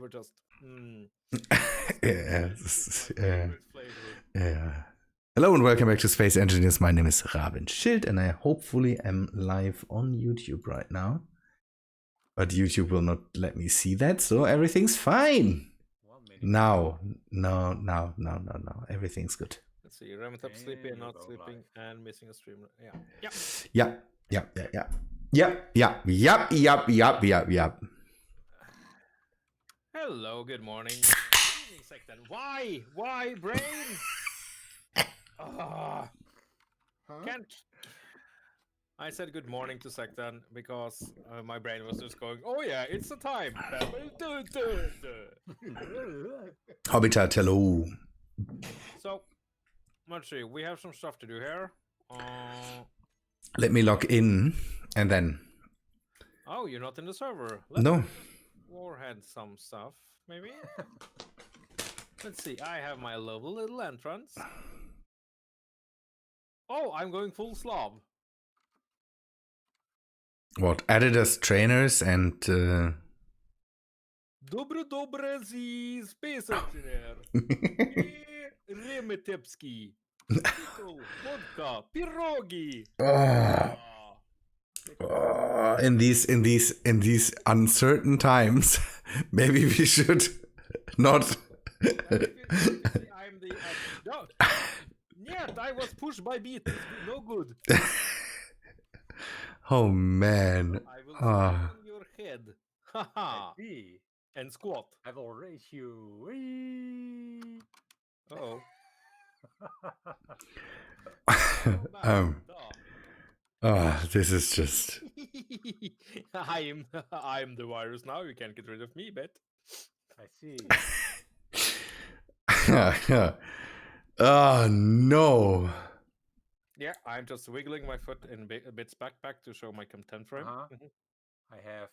flavor just. Yeah. Hello and welcome back to Space Engineers. My name is Raben Schild and I hopefully am live on YouTube right now. But YouTube will not let me see that, so everything's fine. No. Everything's good. Let's see. Remethep sleepy and not sleeping and missing a stream. Yep. Hello, good morning. Good evening, Secton. Why, brain? Can't. I said good morning to Secton because my brain was just going, oh yeah, it's the time. Habitat, hello. So, Munchie, we have some stuff to do here. Let me log in and then. Oh, you're not in the server. No. Warhead some stuff, maybe? Let's see, I have my lovely little entrance. Oh, I'm going full Slav. What? Added as trainers and... Dobre Space Engineer. Remetepski. Vodka. Pirogi. In these uncertain times, maybe we should not... I'm the... No. Yet, I was pushed by beat. No good. Oh man. I will on your head. Haha. And squat. I will raise you. Uh-oh. This is just... I'm the virus now. You can't get rid of me, bet. I see. Oh no. Yeah, I'm just wiggling my foot in Bit's backpack to show my content for him. I have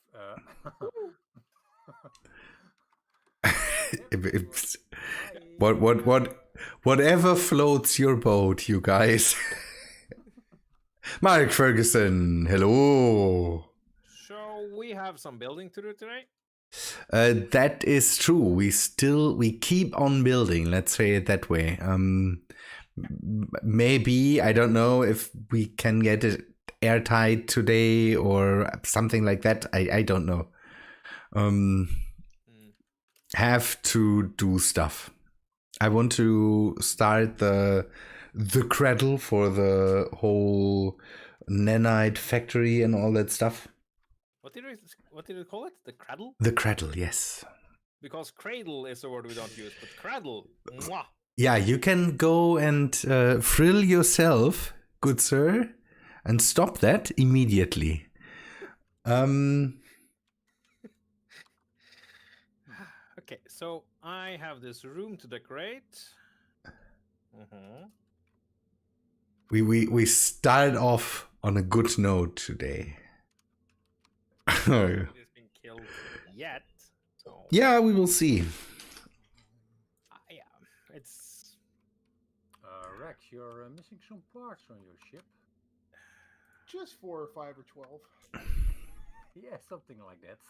whatever floats your boat, you guys. Mark Ferguson, hello. So we have some building to do today. That is true. We keep on building. Let's say it that way. Maybe, I don't know if we can get it airtight today or something like that. I don't know. Have to do stuff. I want to start the cradle for the whole nanite factory and all that stuff. What did you call it? The cradle? The cradle, yes. Because cradle is a word we don't use, but cradle. Mwah. Yeah, you can go and frill yourself, good sir, and stop that immediately. Okay, so I have this room to decorate. We started off on a good note today. It's been killed yet. So. Yeah, we will see. Yeah, it's... Rex, you're missing some parts on your ship. Just 4 or 5 or 12. Yeah, something like that.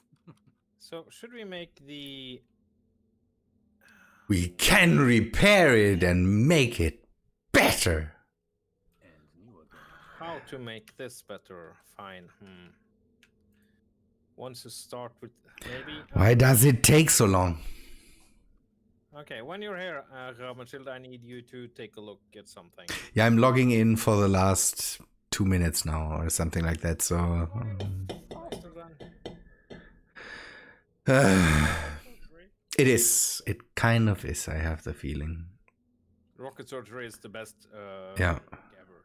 So, should we make the... We can repair it and make it better. How to make this better? Fine. Once you start with maybe... Why does it take so long? Okay, when you're here, Raben, I need you to take a look at something. Yeah, I'm logging in for the last 2 minutes now or something like that, so... It is. It kind of is, I have the feeling. Rocket surgery is the best yeah. ever.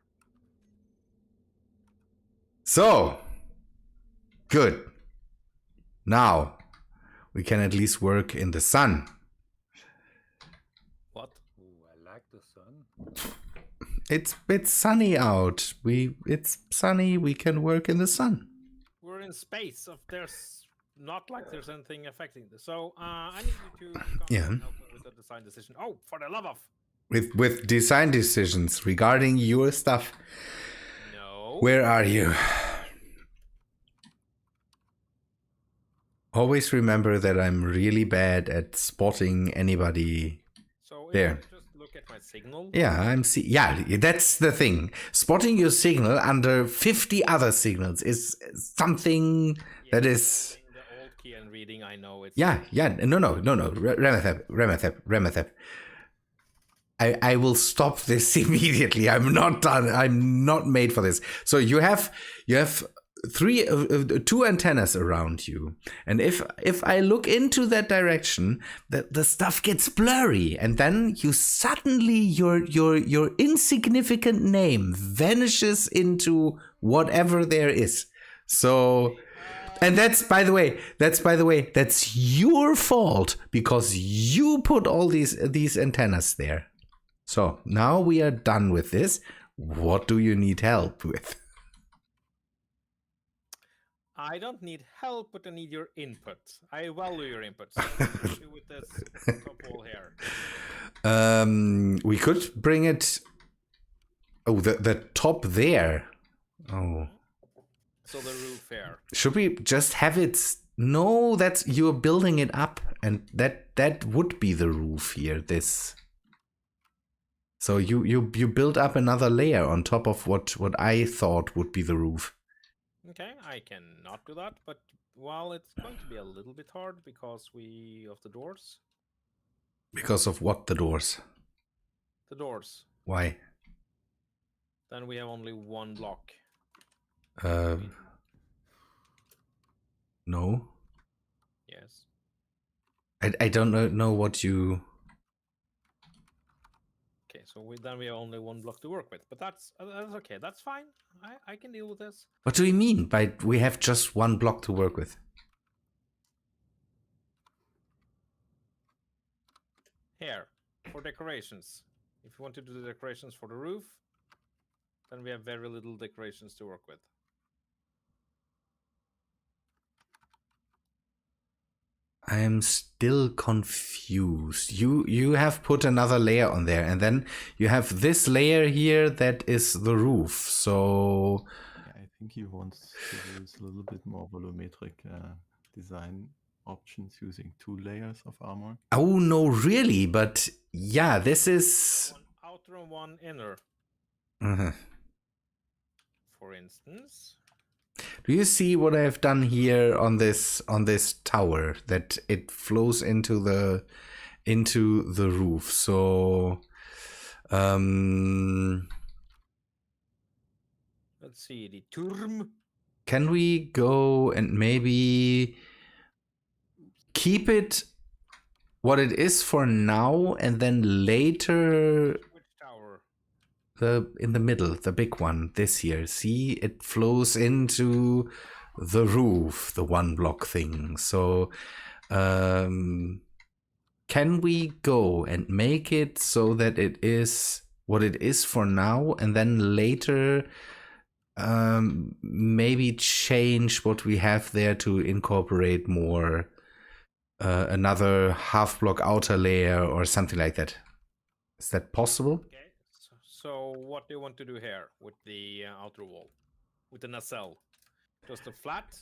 So, good. Now, we can at least work in the sun. What? Ooh, I like the sun. It's sunny out. It's sunny, we can work in the sun. We're in space. There's not like there's anything affecting this. So, I need you to come and help with the design decision. Oh, for the love of... With design decisions regarding your stuff. No. Where are you? Always remember that I'm really bad at spotting anybody. So if There. I just look at my signal. Yeah, yeah, that's the thing. Spotting your signal under 50 other signals is something that is. Holding the old key and reading, I know it's. Yeah. No. Remethep. I will stop this immediately. I'm not done. I'm not made for this. So you have two antennas around you, and if I look into that direction, the stuff gets blurry, and then you suddenly your insignificant name vanishes into whatever there is. So. And that's by the way, that's your fault because you put all these antennas there. So now we are done with this. What do you need help with? I don't need help, but I need your input. I value your input. So what do you do with this top wall here? We could bring it. Oh, the top there. Oh. So the roof here. Should we just have it? No, that's you're building it up, and that would be the roof here. This. So you build up another layer on top of what I thought would be the roof. Okay, I cannot do that, but well, it's going to be a little bit hard because of the doors. Because of what, the doors? The doors. Why? Then we have only one block. No. Yes. I don't know what you. Okay, so then we have only one block to work with, but that's okay. That's fine. I can deal with this. What do you mean by we have just one block to work with? Here, for decorations. If you want to do the decorations for the roof, then we have very little decorations to work with. I am still confused. You have put another layer on there, and then you have this layer here that is the roof. So Yeah, I think he wants to use a little bit more volumetric design options using 2 layers of armor. oh no, really? But yeah, this is. One outer and one inner. For instance. Do you see what I have done here on this tower? That it flows into the roof. So, Let's see the Turm. can we go and maybe keep it what it is for now, and then later Which tower? in the middle, the big one this here. See, it flows into the roof, the one block thing. So, can we go and make it so that it is what it is for now, and then later maybe change what we have there to incorporate more another half block outer layer or something like that? Is that possible? Okay. So what do you want to do here with the outer wall, with the nacelle? Just a flat?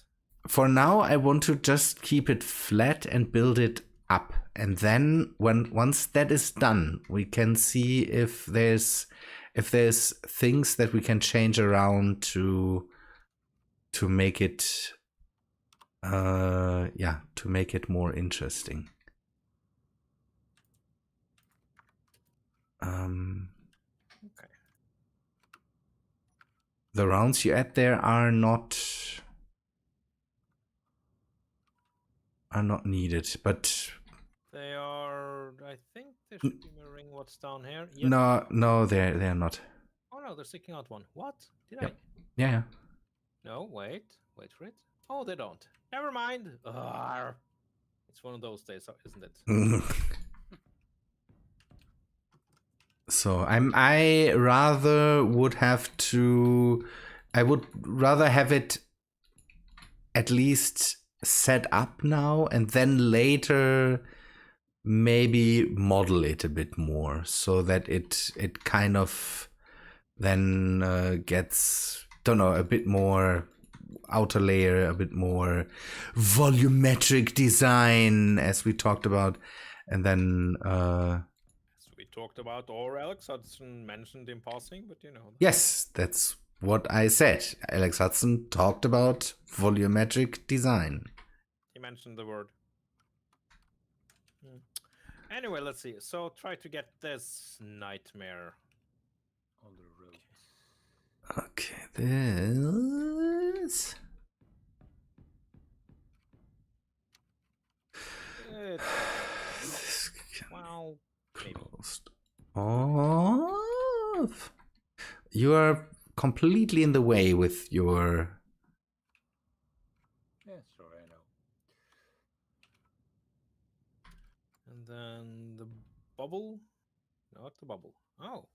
For now, I want to just keep it flat and build it up, and then once that is done, we can see if there's things that we can change around to make it to make it more interesting. Okay. The rounds you add there are not needed, but They are. I think they should be mirroring what's down here. Yes. no, they're not. Oh no, they're sticking out one. What? Did Yep. I? Yeah. No, wait for it. Oh, they don't. Never mind. Arr. It's one of those days, isn't it? So I rather would have to. I would rather have it at least set up now, and then later maybe model it a bit more, so that it kind of then gets, don't know, a bit more outer layer, a bit more volumetric design, as we talked about, and then As we talked about, or Alex Hudson mentioned in passing, but you know. yes, that's what I said. Alex Hudson talked about volumetric design. He mentioned the word. Anyway, let's see. So try to get this nightmare On the road. Okay, this. Well, maybe. Closed off. You are completely in the way with your. Yeah, sorry, I know. And then the bubble. Not the bubble. Oh.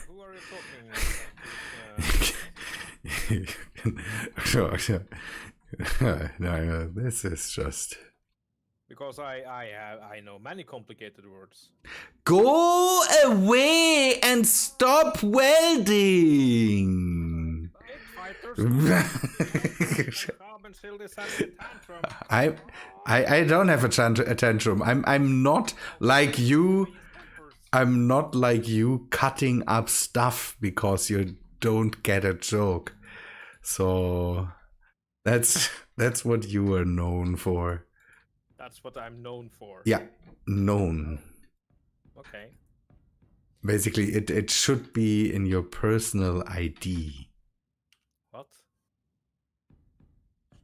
Who are you talking about? Sure. No, this is just. Because I know many complicated words. Go away and stop welding. I don't have a tantrum. I'm not like you. I'm not like you cutting up stuff because you don't get a joke. So that's what you are known for. That's what I'm known for. Yeah, known. Okay. Basically, it should be in your personal ID. What?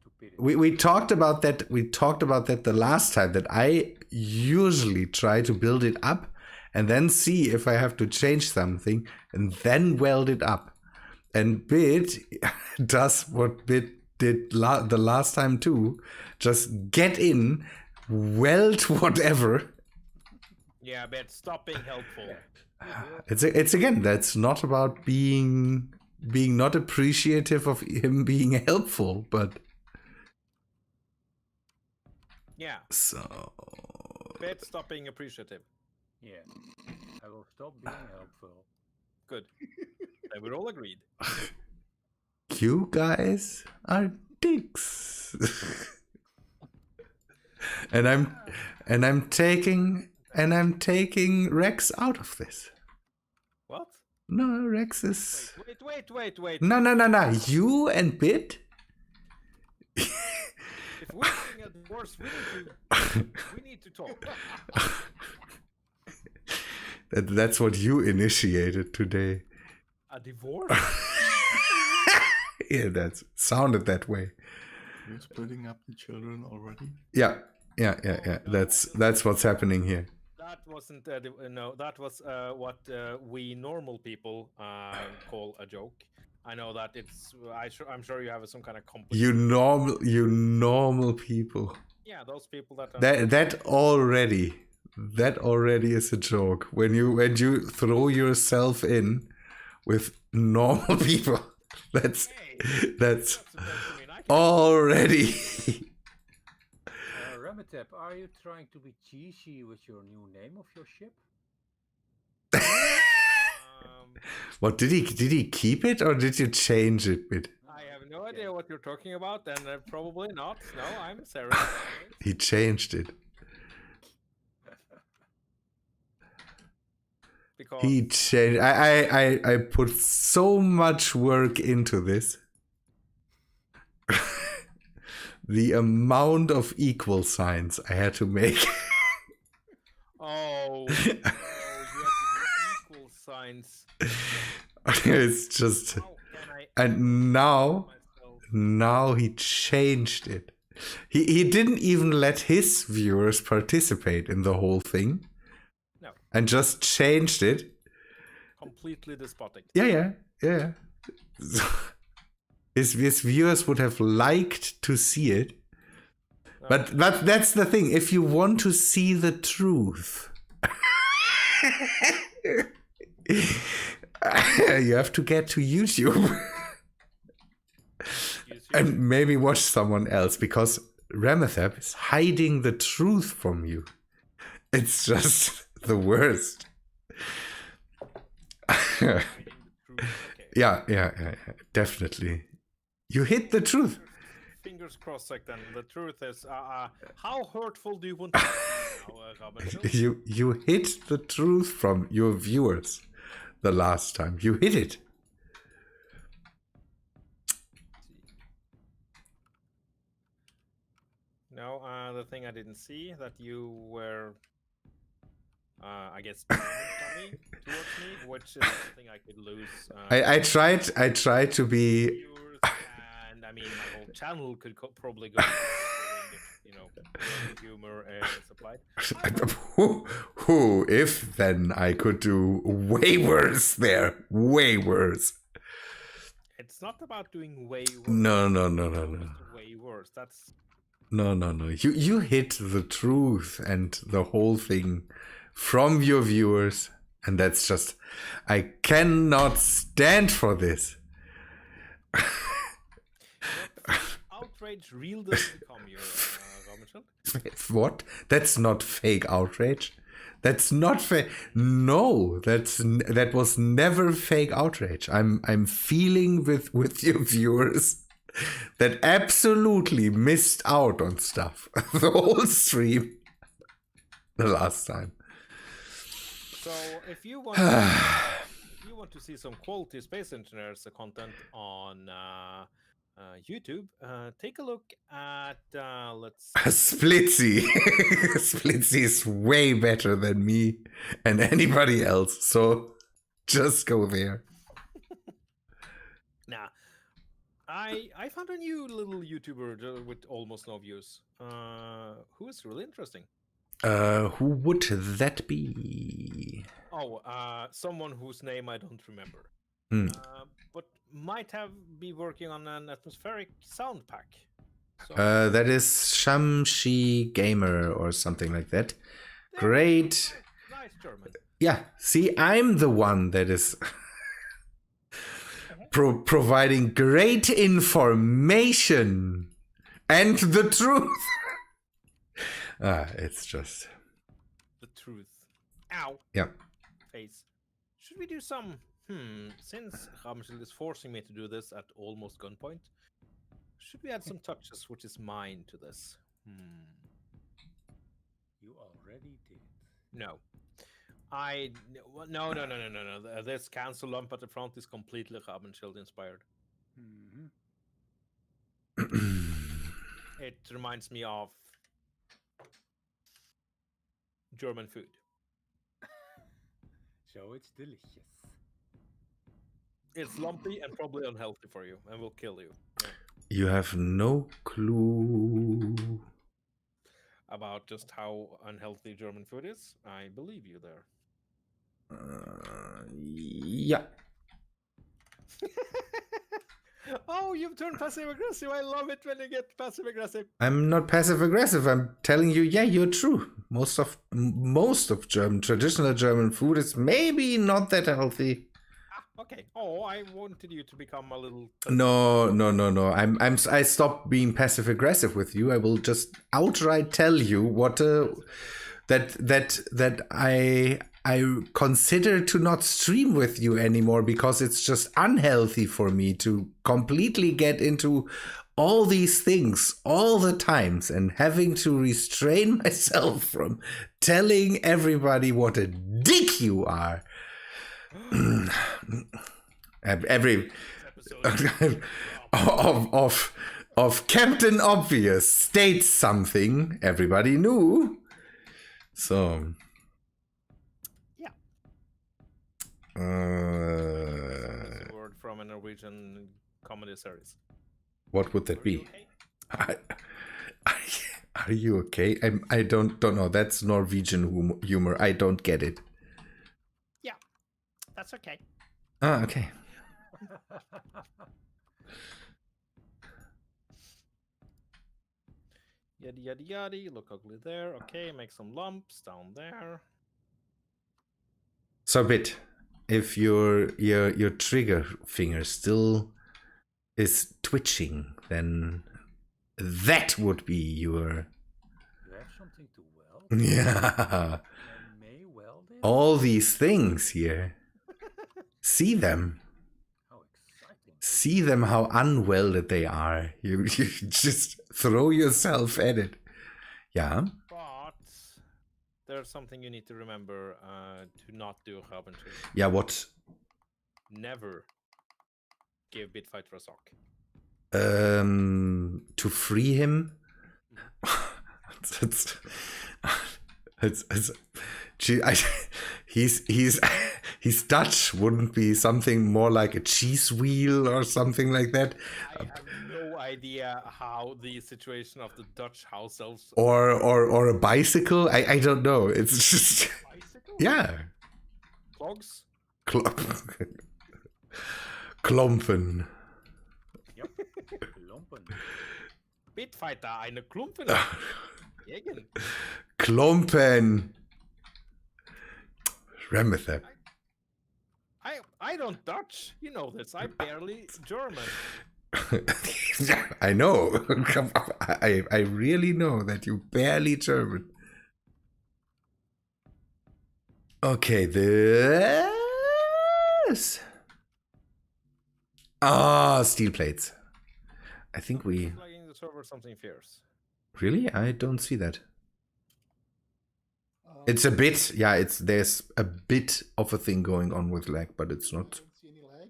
Stupidity. We talked about that. We talked about that the last time. That I usually try to build it up and then see if I have to change something and then weld it up. And Bit does what Bit did the last time too. Just get in, weld whatever. Yeah, but stop being helpful. It's again, that's not about being not appreciative of him being helpful, but Yeah, so but stop being appreciative. Yeah, I will stop being helpful. Good. Then we're all agreed. you guys are dicks. and I'm taking Rex out of this. What? No, Rex is Wait. No. You and Bit. If we're doing a divorce, we need to talk. That's what you initiated today. A divorce? Yeah, that sounded that way. You're splitting up the children already? Yeah. That's what's happening here. That wasn't no. That was what we normal people call a joke. I know that it's. I'm sure you have some kind of complex. You normal people. Yeah, those people that. That already is a joke. When you throw yourself in with normal people, that's already. Remethep, are you trying to be cheesy with your new name of your ship? What did he keep it or did you change it bit? I have no idea what you're talking about, and probably not. No, I'm serious. He changed it. Because He changed. I put so much work into this. The amount of equal signs I had to make. oh, you have to do equal signs. It's just, How can I and now he changed it. He didn't even let his viewers participate in the whole thing. No. And just changed it. Completely despotic. Yeah. His viewers would have liked to see it. But that's the thing. If you want to see the truth, you have to get to YouTube. And maybe watch someone else, because Remethep is hiding the truth from you. It's just the worst. Hiding the truth. Okay. yeah, definitely. You hit the truth. Fingers crossed, like then. The truth is, how hurtful do you want to be now, Raben? You hit the truth from your viewers the last time. You hit it. No, the thing I didn't see that you were, I guess, funny towards me, which is something I could lose. I tried to be. Viewers, and I mean, my whole channel could probably go if, you know, humor is applied. Who, if then I could do way worse there. Way worse. It's not about doing way worse. No. Way worse. That's. No. You hit the truth and the whole thing from your viewers, and that's just, I cannot stand for this. Outrage real doesn't become your Raben. What? That's not fake outrage. That's not fake. No, that was never fake outrage. I'm feeling with your viewers that absolutely missed out on stuff the whole stream the last time. So if you want, to see some quality Space Engineers content on YouTube, take a look at let's Splitsy. Splitsy is way better than me and anybody else. So just go there. Nah, I found a new little YouTuber with almost no views. Who is really interesting. Who would that be? Oh, someone whose name I don't remember. But might be working on an atmospheric sound pack. So, That is Shamshi Gamer or something like that. Great. Nice German. Yeah, see, I'm the one that is providing great information and the truth. It's just the truth. Ow. Yeah. Face. Should we do some? Since Ramschel is forcing me to do this at almost gunpoint, should we add some touches, which is mine, to this? You already did. No. No. This cancel lump at the front is completely Rabenschild inspired. It reminds me of German food. So it's delicious. It's lumpy and probably unhealthy for you, and will kill you. Yeah. You have no clue About just how unhealthy German food is. I believe you there. Yeah. Oh, you've turned passive aggressive. I love it when you get passive aggressive. I'm not passive aggressive. I'm telling you, yeah, you're true. Most of traditional German food is maybe not that healthy. Okay. Oh, I wanted you to become a little. No. I stopped being passive aggressive with you. I will just outright tell you what that I consider to not stream with you anymore because it's just unhealthy for me to completely get into all these things all the times and having to restrain myself from telling everybody what a dick you are. Every of Captain Obvious states something everybody knew. So yeah. A word from a Norwegian comedy series. What would that be? Okay? Are you okay? I don't know. That's Norwegian humor. I don't get it. Yeah, that's okay. Ah, okay. Yada yada yada. You look ugly there. Okay, make some lumps down there. So, Bit, if your trigger finger still is twitching, then that would be your. You have something to weld? Yeah. I may weld it? All these things here. See them. Oh, See them how unwell that they are. You just throw yourself at it. Yeah. But there's something you need to remember to not do, Raben. Yeah, what? Never give Bitfighter a sock. To free him? it's, gee, he's Dutch. Wouldn't be something more like a cheese wheel or something like that? I have no idea how the situation of the Dutch house elves. Or a bicycle? I don't know. It's just Bicycle? yeah. Clogs? Klompen. Yep. Lumpen. Bitfighter, eine Klumpen. Gegen. Klompen. Remethep. I don't Dutch. You know this. I barely German. I know. I really know that you barely German. Okay, this. Ah, steel plates. I think we Flagging the server something fierce. really. I don't see that. It's a bit, yeah. There's a bit of a thing going on with lag, but it's I not. don't see any lag.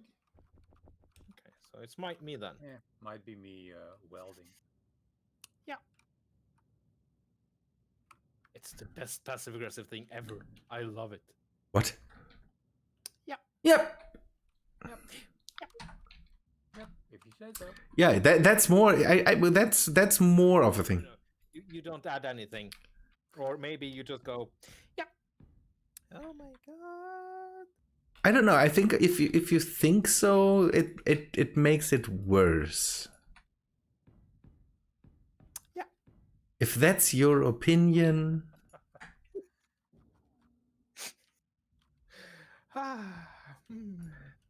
Okay, so it's me then. Yeah, might be me welding. It's the best passive aggressive thing ever. I love it. What? Yep. Yep. Yep, if you say so. Yeah, that's more. Well, that's more of a thing. No, you don't add anything, or maybe you just go, yeah. Oh my god. I don't know. I think if you think so, it makes it worse. Yeah. If that's your opinion,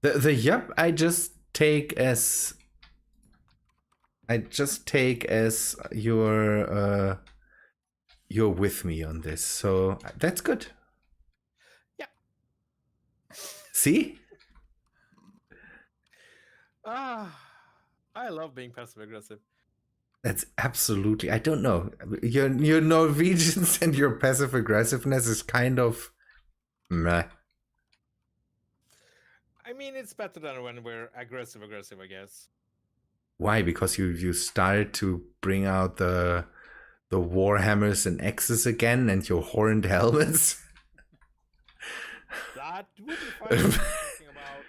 the yep I just take as you're with me on this, so that's good. Yeah. See? I love being passive aggressive. That's absolutely. I don't know. Your Norwegians and your passive aggressiveness is kind of meh. I mean, it's better than when we're aggressive, I guess. Why? Because you started to bring out the warhammers and axes again and your horned helmets. That would be fine. Talking about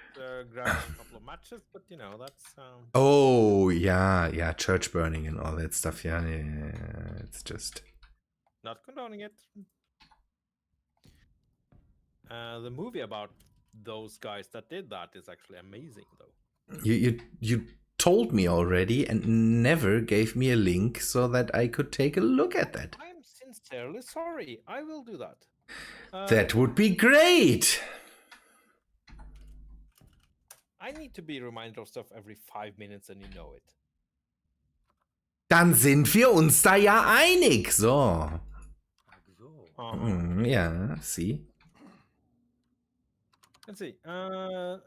grabbing a couple of matches, but you know that's. Oh yeah, church burning and all that stuff. Yeah, it's just Not condoning it. The movie about those guys that did that is actually amazing, though. you told me already and never gave me a link so that I could take a look at that. I am sincerely sorry. I will do that. That would be great. I need to be reminded of stuff every 5 minutes, and you know it. Dann sind wir uns da ja einig. So. Ach so. Yeah, see. Let's see. I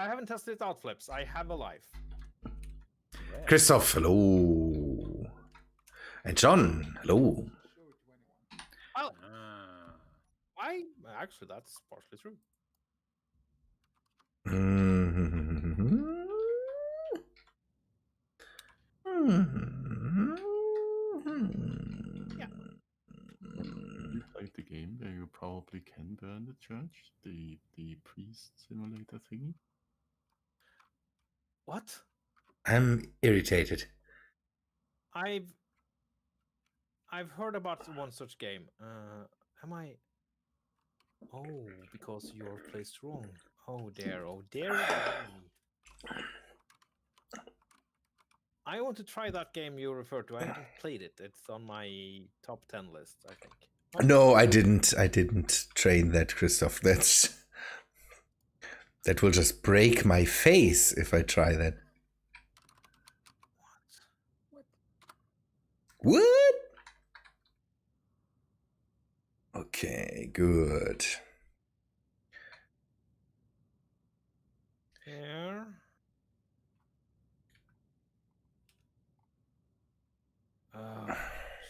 haven't tested it out, Flips. I have a life. Yeah. Christoph, hello. And John, hello. Show it to anyone. Well, Ah. actually, that's partially true. Like the game where you probably can burn the church, the priest simulator thingy. What? I'm irritated. I've heard about one such game. Am I? Oh, because you're placed wrong. Oh dear me. I want to try that game you referred to. I haven't played it. It's on my top 10 list, I think. No, I didn't train that, Christoph. That will just break my face if I try that. What? Okay, good. Here.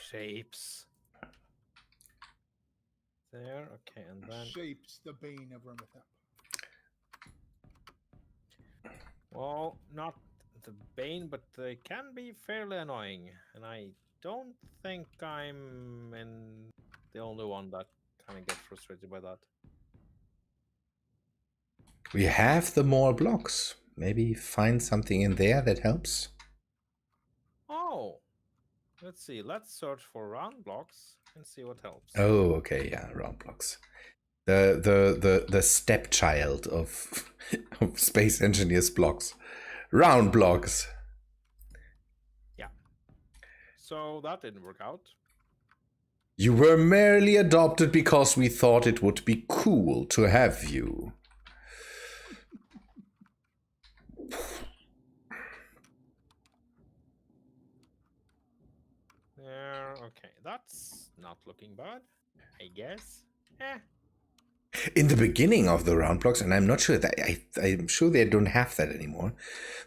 Shapes. There, okay, and then Shapes the bane of Remethep. well, not the bane, but they can be fairly annoying, and I don't think I'm the only one that kind of gets frustrated by that. We have the more blocks. Maybe find something in there that helps. Oh, let's see. Let's search for round blocks and see what helps. Oh, okay, yeah, round blocks. The stepchild of, of Space Engineers blocks. Round blocks. Yeah. So that didn't work out. You were merely adopted because we thought it would be cool to have you. There, okay. That's not looking bad, I guess. Eh. In the beginning of the round blocks, and I'm not sure that I'm sure they don't have that anymore.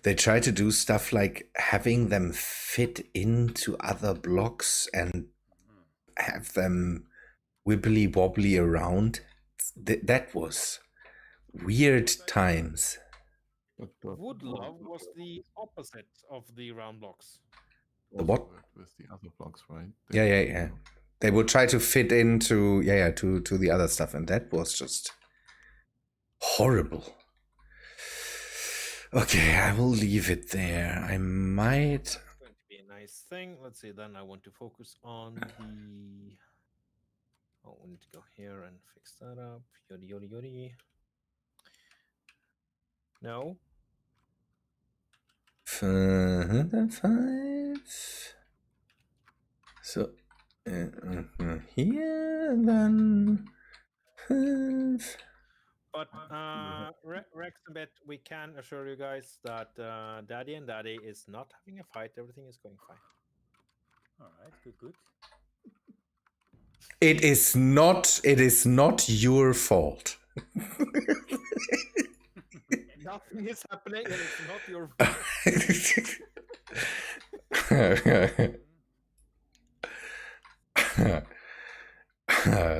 They try to do stuff like having them fit into other blocks and have them wibbly wobbly around. That was weird times. Woodlove was the opposite of the round blocks. The what? Worked with the other blocks, right? Yeah. They would try to fit into to the other stuff, and that was just horrible. Okay, I will leave it there. I might. That's going to be a nice thing. Let's see. Then I want to focus on the. Oh, we need to go here and fix that up. Yodi. No. 5. So here and then 5. But Rex a bit, we can assure you guys that Daddy and Daddy is not having a fight. Everything is going fine. All right, good. It is not your fault. Nothing is happening, and it's not your fault.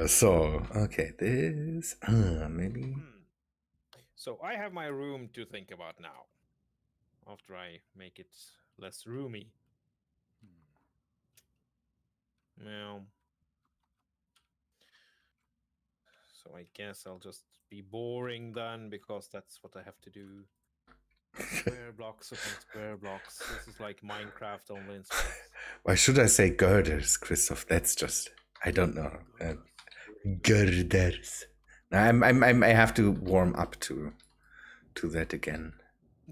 So, okay, this maybe. So I have my room to think about now. After I make it less roomy. Now, so I guess I'll just be boring then, because that's what I have to do. Square blocks upon square blocks. This is like Minecraft only in space. Why should I say girders, Christoph? That's just, I don't know. Girders. I have to warm up to that again.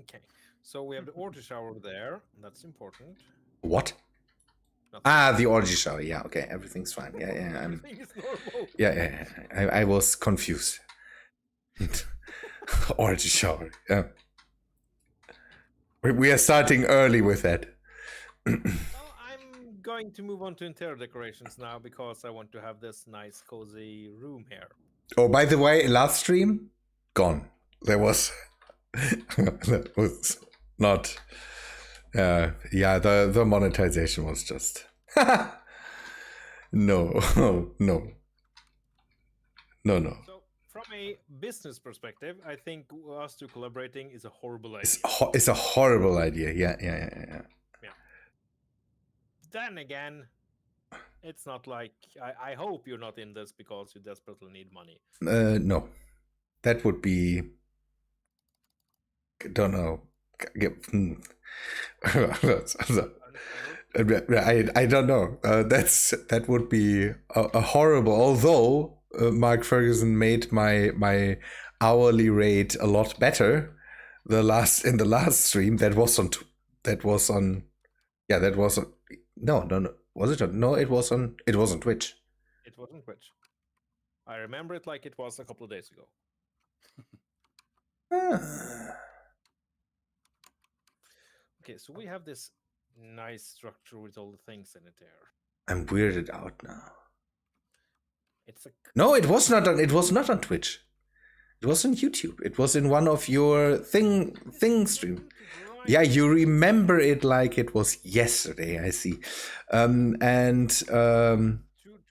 Okay, so we have the orgy shower there. That's important. What? Nothing. The orgy shower. Yeah, okay, everything's fine. Yeah. Everything is normal. Yeah. I was confused. Orgy shower. Yeah. We are starting early with that. Well, I'm going to move on to interior decorations now, because I want to have this nice cozy room here. Oh, by the way, last stream, gone. There was that was not. The monetization was just no. So, from a business perspective, I think us two collaborating is a horrible idea. It's a horrible idea. Yeah. Then again, it's not like I hope you're not in this because you desperately need money. No, that would be. Don't know. I don't know. That would be a horrible. Although Mark Ferguson made my hourly rate a lot better. In the last stream that was on. No. Was it on? No, it was on. It was on Twitch. It was on Twitch. I remember it like it was a couple of days ago. Okay, so we have this nice structure with all the things in it there. I'm weirded out now. It's a No, it was not on. It was not on Twitch. It was on YouTube. It was in one of your thing stream. Yeah, you remember it like it was yesterday, I see.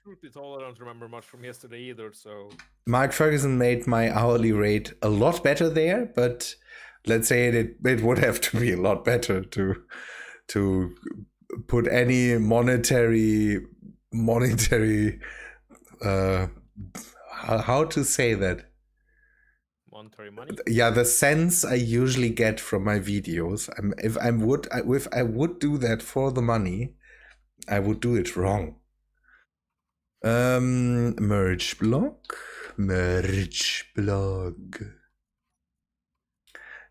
Truth be told, I don't remember much from yesterday either. So Mark Ferguson made my hourly rate a lot better there, but let's say it would have to be a lot better to put any monetary how to say that. monetary money. Yeah, the sense I usually get from my videos. If I would do that for the money, I would do it wrong. Merge block.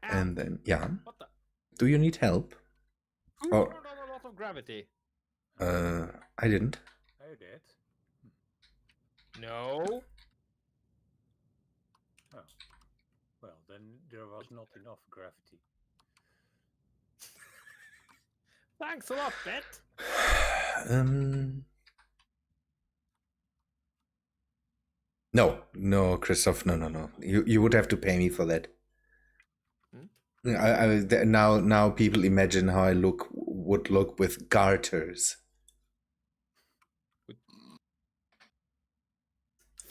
And then, yeah. What the? Do you need help? Who Oh. turned on a lot of gravity? I didn't. I did. No. Oh. Well, then there was not enough gravity. Thanks a lot, Bet. No, Christoph, no. You would have to pay me for that. Now people imagine how I would look with garters.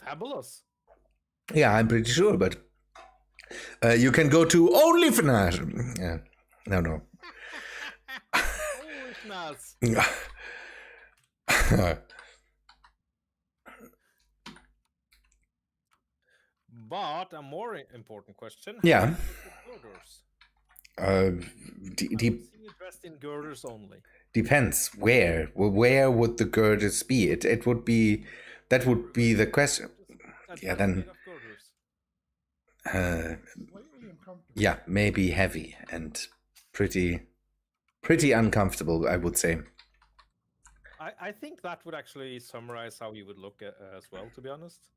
Fabulous. Yeah, I'm pretty sure, but you can go to OnlyFans. Yeah, no. OnlyFans. But a more important question. Yeah. Girders. Uh, See you dressed in girders only. Depends where would the girders be? It would be that would be the question. Yeah, then. Yeah, maybe heavy and pretty uncomfortable, I would say. I think that would actually summarize how you would look as well, to be honest.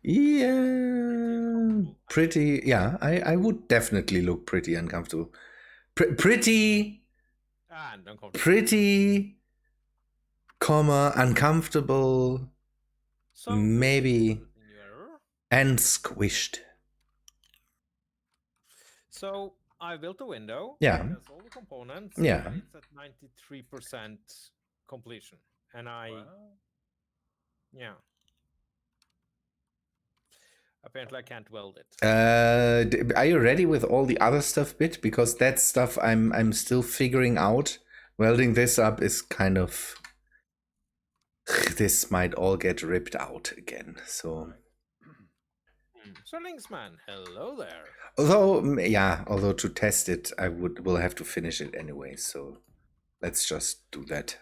Yeah, pretty. Yeah, I would definitely look pretty uncomfortable. Pretty, and uncomfortable. Pretty, uncomfortable, maybe, and squished. So I built a window. Yeah. It has all the components. Yeah. And it's at 93% completion, and yeah. Apparently, I can't weld it. Are you ready with all the other stuff bit? Because that stuff I'm still figuring out. Welding this up is kind of. This might all get ripped out again. So. So Linksman, hello there. Although to test it, will have to finish it anyway. So let's just do that.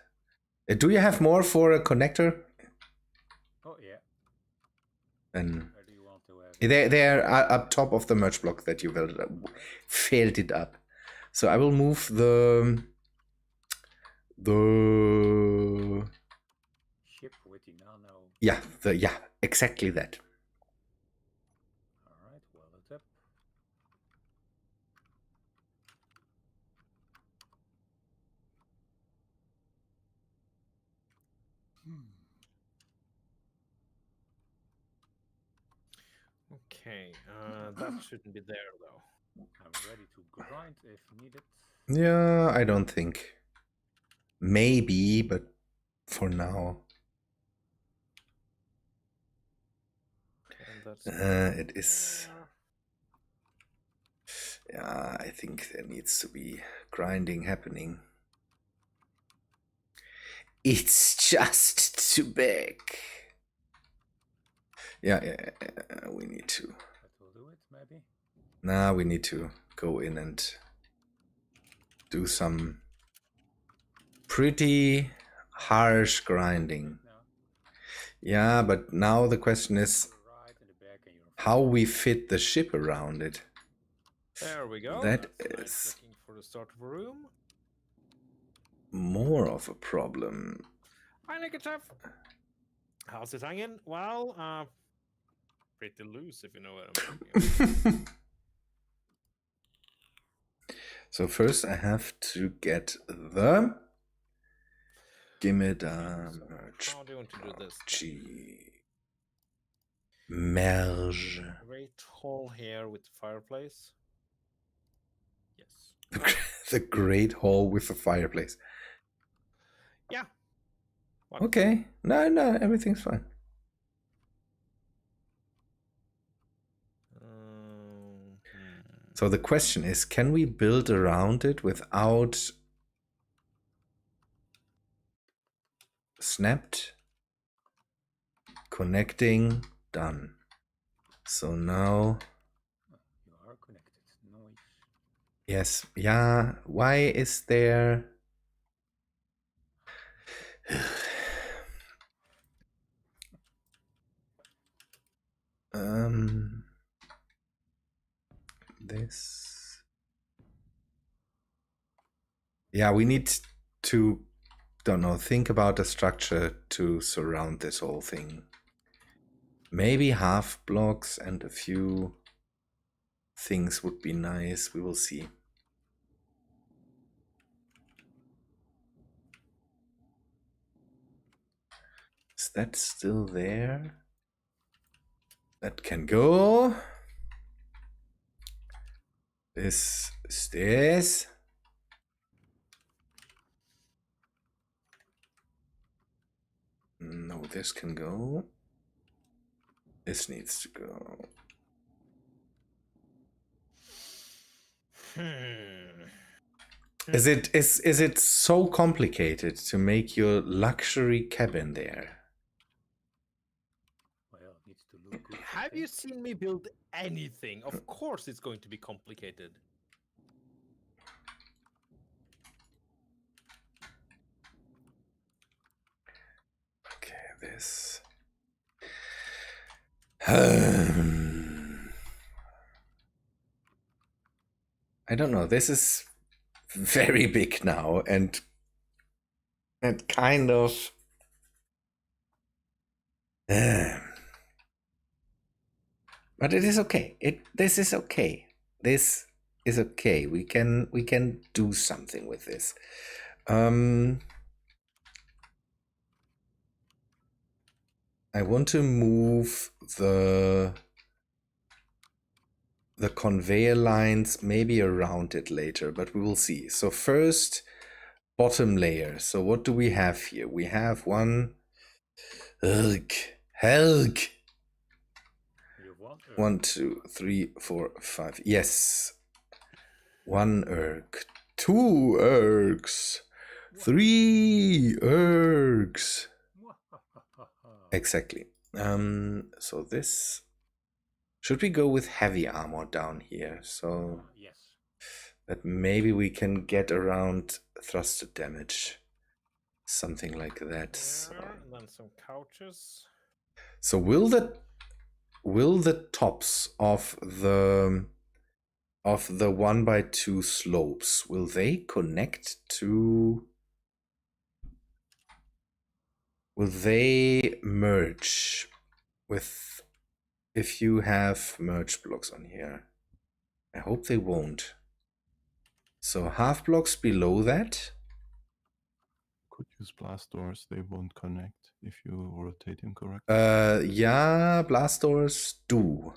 Do you have more for a connector? Oh yeah. And where do you want to have they're up top of the merge block that you filled it up. So I will move the ship with the nano. Yeah, exactly that. Alright, well it's up. Okay, that shouldn't be there though. I'm ready to grind if needed. Yeah, I don't think. Maybe, but for now. It is. Yeah, I think there needs to be grinding happening. It's just too big. Yeah, we need to. That will do it, maybe? Nah, we need to go in and do some pretty harsh grinding. Yeah, but now the question is how we fit the ship around it. There we go. That That's is nice looking for the start of a room. more of a problem. Hi, Nikachev. How's it hanging? Well, pretty loose, if you know what I'm talking. So first I have to get the merge. How do you want to do this? Merge. Great hall here with the fireplace. Yes. The great hall with the fireplace. Yeah. What? Okay. No, everything's fine. So the question is, can we build around it without snapped, connecting, done. So now, You are connected. Nice. yes, yeah, why is there... this... Yeah, we need to, don't know, think about a structure to surround this whole thing. Maybe half blocks and a few things would be nice. We will see. Is that still there? That can go. This is this. No, this can go. This needs to go. Is it so complicated to make your luxury cabin there? Well, it needs to look good. Have you seen me build anything? Of course it's going to be complicated. Okay, this. I don't know. This is very big now and kind of... but it is okay. This is okay. This is okay. We can do something with this. I want to move the conveyor lines maybe around it later, but we will see. So first, bottom layer. So what do we have here? We have one... Helg. You have 1 Erg. 1, 2, 3, 4, 5. Yes. 1 erg. 2 ergs. 3 ergs. Exactly. So this... Should we go with heavy armor down here? So Yes. that maybe we can get around thrusted damage. Something like that. So, And then some couches. so will the tops of the 1x2 slopes, will they connect to... Will they merge with... If you have merge blocks on here? I hope they won't. So half blocks below that. Could use blast doors, they won't connect if you rotate them correctly. Yeah, blast doors do.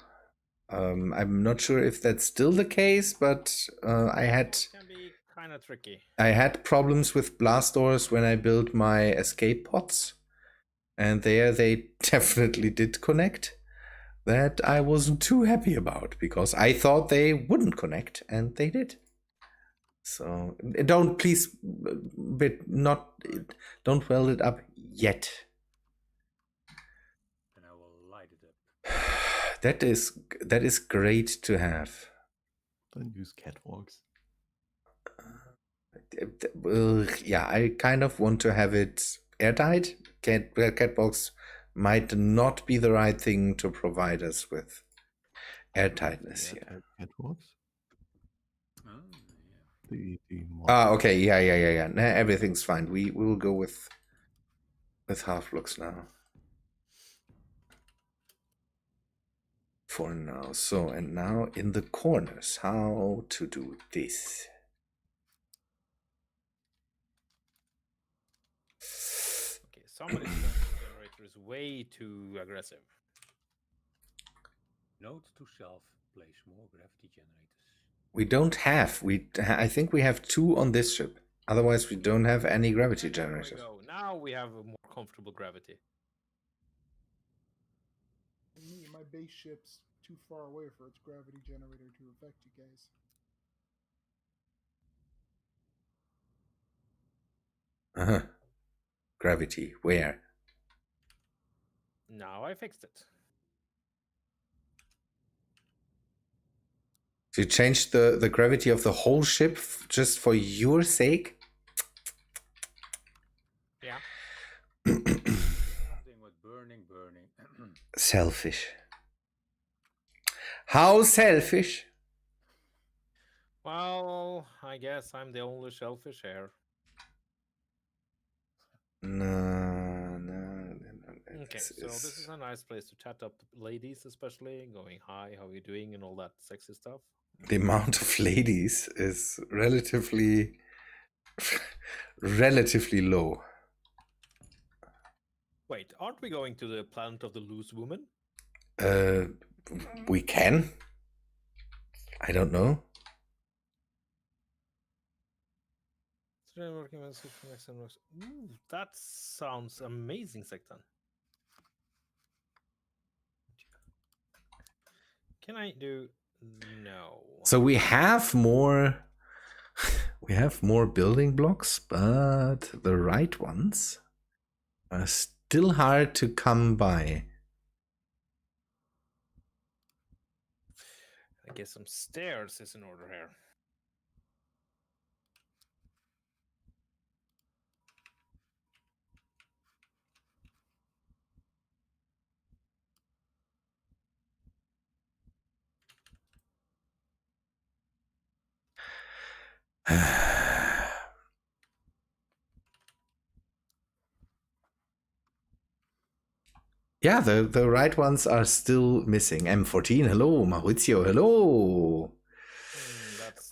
I'm not sure if that's still the case, but It can be kind of tricky. I had problems with blast doors when I built my escape pods, and there they definitely did connect. That I wasn't too happy about because I thought they wouldn't connect, and they did. So don't please, but not don't weld it up yet. And I will light it up. That is great to have. Don't use catwalks. Yeah, I kind of want to have it airtight. Catbox might not be the right thing to provide us with airtightness here. Catwalks? Oh, The Okay, yeah. Nah, everything's fine. We will go with half blocks now. For now. So, and now in the corners, how to do this? Okay, somebody's generator is way too aggressive. Note to self, place more gravity generators. We don't have. I think we have 2 on this ship. Otherwise, we don't have any gravity There we generators. go. Now we have a more comfortable gravity. Me, my base ship's too far away for its gravity generator to affect you guys. Uh-huh. Gravity. Where? Now I fixed it. So you changed the gravity of the whole ship just for your sake? Yeah. Something with burning. Selfish. How selfish? Well, I guess I'm the only shellfish here. No. Okay, so this is a nice place to chat up ladies, especially going hi, how you doing, and all that sexy stuff. The amount of ladies is relatively low. Wait, aren't we going to the planet of the loose woman? We can. I don't know. Ooh, that sounds amazing, Sectan. Can I do no? So we have more building blocks, but the right ones are still hard to come by. I guess some stairs is in order here. Yeah, the right ones are still missing. M14, hello. Maurizio, hello. That's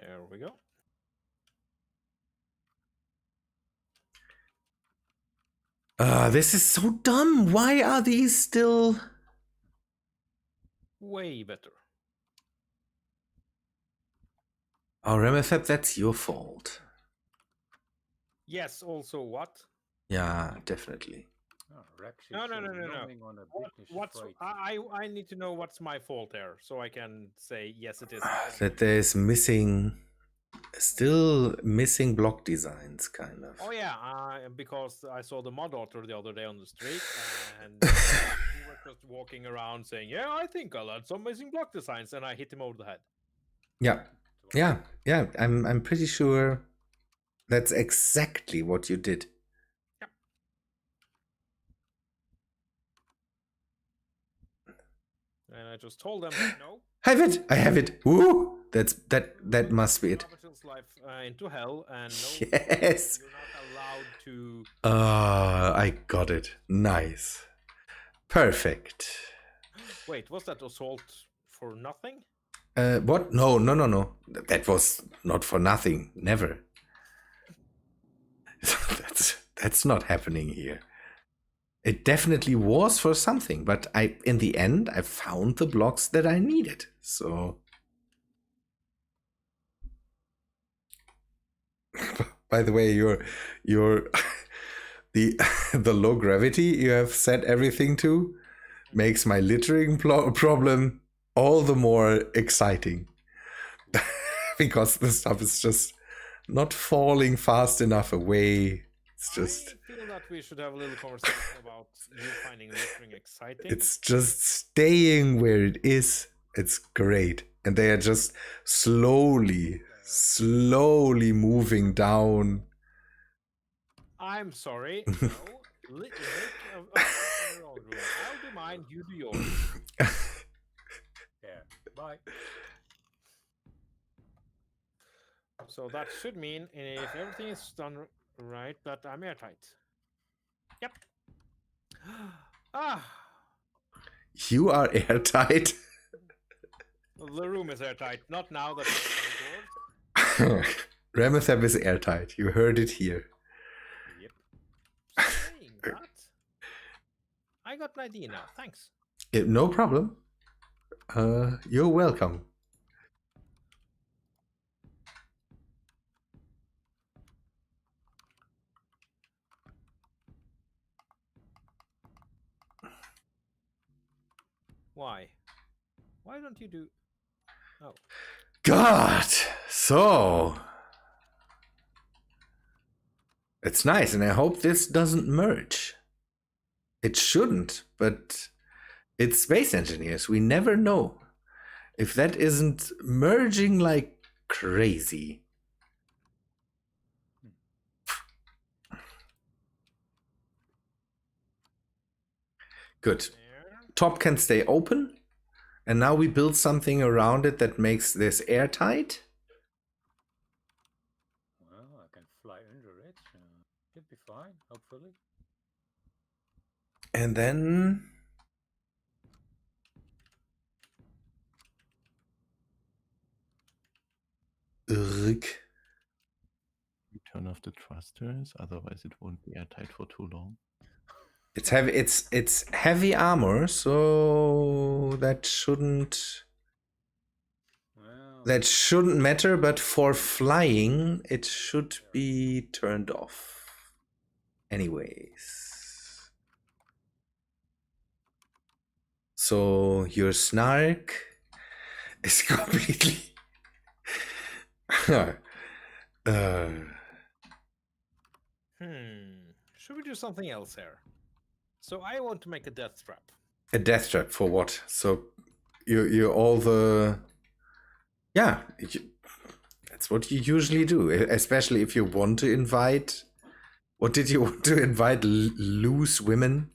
there we go. This is so dumb. Why are these still... Way better. Oh, Remethep, that's your fault. Yes, also what? Yeah, definitely. Oh, Rex is No. roaming on a British What's freight. I need to know what's my fault there, so I can say yes, it is. That there's still missing block designs, kind of. Oh yeah, because I saw the mod author the other day on the street, and he was just walking around saying, "Yeah, I think I'll add some missing block designs," and I hit him over the head. Yeah. I'm pretty sure that's exactly what you did. Yep. And I just told them, "No, I have it. Woo! That must be it. Raven's life into hell, and no, Yes. you're not allowed to." I got it. Nice. Perfect. Wait, was that assault for nothing? What? No. That was not for nothing. Never. That's not happening here. It definitely was for something, but in the end I found the blocks that I needed. So by the way, your the low gravity you have set everything to makes my littering problem all the more exciting. Because the stuff is just not falling fast enough away. It's just... I feel that we should have a little conversation about you finding littering exciting. It's just staying where it is. It's great. And they are just slowly moving down. I'm sorry. No. Make your own room. I'll do mine, you do yours. Yeah, bye. So that should mean if everything is done right, that I'm airtight. Yep. You are airtight. The room is airtight. Not now that Remethep is airtight. You heard it here. Yep. that. I got an idea now. Thanks. No problem. You're welcome. Why? Why don't you do? Oh, God, so it's nice, and I hope this doesn't merge. It shouldn't, but it's Space Engineers. We never know if that isn't merging like crazy. Good. there. Top can stay open, and now we build something around it that makes this airtight. Well, I can fly under it. Should be fine, hopefully. And then You turn off the thrusters, otherwise it won't be airtight for too long. it's heavy. It's heavy armor, so that shouldn't matter. But for flying, it should be turned off. Anyways, so your snark is completely. Should we do something else here? So I want to make a death trap. A death trap for what? So you all the that's what you usually do, especially if you want to invite. What did you want to invite? Loose women?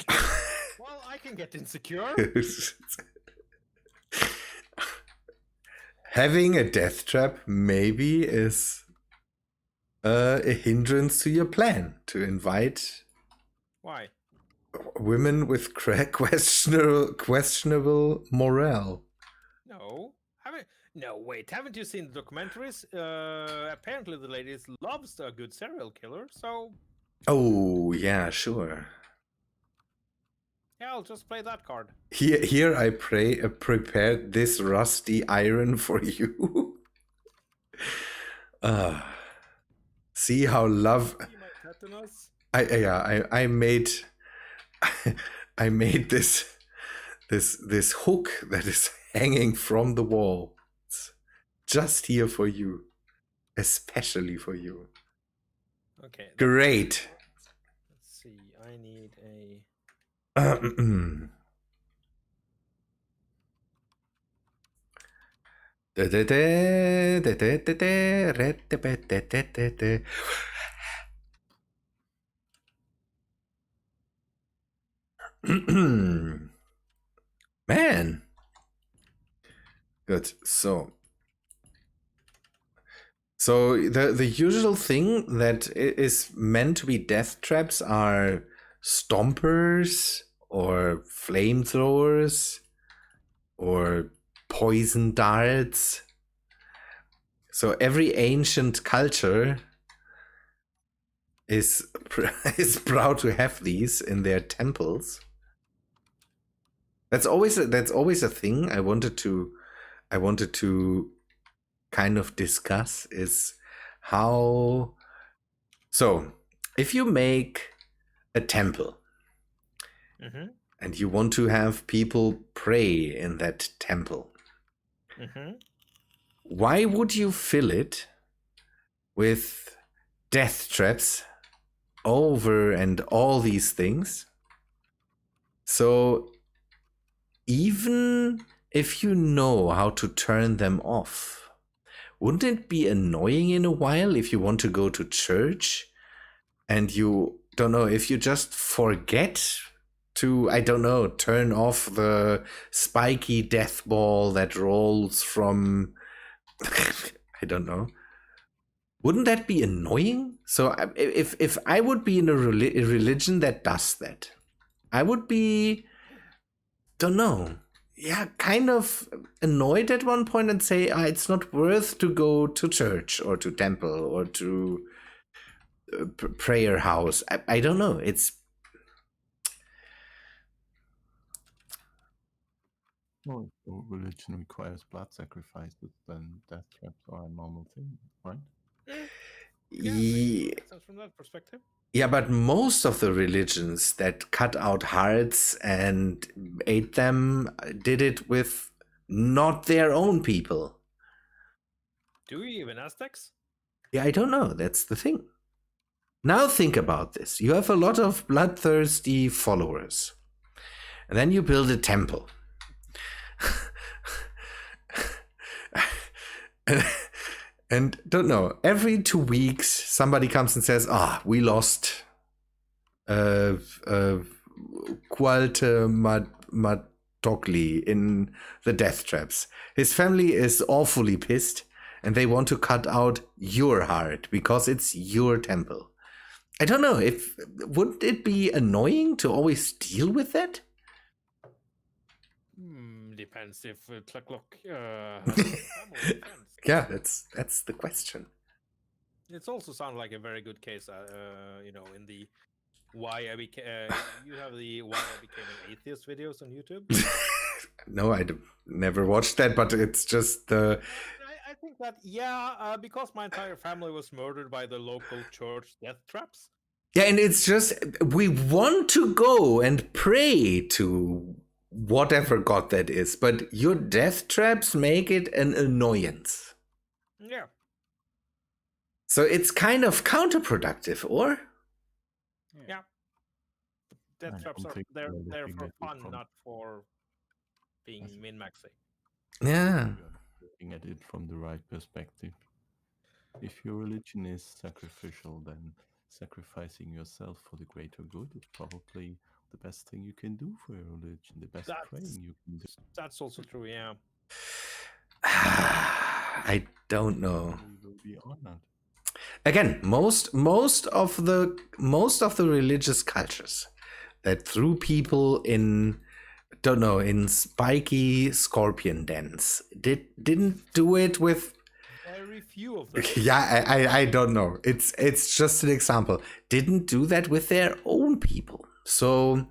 Well, I can get insecure. Having a death trap maybe is a hindrance to your plan to invite Why? women with questionable morale. No. Wait. Haven't you seen the documentaries? Apparently the ladies loves a good serial killer, so Oh yeah, sure. yeah, I'll just play that card. Here I prepared this rusty iron for you. See how love. See my tetanus? I made I made this hook that is hanging from the wall. It's just here for you, especially for you. Okay. Great. Let's see. I need a. Man. Good. So the usual thing that is meant to be death traps are stompers or flamethrowers or poison darts. So every ancient culture is proud to have these in their temples. That's always a thing I wanted to kind of discuss is how. So if you make a temple and you want to have people pray in that temple, why would you fill it with death traps over and all these things? So even if you know how to turn them off, wouldn't it be annoying in a while if you want to go to church and you don't know, if you just forget to, I don't know, turn off the spiky death ball that rolls from, I don't know. Wouldn't that be annoying? So if I would be in a religion that does that, I would be, don't know, kind of annoyed at one point and say, it's not worth to go to church or to temple or to prayer house. I don't know. It's Well, if your religion requires blood sacrifices, then death traps are a normal thing, right? Yeah, makes sense from that perspective. yeah, but most of the religions that cut out hearts and ate them did it with not their own people. Do we even Aztecs? Yeah, I don't know. That's the thing. Now think about this. You have a lot of bloodthirsty followers. And then you build a temple. and don't know, every 2 weeks somebody comes and says, we lost Qualte Matokli in the death traps. His family is awfully pissed and they want to cut out your heart because it's your temple. I don't know, would it be annoying to always deal with that? Depends if Tlaloc has a family friends. Yeah, that's the question. It's also sounded like a very good case, in the why I became. You have the why I became an atheist videos on YouTube. No, never watched that, but it's just the. I think that because my entire family was murdered by the local church death traps. Yeah, and it's just we want to go and pray to whatever god that is, but your death traps make it an annoyance. Yeah. So it's kind of counterproductive, or? Yeah. Death traps are there for fun, not for being min-maxing. Yeah. Looking at it from the right perspective. If your religion is sacrificial, then sacrificing yourself for the greater good is probably the best thing you can do for your religion, the best praying you can do. That's also true, yeah. I don't know. You will be honored. Again, most of the religious cultures that threw people in, don't know, in spiky scorpion dens didn't do it with. Very few of them. Yeah, I don't know. It's just an example. Didn't do that with their own people. So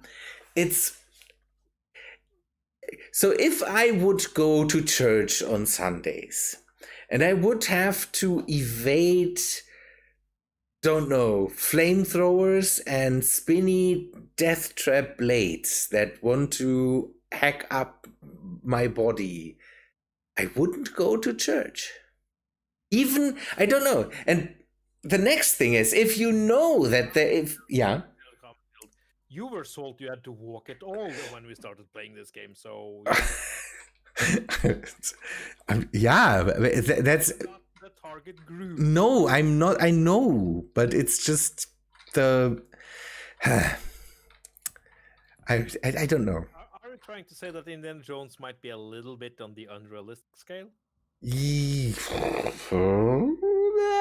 if I would go to church on Sundays and I would have to evade, don't know, flamethrowers and spinny death trap blades that want to hack up my body, I wouldn't go to church. Even, I don't know. And the next thing is, if you know that you were told you had to walk it all when we started playing this game, so that's not the target group. No, I'm not. I know, but it's just the. I don't know. Are you trying to say that Indiana Jones might be a little bit on the unrealistic scale?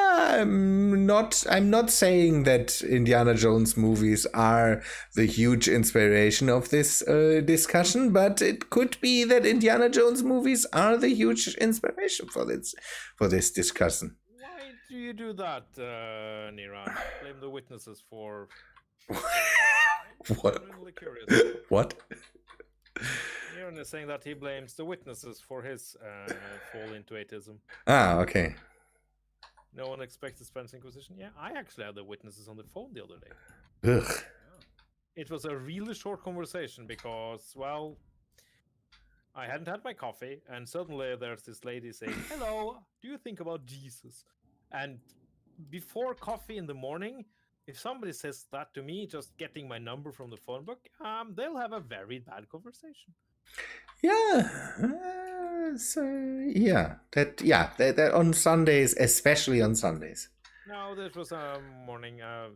I'm not saying that Indiana Jones movies are the huge inspiration of this discussion, but it could be that Indiana Jones movies are the huge inspiration for this discussion. Why do you do that, Niran? Blame the witnesses for. What? I'm really curious. What? Niran is saying that he blames the witnesses for his fall into atheism. Okay. No one expects the Spanish Inquisition. Yeah, I actually had the witnesses on the phone the other day. Ugh. It was a really short conversation because, well, I hadn't had my coffee, and suddenly there's this lady saying, "Hello, do you think about Jesus?" And before coffee in the morning, if somebody says that to me, just getting my number from the phone book, they'll have a very bad conversation. Yeah. That on Sundays, especially on Sundays. No, this was a morning. There.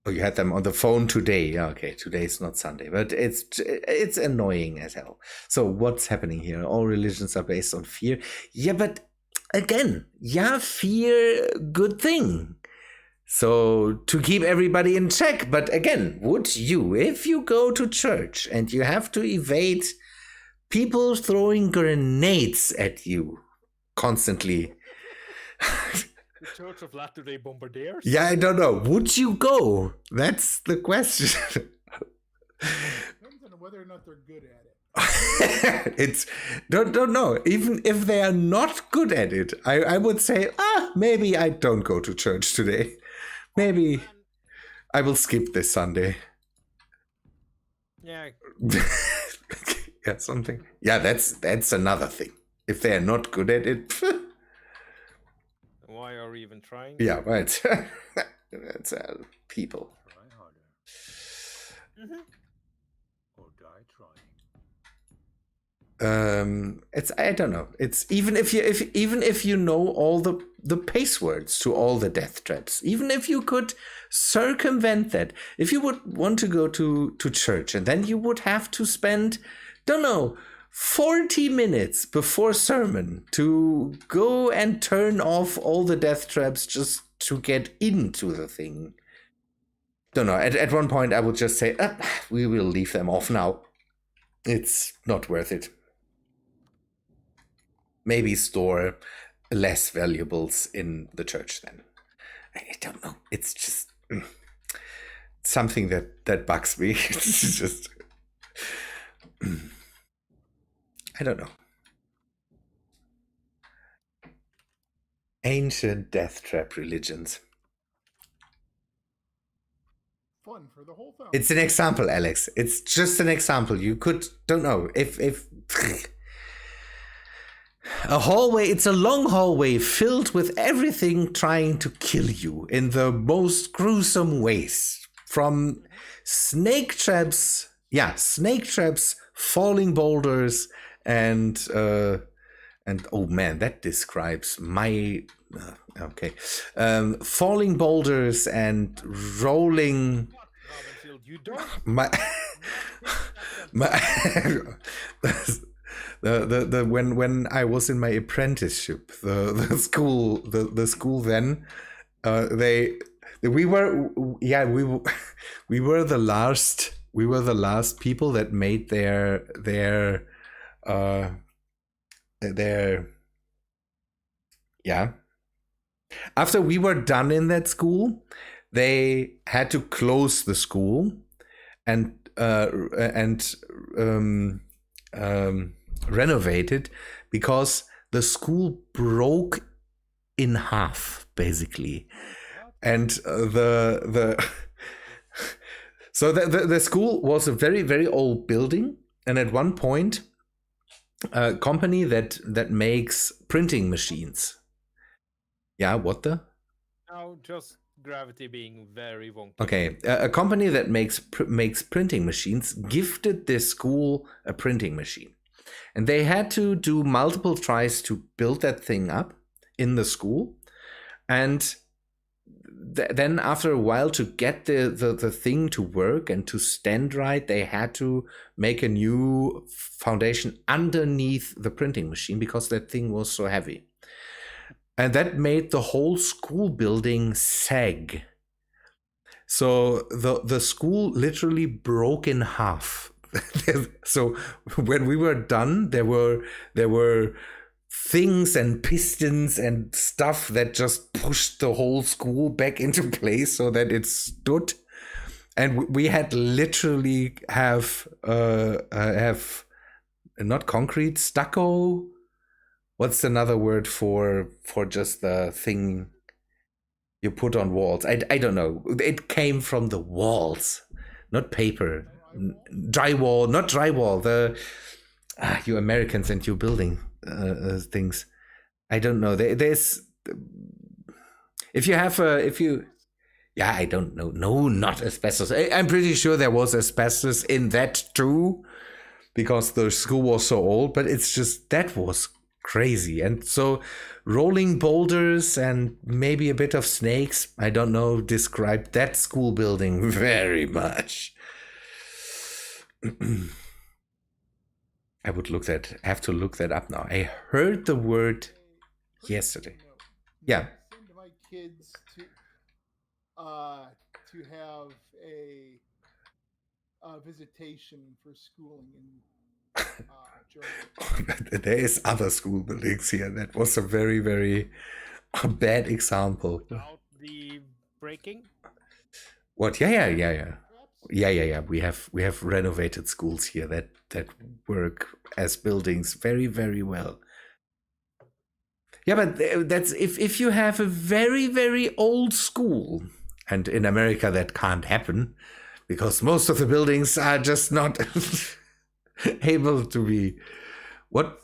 Oh, you had them on the phone today. Yeah, okay, today's not Sunday, but it's annoying as hell. So what's happening here? All religions are based on fear. Yeah, but again, fear, good thing. So to keep everybody in check. But again, would you, if you go to church and you have to evade people throwing grenades at you constantly? Church of Latter-day Bombardiers? Yeah, I don't know. Would you go? That's the question. Depends on whether or not they're good at it. It's don't know. Even if they are not good at it, I would say, maybe I don't go to church today. Maybe Man, I will skip this Sunday. yeah, Yeah, something. Yeah, that's another thing. If they are not good at it, why are we even trying? yeah, right. That's people. Try harder. Mhm. Or die trying. It's I don't know. It's even if you know all the passwords to all the death traps, even if you could circumvent that, if you would want to go to church and then you would have to spend, don't know, 40 minutes before sermon to go and turn off all the death traps just to get into the thing. Don't know. At one point I would just say, we will leave them off now. It's not worth it. Maybe store less valuables in the church then. I don't know. It's just something that bugs me. It's just I don't know. Ancient death trap religions. Fun for the whole family. It's an example, Alex. It's just an example. You could don't know if a hallway, it's a long hallway filled with everything trying to kill you in the most gruesome ways. From snake traps, falling boulders, and oh man, that describes my falling boulders and rolling. Rabenfield, you don't. My the when I was in my apprenticeship, the school then, we were the last people that made their after we were done in that school, they had to close the school and renovate it because the school broke in half basically, and the school was a very, very old building, and at one point a company that makes printing machines. Yeah, what the? No, just gravity being very wonky. Okay, a company that makes printing machines gifted this school a printing machine, and they had to do multiple tries to build that thing up in the school, and then after a while, to get the thing to work and to stand right, they had to make a new foundation underneath the printing machine because that thing was so heavy. And that made the whole school building sag. So the school literally broke in half. So when we were done, there were things and pistons and stuff that just pushed the whole school back into place so that it stood. And we had literally have not concrete, stucco. What's another word for just the thing you put on walls? I don't know. It came from the walls, not paper. Drywall, not drywall. You Americans and you building things. I don't know. There's I don't know. No, not asbestos. I'm pretty sure there was asbestos in that too, because the school was so old. But it's just that was crazy. And so rolling boulders and maybe a bit of snakes, I don't know, described that school building very much. I would have to look that up now. I heard the word yesterday. Yeah. Send my kids to have a visitation for schooling in Germany. There is other school buildings here. That was a very, very A bad example. Without the breaking. What? Yeah. Traps? Yeah. We have renovated schools here that work as buildings very, very well. Yeah, but that's if you have a very, very old school, and in America that can't happen because most of the buildings are just not able to be. What?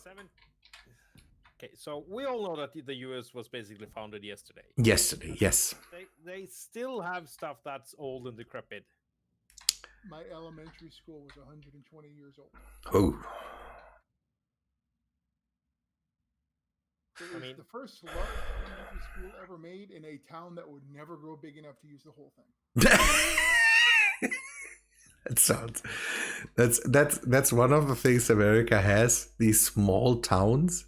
Okay, so we all know that the US was basically founded yesterday. Yesterday, yes. They still have stuff that's old and decrepit. My elementary school was 120 years old. Oh. It was mean- the first large elementary school ever made in a town that would never grow big enough to use the whole thing. That sounds. That's one of the things America has. These small towns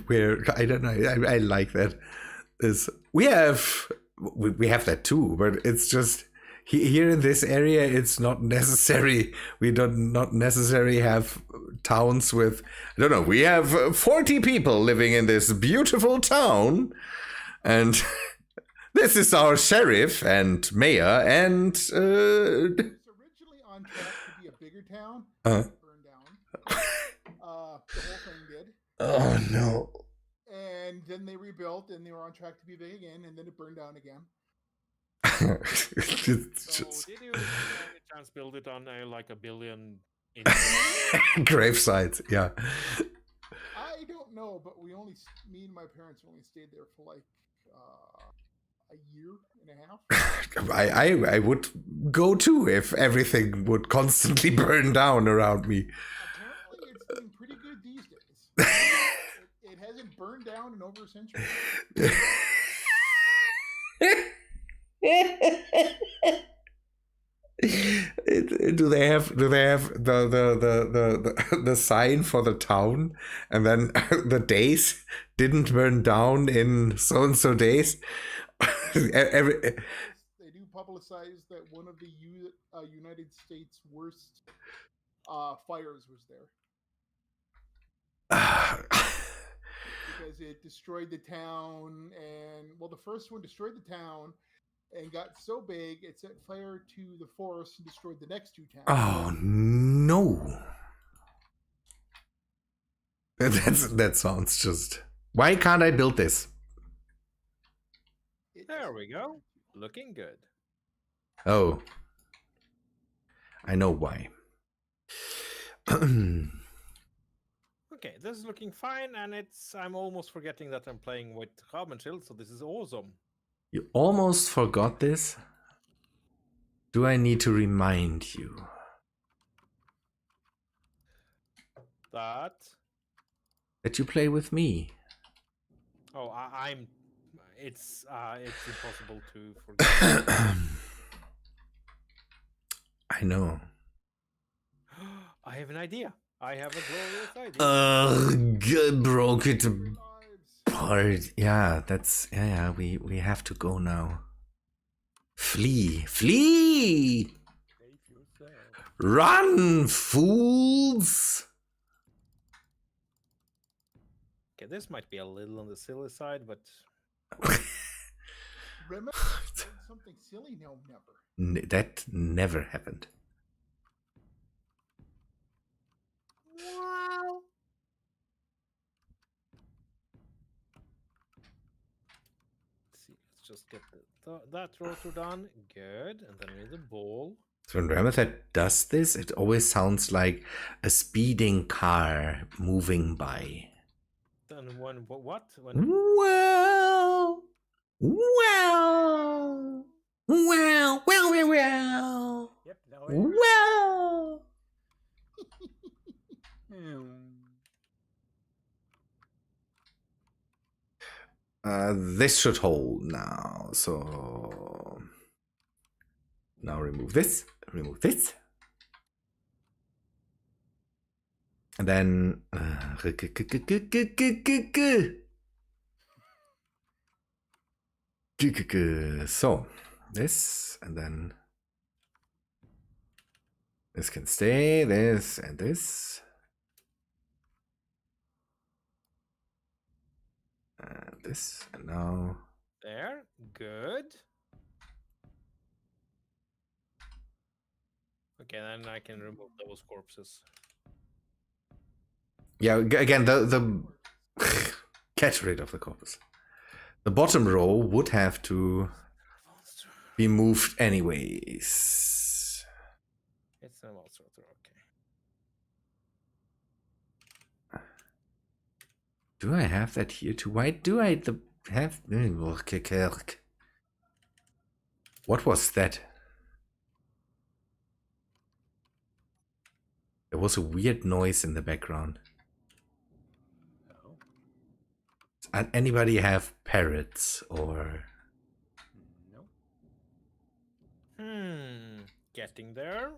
where I don't know. I like that. We have that too, but it's just here in this area. It's not necessary. We not necessarily have towns with. I don't know. We have 40 people living in this beautiful town, and this is our sheriff and mayor and. It was originally on track to be a bigger town. Burned down. The whole thing did. Oh no. And then they rebuilt, and they were on track to be big again, and then it burned down again. It's So just did you by any chance build it on like a billion? grave sites. Yeah. I don't know, but me and my parents only stayed there for like a year and a half. I would go too if everything would constantly burn down around me. Apparently, it's doing pretty good these days. It hasn't burned down in over a century. Do they have the sign for the town, and then the days didn't burn down in so and so days? They do publicize that one of the United States' worst fires was there because it destroyed the town, and the first one destroyed the town and got so big it set fire to the forest and destroyed the next two towns. Oh no! That sounds just. Why can't I build this? There we go. Looking good. Oh, I know why. Okay, this is looking fine, and I'm almost forgetting that I'm playing with Raben, so this is awesome. You almost forgot this? Do I need to remind you? That. That you play with me? Oh, I'm. It's impossible to forget. I know. I have an idea. I have a glorious idea. Good, broke it Lives. apart. Yeah, that's yeah. We have to go now. Flee, flee! Save yourself. Run, fools! Okay, this might be a little on the silly side, but Remethep did something silly? No, never. That never happened. wow. Let's see. Let's just get that rotor done. Good, and then we need the ball. So when Remethep does this, it always sounds like a speeding car moving by. Then when what? When Well, Yep, now well. This should hold now. So now remove this, and then so this, and then this can stay, this and this. this. And now. There. Good. Okay, then I can remove those corpses. Yeah, again, the get rid of the corpus. The bottom row would have to be moved anyways. It's a monster. Okay. Do I have that here too? Why do I have? What was that? There was a weird noise in the background. Oh, Does anybody have parrots or? no. Getting there.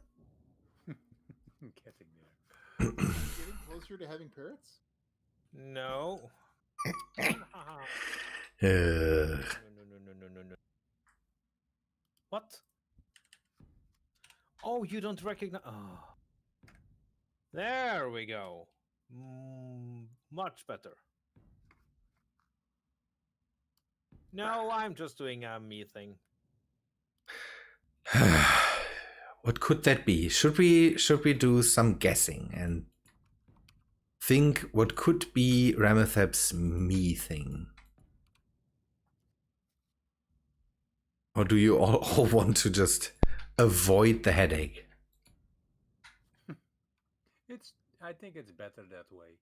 Getting there. Getting closer to having parrots? No. Uh, No. What? Oh, you don't recognize. Oh. There we go. Much better. No, I'm just doing a me thing. what could that be? Should we do some guessing and think what could be Remethep's me thing? Or do you all want to just avoid the headache? I think it's better that way.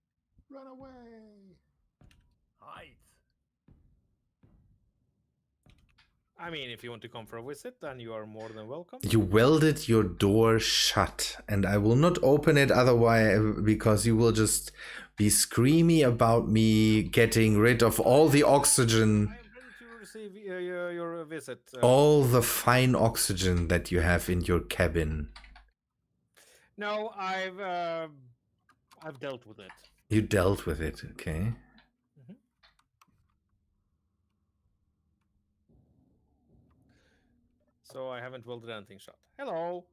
Run away! Hide. I mean, if you want to come for a visit, then you are more than welcome. You welded your door shut, and I will not open it otherwise because you will just be screamy about me getting rid of all the oxygen, I am ready to receive your visit. all the fine oxygen that you have in your cabin. No, I've dealt with it. You dealt with it, okay? So I haven't welded anything shut. Hello.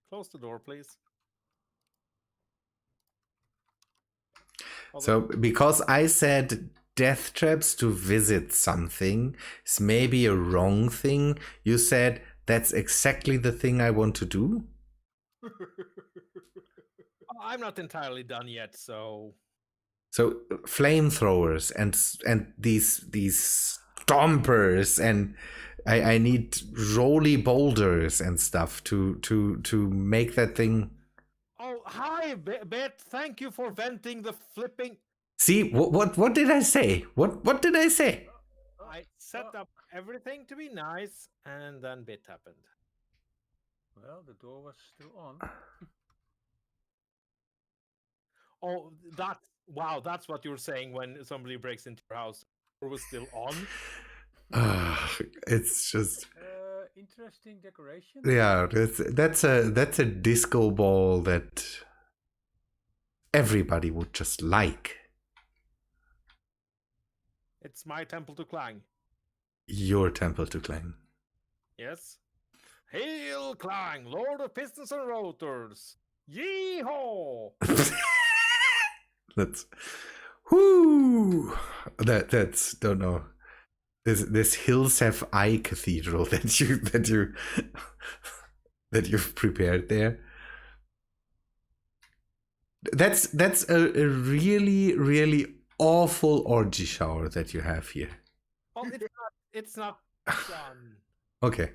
Close the door, please. So, because I said death traps to visit something is maybe a wrong thing, you said that's exactly the thing I want to do? I'm not entirely done yet, so So flamethrowers and these stompers, and I need roly boulders and stuff to make that thing. Oh, hi, Bet. Thank you for venting the flipping. See, what did I say? What did I say? I set up everything to be nice, and then bit happened. Well, the door was still on. Oh, wow, that's what you're saying when somebody breaks into your house. Or was still on. It's just Interesting decoration. yeah. That's a disco ball that everybody would just like. It's my temple to Clang. Your temple to claim. Yes. Hail Clang, Lord of Pistons and Rotors. Yee-haw! That's whoo. That's don't know. This Hills Have Eye cathedral that you've prepared there. That's a really awful orgy shower that you have here. Well, it's not done. Okay,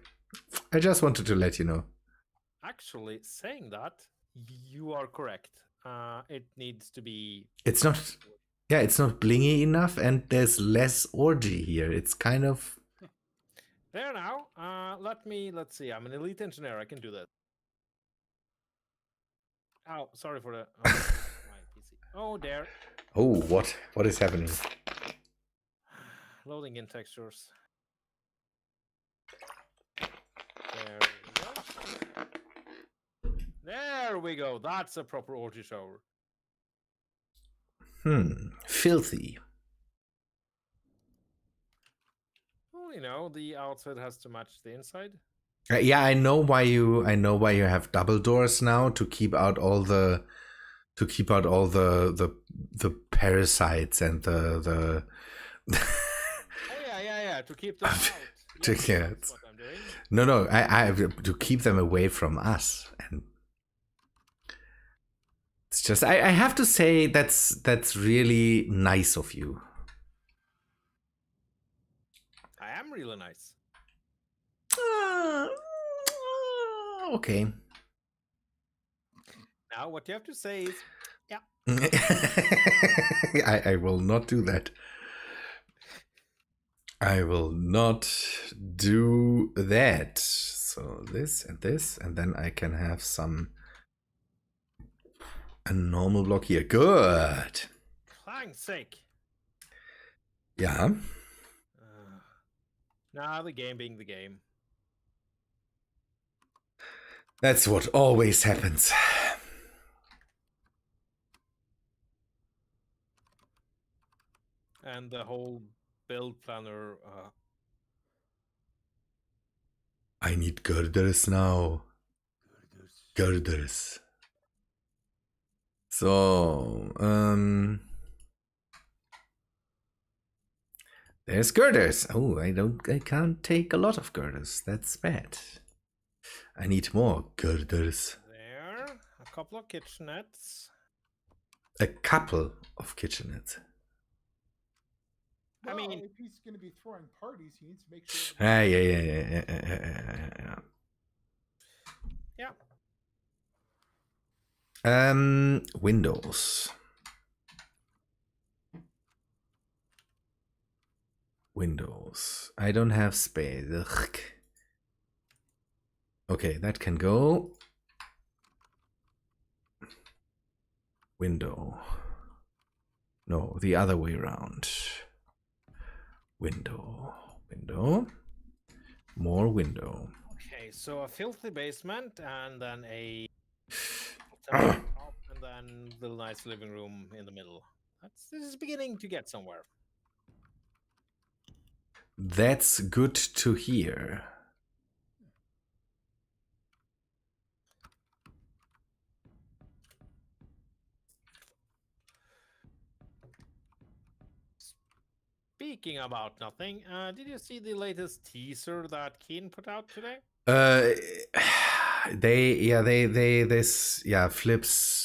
I just wanted to let you know. Actually, saying that, you are correct. It needs to be. It's not. Yeah, it's not blingy enough, and there's less orgy here. It's kind of. There now. Let's see. I'm an elite engineer. I can do that. Oh, sorry for the. Oh, my PC. Oh, there. Oh, what is happening? Loading in textures. There we go. There we go. That's a proper orgy shower. Filthy. Well, you know, the outside has to match the inside. Yeah, I know why you have double doors now to keep out all the to keep out all the parasites and the Oh yeah. To keep them out. To- Yes, yeah, that's it's- what I'm doing. no, I have to keep them away from us. And it's just I have to say that's really nice of you. I am really nice. Okay. Now what you have to say is, yeah. I will not do that. I will not do that. So this, and then I can have a normal block here. Good. Clang's sake. Yeah. Now the game being the game. That's what always happens. And the whole build planner. I need girders now. Girders. So, there's girders. Oh, I can't take a lot of girders. That's bad. I need more girders. There. A couple of kitchenettes. A couple of kitchenettes. I mean- if he's going to be throwing parties, he needs to make sure. Yeah. Yeah. Windows. Windows. I don't have space. Ugh. Okay, that can go. Window. No, the other way around. Window. More window. Okay, so a filthy basement and then a top and then the nice living room in the middle. This is beginning to get somewhere. That's good to hear. Speaking about nothing, did you see the latest teaser that Keen put out today?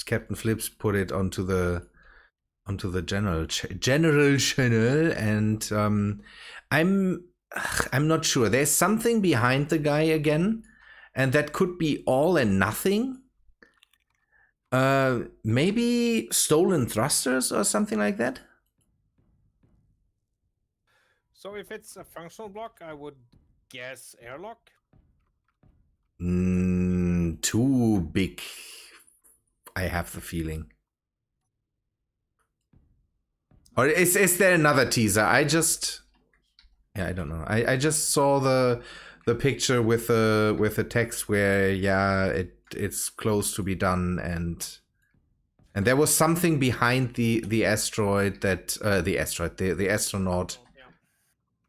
Captain Flips put it onto the general channel, and I'm not sure. There's something behind the guy again, and that could be all and nothing. Maybe stolen thrusters or something like that. So if it's a functional block, I would guess airlock. Too big. I have the feeling. Or is there another teaser? I don't know. I just saw the picture with the text where it's close to be done, and there was something behind the asteroid that the astronaut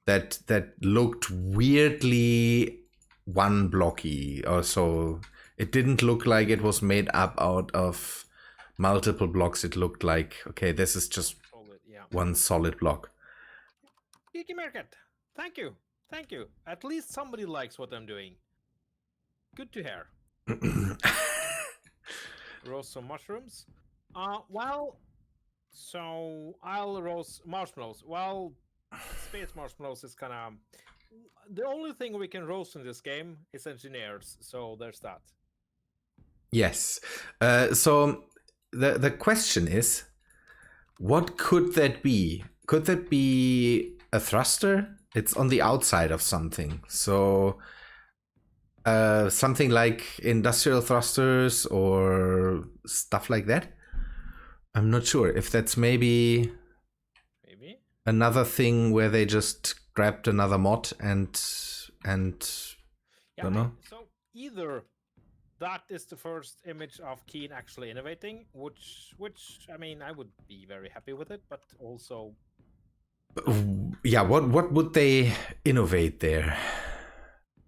Yeah. that looked weirdly one blocky or so. It didn't look like it was made up out of multiple blocks. It looked like, okay, this is just Solid, yeah. one solid block. Geeky Market, thank you. At least somebody likes what I'm doing. Good to hear. Roast some mushrooms. So I'll roast marshmallows. Well, space marshmallows is kind of the only thing we can roast in this game is engineers. So there's that. Yes. So the question is, what could that be? Could that be a thruster? It's on the outside of something. So something like industrial thrusters or stuff like that. I'm not sure if that's maybe another thing where they just grabbed another mod and Yeah, don't know. So either that is the first image of Keen actually innovating, which I mean I would be very happy with it, but also yeah, what would they innovate there?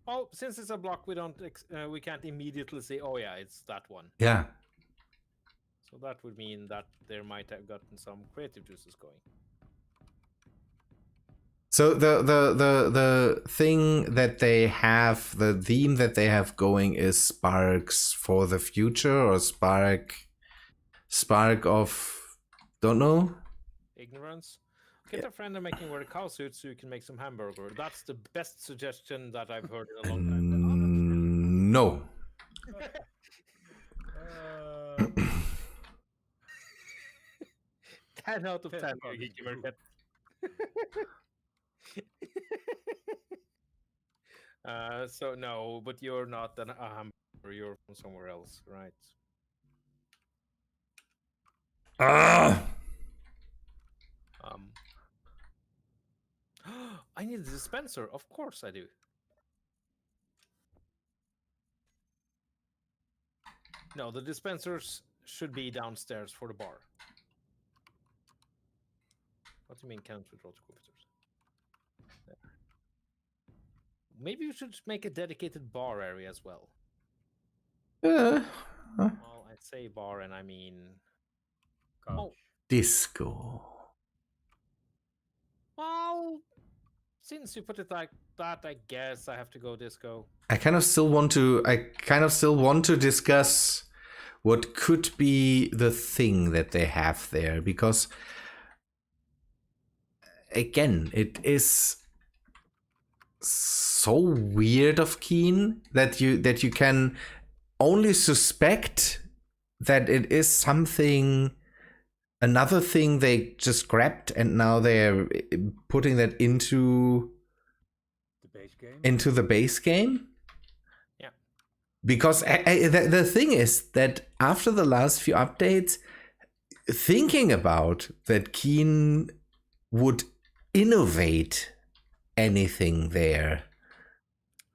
well, since it's a block, we can't immediately say, oh yeah, it's that one. Yeah. So that would mean that there might have gotten some creative juices going. So the thing that they have, the theme that they have going is sparks for the future, or spark of, don't know. Ignorance. Get a friend and make him wear a cow suit so you can make some hamburger. That's the best suggestion that I've heard in a long time. No. 10 out of 10. 10 you geeky bucks. Remethep. So no, but you're not a hamburger. You're from somewhere else, right? Ah! I need a dispenser. Of course I do. No, the dispensers should be downstairs for the bar. What do you mean can't withdraw to computers? There. Maybe we should make a dedicated bar area as well. Well, I say bar and I mean... Couch. Oh. Disco. Well, since you put it like that, I guess I have to go disco. I kind of still want to discuss what could be the thing that they have there, because again, it is so weird of Keen that you can only suspect that it is something, another thing they just grabbed, and now they're putting that into the base game. Yeah. Because the thing is that after the last few updates, thinking about that Keen would innovate anything there,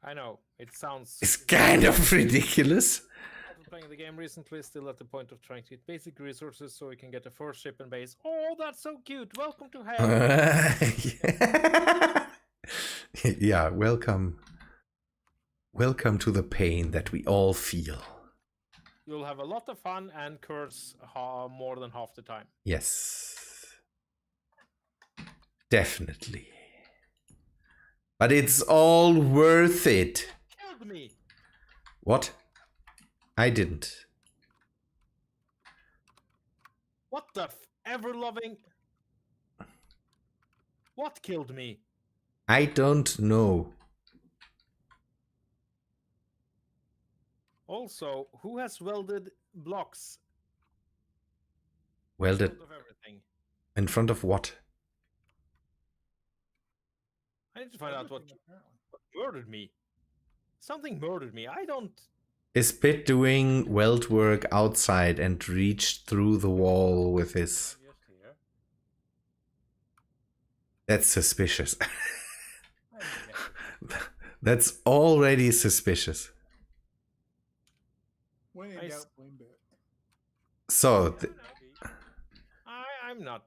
I know, it sounds... it's kind of ridiculous. After playing the game recently, still at the point of trying to get basic resources so we can get a first ship and base. Oh, that's so cute! Welcome to hell! Yeah, welcome to the pain that we all feel. You'll have a lot of fun and curse more than half the time. Yes. Definitely. But it's all worth it. Killed me! What? I didn't. What the ever-loving... What killed me? I don't know. Also, who has welded blocks? Welded Of everything. in front of what? I need to find out what Everything, apparently. murdered me. Something murdered me. I don't... Is Pit doing weld work outside and reached through the wall with his... Just here. That's suspicious. I mean, That's already suspicious. When in I doubt, s- blame Bit. So, I'm not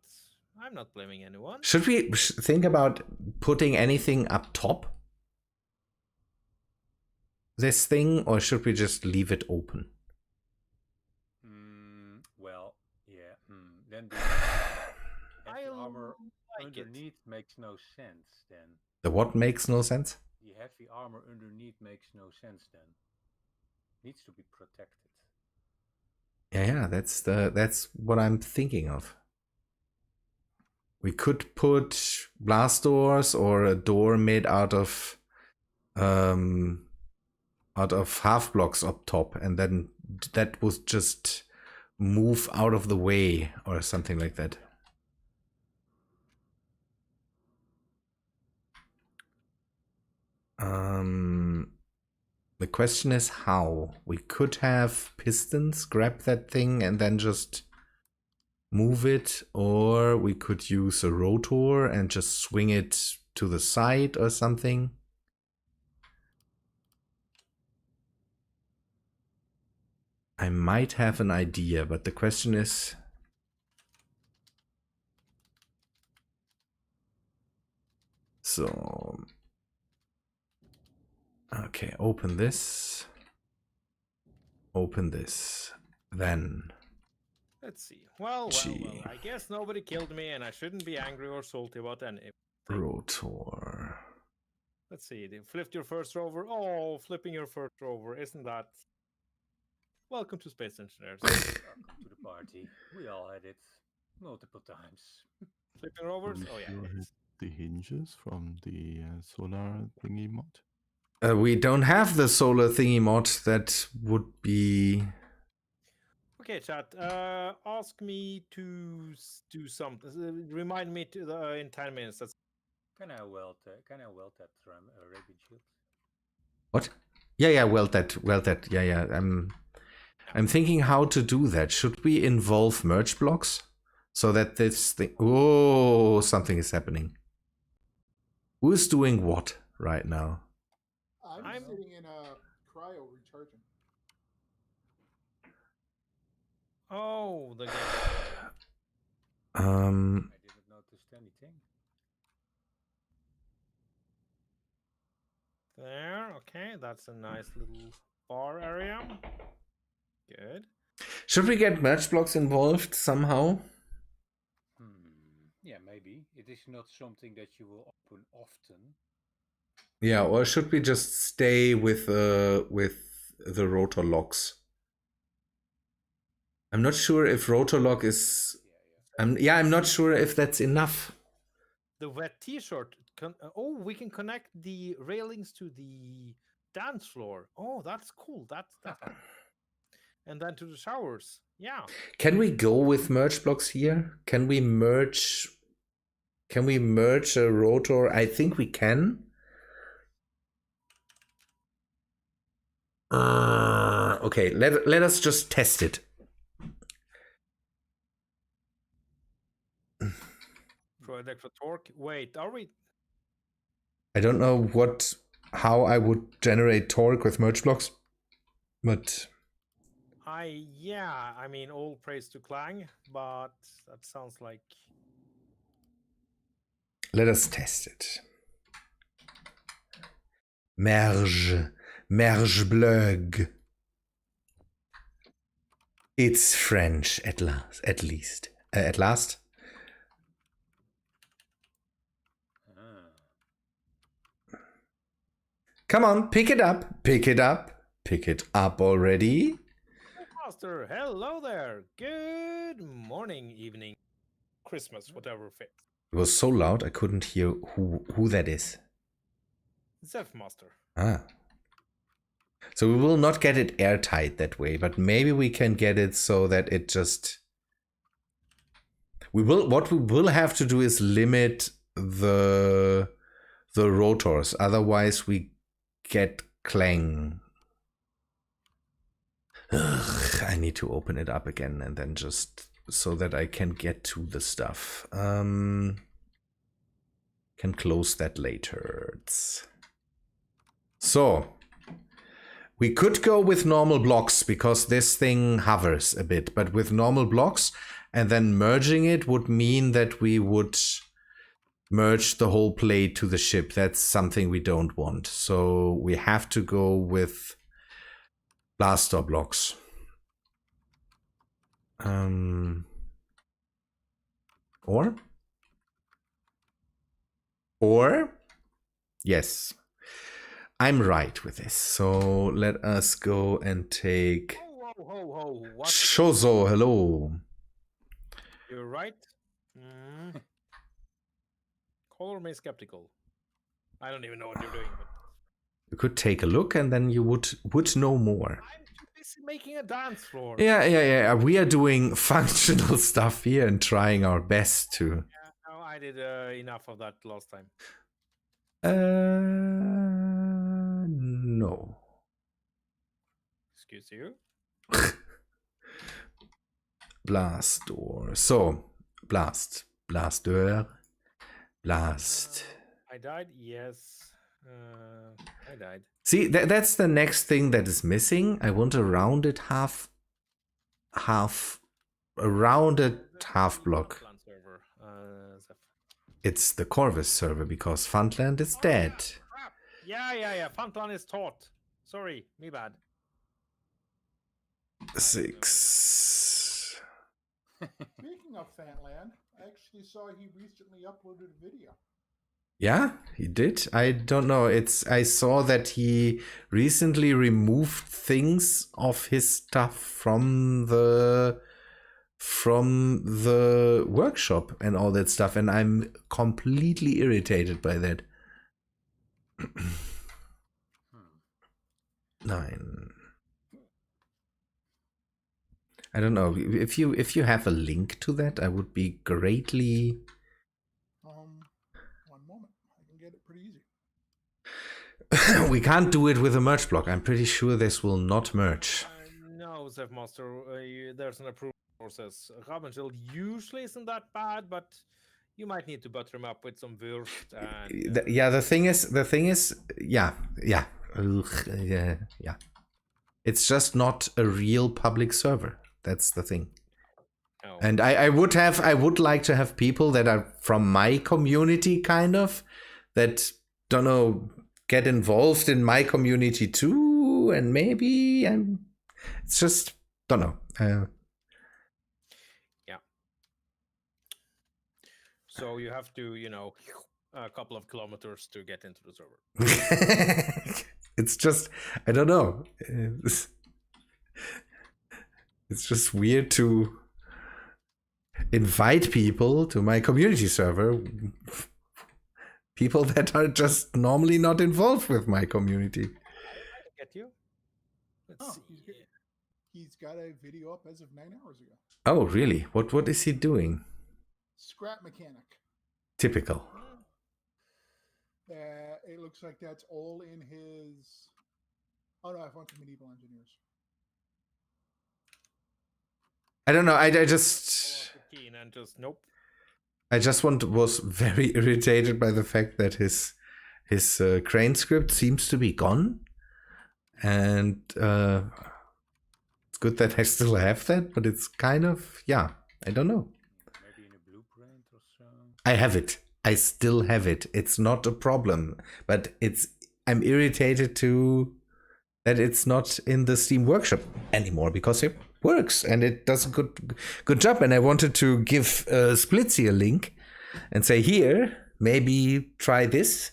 blaming anyone. should we think about putting anything up top? This thing, or should we just leave it open? well, yeah. Then I the armor like it. underneath makes no sense. Then The what makes no sense? the heavy armor underneath makes no sense. Then needs to be protected. Yeah, that's what I'm thinking of. We could put blast doors or a door made out of half blocks up top, and then that would just move out of the way or something like that. The question is how. We could have pistons grab that thing and then just move it, or we could use a rotor and just swing it to the side or something. I might have an idea, but the question is... So... Okay, open this. Open this. Then Let's see. Well, Gee. I guess nobody killed me, and I shouldn't be angry or salty about anything. Rotor. Let's see. They flipped your first rover. Oh, flipping your first rover. Isn't that... Welcome to Space Engineers. Welcome to the party. We all had it multiple times. Flipping rovers? Will Oh, yeah. you hit It's... the hinges from the solar thingy mod? We don't have the solar thingy mod. That would be... Okay, chat. Ask me to do something. Remind me in 10 minutes. That's... Can I weld that Raben shield? What? Yeah, well that. Yeah. I'm thinking how to do that. Should we involve merge blocks? So that this thing... Oh, something is happening. Who's doing what right now? I'm sitting in a cryo recharging. Oh, the game. I didn't notice anything. There, okay, that's a nice little bar area. Good. Should we get merge blocks involved somehow? Yeah, maybe. It is not something that you will open often. Yeah, or should we just stay with the rotor locks? I'm not sure if rotor lock is... I'm not sure if that's enough. The wet t-shirt. Oh, we can connect the railings to the dance floor. Oh, that's cool. That's and then to the showers. Yeah. Can we go with merge blocks here? Can we merge a rotor? I think we can. Okay, let us just test it. Project for torque. Wait, are we... I don't know how I would generate torque with merge blocks, but I mean, all praise to Clang, but that sounds like... let us test it. Merge blog. It's French at last. At last. Come on, pick it up. Pick it up already. Master, hello there. Good morning, evening, Christmas, whatever fits. It was so loud I couldn't hear who that is. Zeph Master. Ah. So we will not get it airtight that way, but maybe we can get it so that it just... What we will have to do is limit the rotors, otherwise we get clang. Ugh, I need to open it up again and then just so that I can get to the stuff. Can close that later. So we could go with normal blocks because this thing hovers a bit, but with normal blocks and then merging it would mean that we would merge the whole plate to the ship. That's something we don't want. So we have to go with blaster blocks. Or yes, I'm right with this. So let us go and take What? Shozo. Hello. You're right. Color me skeptical. I don't even know what you're doing. But... You could take a look and then you would know more. I'm too busy making a dance floor. Yeah. We are doing functional stuff here and trying our best to. Yeah, no, I did enough of that last time. No. Excuse you. Blast door. So, blaster, blast. I died. Yes. I died. See, that's the next thing that is missing. I want a rounded half block. Server, It's the Corvus server because Funland is dead. Crap. Yeah. Funtlan is taught. Sorry, me bad. 6. Speaking of Fantland, I actually saw he recently uploaded a video. Yeah, he did. I don't know. I saw that he recently removed things of his stuff from the workshop and all that stuff, and I'm completely irritated by that. 9. I don't know if you have a link to that, I would be greatly. One moment, I can get it pretty easy. We can't do it with a merge block. I'm pretty sure this will not merge. No, Zef Master, there's an approval process. Raben usually isn't that bad, but you might need to butter him up with some Wurst and... Yeah, the thing is, yeah. Ugh, yeah. It's just not a real public server. That's the thing. Oh. And I would like to have people that are from my community, kind of, that, don't know, get involved in my community too, and maybe it's just, don't know. Yeah. So you have to, a couple of kilometers to get into the server. It's just, I don't know. It's just weird to invite people to my community server. People that are just normally not involved with my community. I get you. Oh, he's got a video up as of 9 hours ago. Oh, really? What is he doing? Scrap mechanic. Typical. It looks like that's all in his... Oh no, I've went to medieval engineers. I don't know. I just And just nope. I just was very irritated by the fact that his crane script seems to be gone, and it's good that I still have that, but it's kind of, yeah, I don't know. Maybe in a blueprint or so. I have it. I still have it. It's not a problem, but I'm irritated that it's not in the Steam Workshop anymore, because it works and it does a good job. And I wanted to give Splitsy a link and say, here, maybe try this.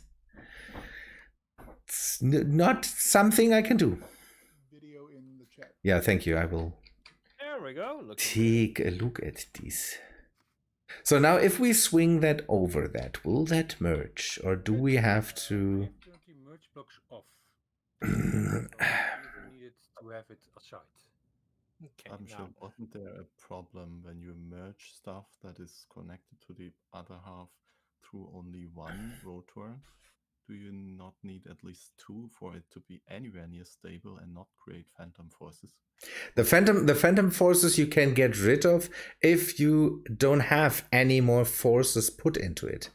It's not something I can do. Video in the chat. Yeah, thank you. I will There we go. take a look at these. So now if we swing that over that, will that merge? Or do we have to... Turn the merge blocks off. You needed to have it aside. Okay, I'm sure, wasn't there a problem when you merge stuff that is connected to the other half through only one rotor? Do you not need at least 2 for it to be anywhere near stable and not create phantom forces? The phantom forces you can get rid of if you don't have any more forces put into it.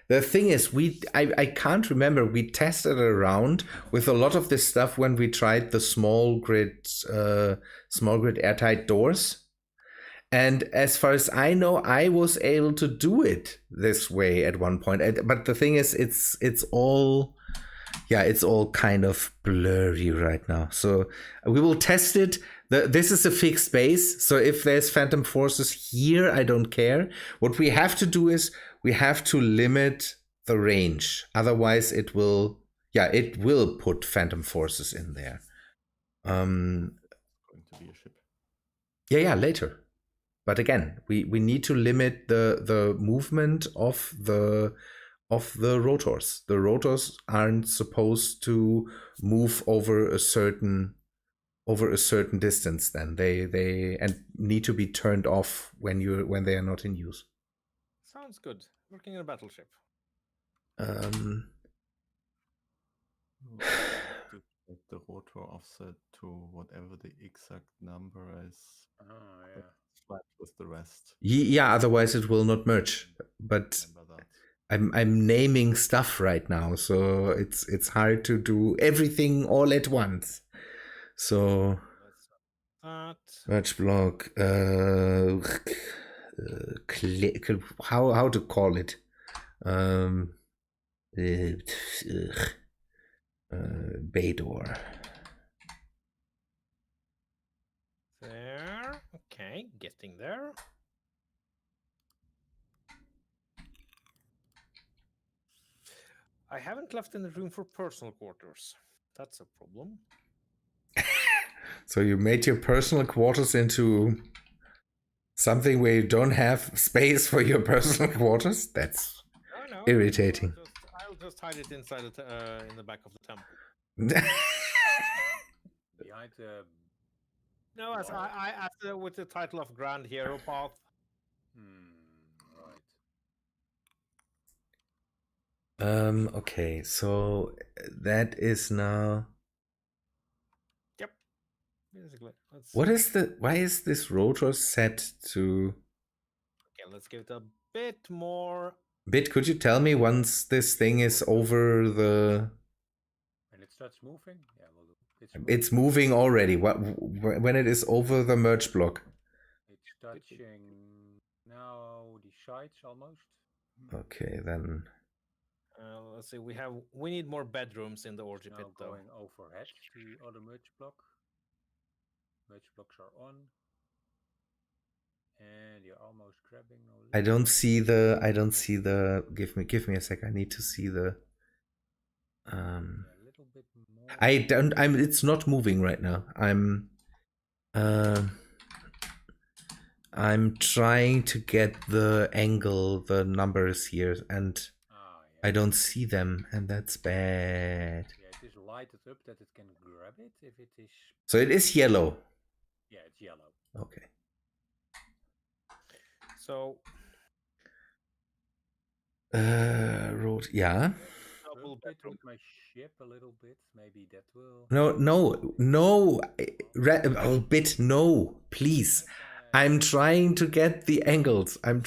The thing is, I can't remember, we tested around with a lot of this stuff when we tried the small grid airtight doors. And as far as I know, I was able to do it this way at one point. But the thing is, it's all kind of blurry right now. So we will test it. This is a fixed space. So if there's phantom forces here, I don't care. What we have to do is we have to limit the range. Otherwise it will put phantom forces in there. Going to be a ship. Yeah, later. But again, we need to limit the movement of the rotors. The rotors aren't supposed to move over a certain distance. Then they need to be turned off when they are not in use. Sounds good. Working in a battleship. To get the rotor offset to whatever the exact number is. Oh, yeah. Flat with the rest. Yeah, otherwise it will not merge. But Remember that. I'm naming stuff right now, so it's hard to do everything all at once. So merge block, how to call it? Bay door. There. Okay, getting there. I haven't left any room for personal quarters. That's a problem. So you made your personal quarters into something where you don't have space for your personal quarters? That's No, irritating. I'll just hide it inside in the back of the temple. Behind the. No, as after with the title of Grand Hero Path. Right. Okay, so that is now. Yep. Basically. What is why is this rotor set to? Okay, let's give it a bit more. Bit, could you tell me once this thing is over the? And it starts moving. Yeah, well, it's moving already. What when it is over the merge block? It's touching now the sides almost. Okay, then. Let's see. We need more bedrooms in the orgy pit, though. Going overhead to other merge block. Merge blocks are on. And you're almost grabbing. I don't see the. Give me a sec. I need to see the. Yeah, a little bit more. I don't. It's not moving right now. I'm trying to get the angle, the numbers here, and I don't see them, and that's bad. Yeah, it is lighted up that it can grab it if it is. So it is yellow. Yeah, it's yellow. Okay. So. Road. Yeah. Double bit with my ship a little bit. Maybe that will. No. Bit. No, please. I'm trying to get the angles. And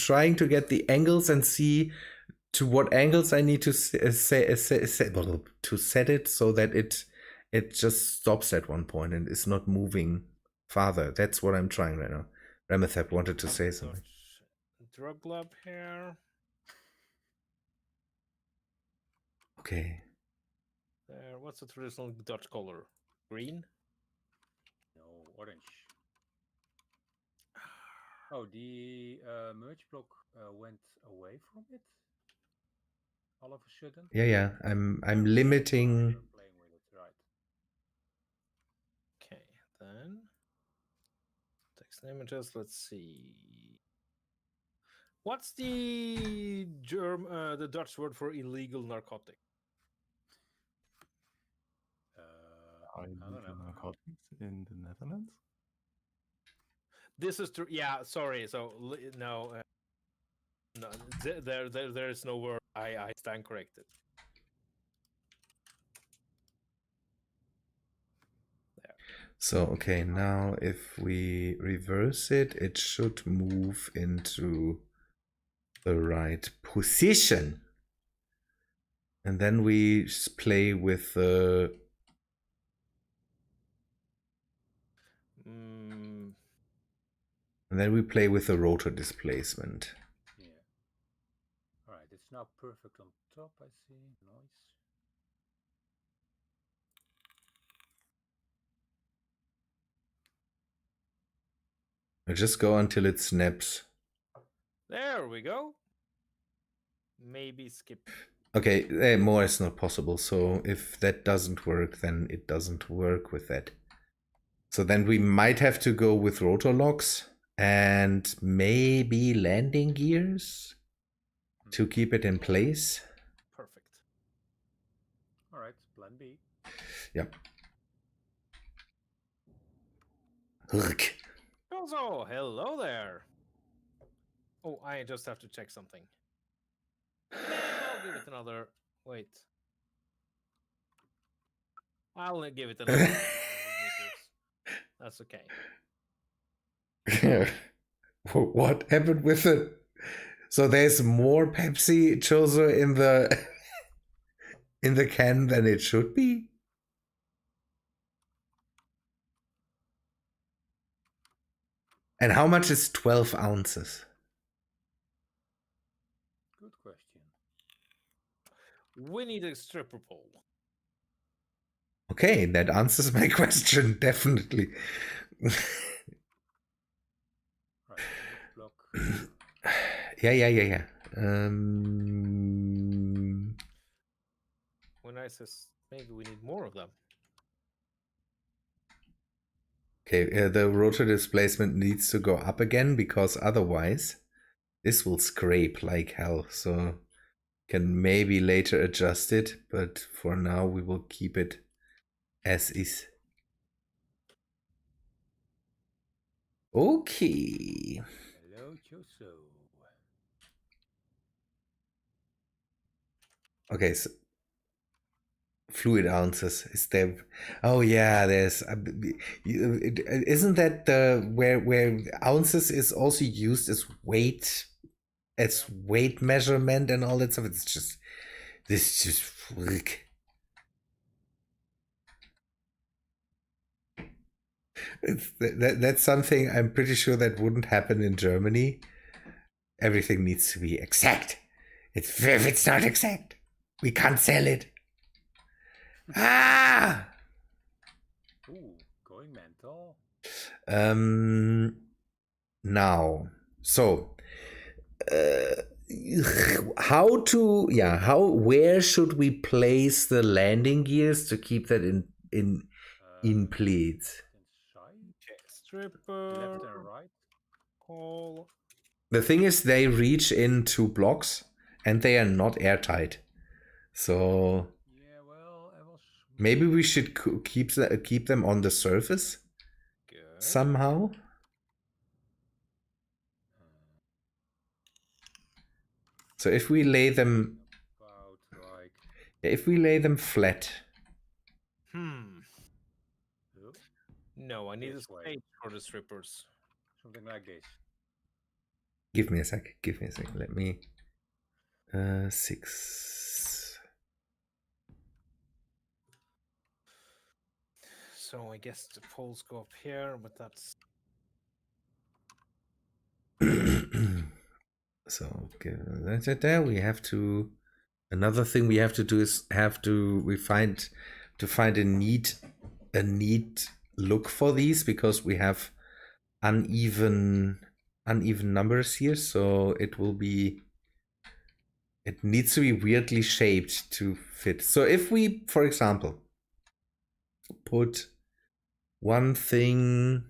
see to what angles I need to set it so that it just stops at one point and is not moving farther. That's what I'm trying right now. Remethep wanted to say something. Drug lab here. Okay. There. What's the traditional Dutch color? Green? No, orange. Oh, the merge block went away from it all of a sudden. Yeah. I'm limiting. Playing with it, right? Okay, then text and images. Let's see. What's the the Dutch word for illegal narcotic? I don't know. Narcotics in the Netherlands. This is true. Yeah, sorry. So no, no. There is no word. I stand corrected. There. So okay, now if we reverse it, it should move into the right position. And then we play with the. And then we play with the rotor displacement. Yeah. All right, it's now perfect on top. I see. Nice. I just go until it snaps. There we go. Maybe skip. Okay, more is not possible. So if that doesn't work, then it doesn't work with that. So then we might have to go with rotor locks and maybe landing gears to keep it in place. Perfect. All right, plan B. Yep. Also, hello there. Oh, I just have to check something. I'll give it another. Wait. I'll give it another 100 meters. That's okay. What happened with it? So there's more Pepsi Chozo in the can than it should be? And how much is 12 ounces? Good question. We need a stripper pole. Okay, that answers my question, definitely. Right, block. Yeah. guy says maybe we need more of them. Okay, the rotor displacement needs to go up again because otherwise this will scrape like hell. So can maybe later adjust it, but for now we will keep it as is. Okay. Hello, Choso. Okay, so fluid ounces is there. Oh yeah, there's isn't that the where ounces is also used as weight measurement and all that stuff. It's just this just freak. That's something I'm pretty sure that wouldn't happen in Germany. Everything needs to be exact. If it's not exact, we can't sell it. Ah! Ooh, going mental. Now, so where should we place the landing gears to keep that in place? Inside, Okay, stripper, left and right. hole. The thing is, they reach in 2 blocks and they are not airtight. So Yeah, well, I was. maybe we should keep them on the surface Good. somehow. So if we lay them, About like. if we lay them flat, Oh, No, I need a This way. stage for the strippers. something like this. give me a sec. Let me 6. So I guess the poles go up here, but that's So there we have to. Another thing we have to do is find a neat look for these, because we have uneven numbers here, so it needs to be weirdly shaped to fit. So if we, for example, put one thing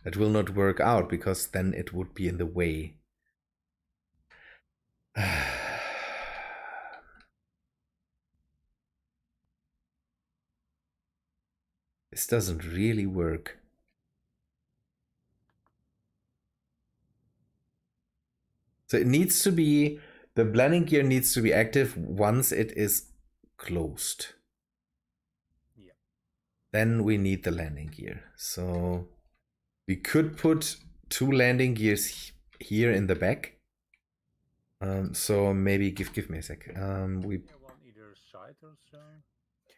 that will not work out, because then it would be in the way. This doesn't really work. So it needs to be, the blending gear needs to be active once it is closed. Yeah. Then we need the landing gear. So we could put 2 landing gears here in the back. So maybe give me a sec. Yeah, one either side or so.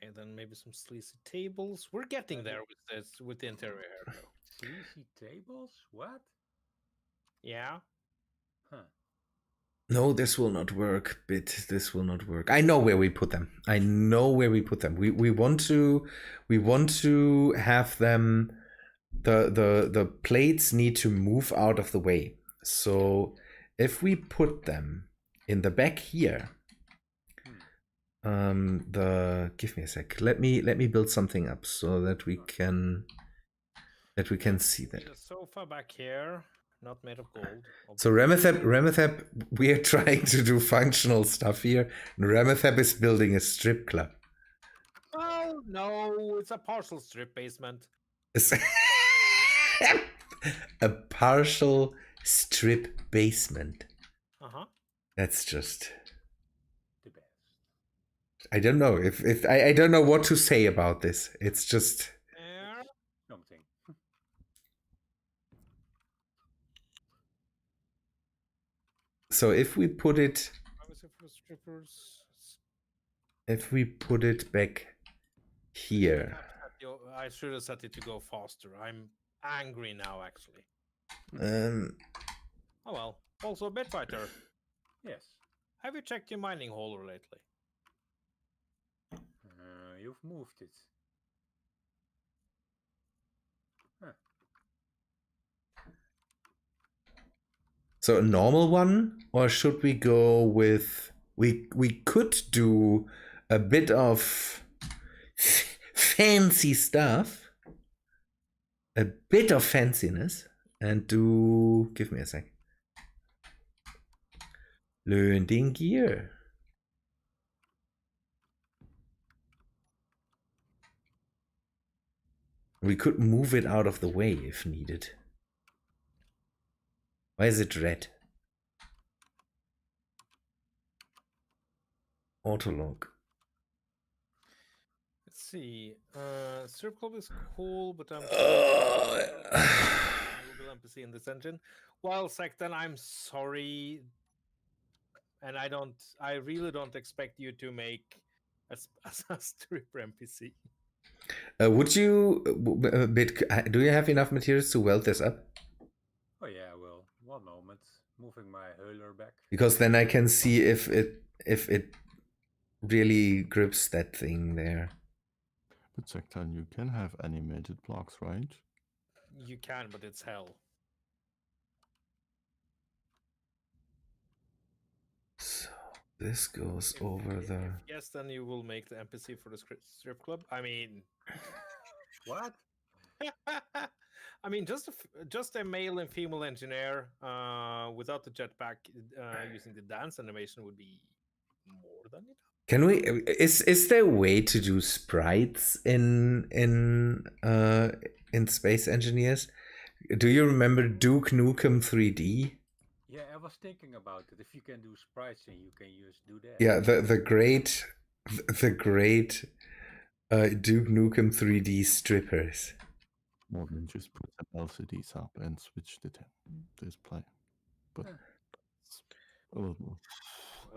okay. Then maybe some sleazy tables. We're getting there with this, with the interior here, though. Sleazy tables? What? Yeah. Huh. No, this will not work. This will not work. I know where we put them. We want to have them. The plates need to move out of the way. So if we put them in the back here, give me a sec. Let me build something up so that we can see Need that. a sofa back here, not made of gold. So Remethep, we are trying to do functional stuff here, and Remethep is building a strip club. Oh no, it's a partial strip basement. It's a partial strip basement. That's just. The best. I don't know if I don't know what to say about this. It's just. There. Something. So if we put it. Strippers. If we put it back here. I should have set it to go faster. I'm angry now, actually. Oh well. Also a bit fighter. Yes. Have you checked your mining hole lately? You've moved it. Huh. So a normal one, or should we go with? We could do a bit of fancy stuff, a bit of fanciness, and do. Give me a sec. Landing gear. We could move it out of the way if needed. Why is it red? Autolog. Let's see. Strip Club is cool, but I'm Uh, Google NPC in this engine. Well, Secton, I'm sorry, and I really don't expect you to make a stripper NPC. would you do you have enough materials to weld this up? Oh yeah, well, 1 moment. Moving my hurler back. Because then I can see if it really grips that thing there. But Sectan, you can have animated blocks, right? You can, but it's hell. So this goes over If the. yes, then you will make the NPC for the strip club. I mean, What? I mean, just a male and female engineer without the jetpack using the dance animation would be more than enough. Can we? Is there a way to do sprites in Space Engineers? Do you remember Duke Nukem 3D? Yeah, I was thinking about it. If you can do sprites, then you can do that. Yeah, the great Duke Nukem 3D strippers. More than just put some LCDs up and switch the display. But it's a little more.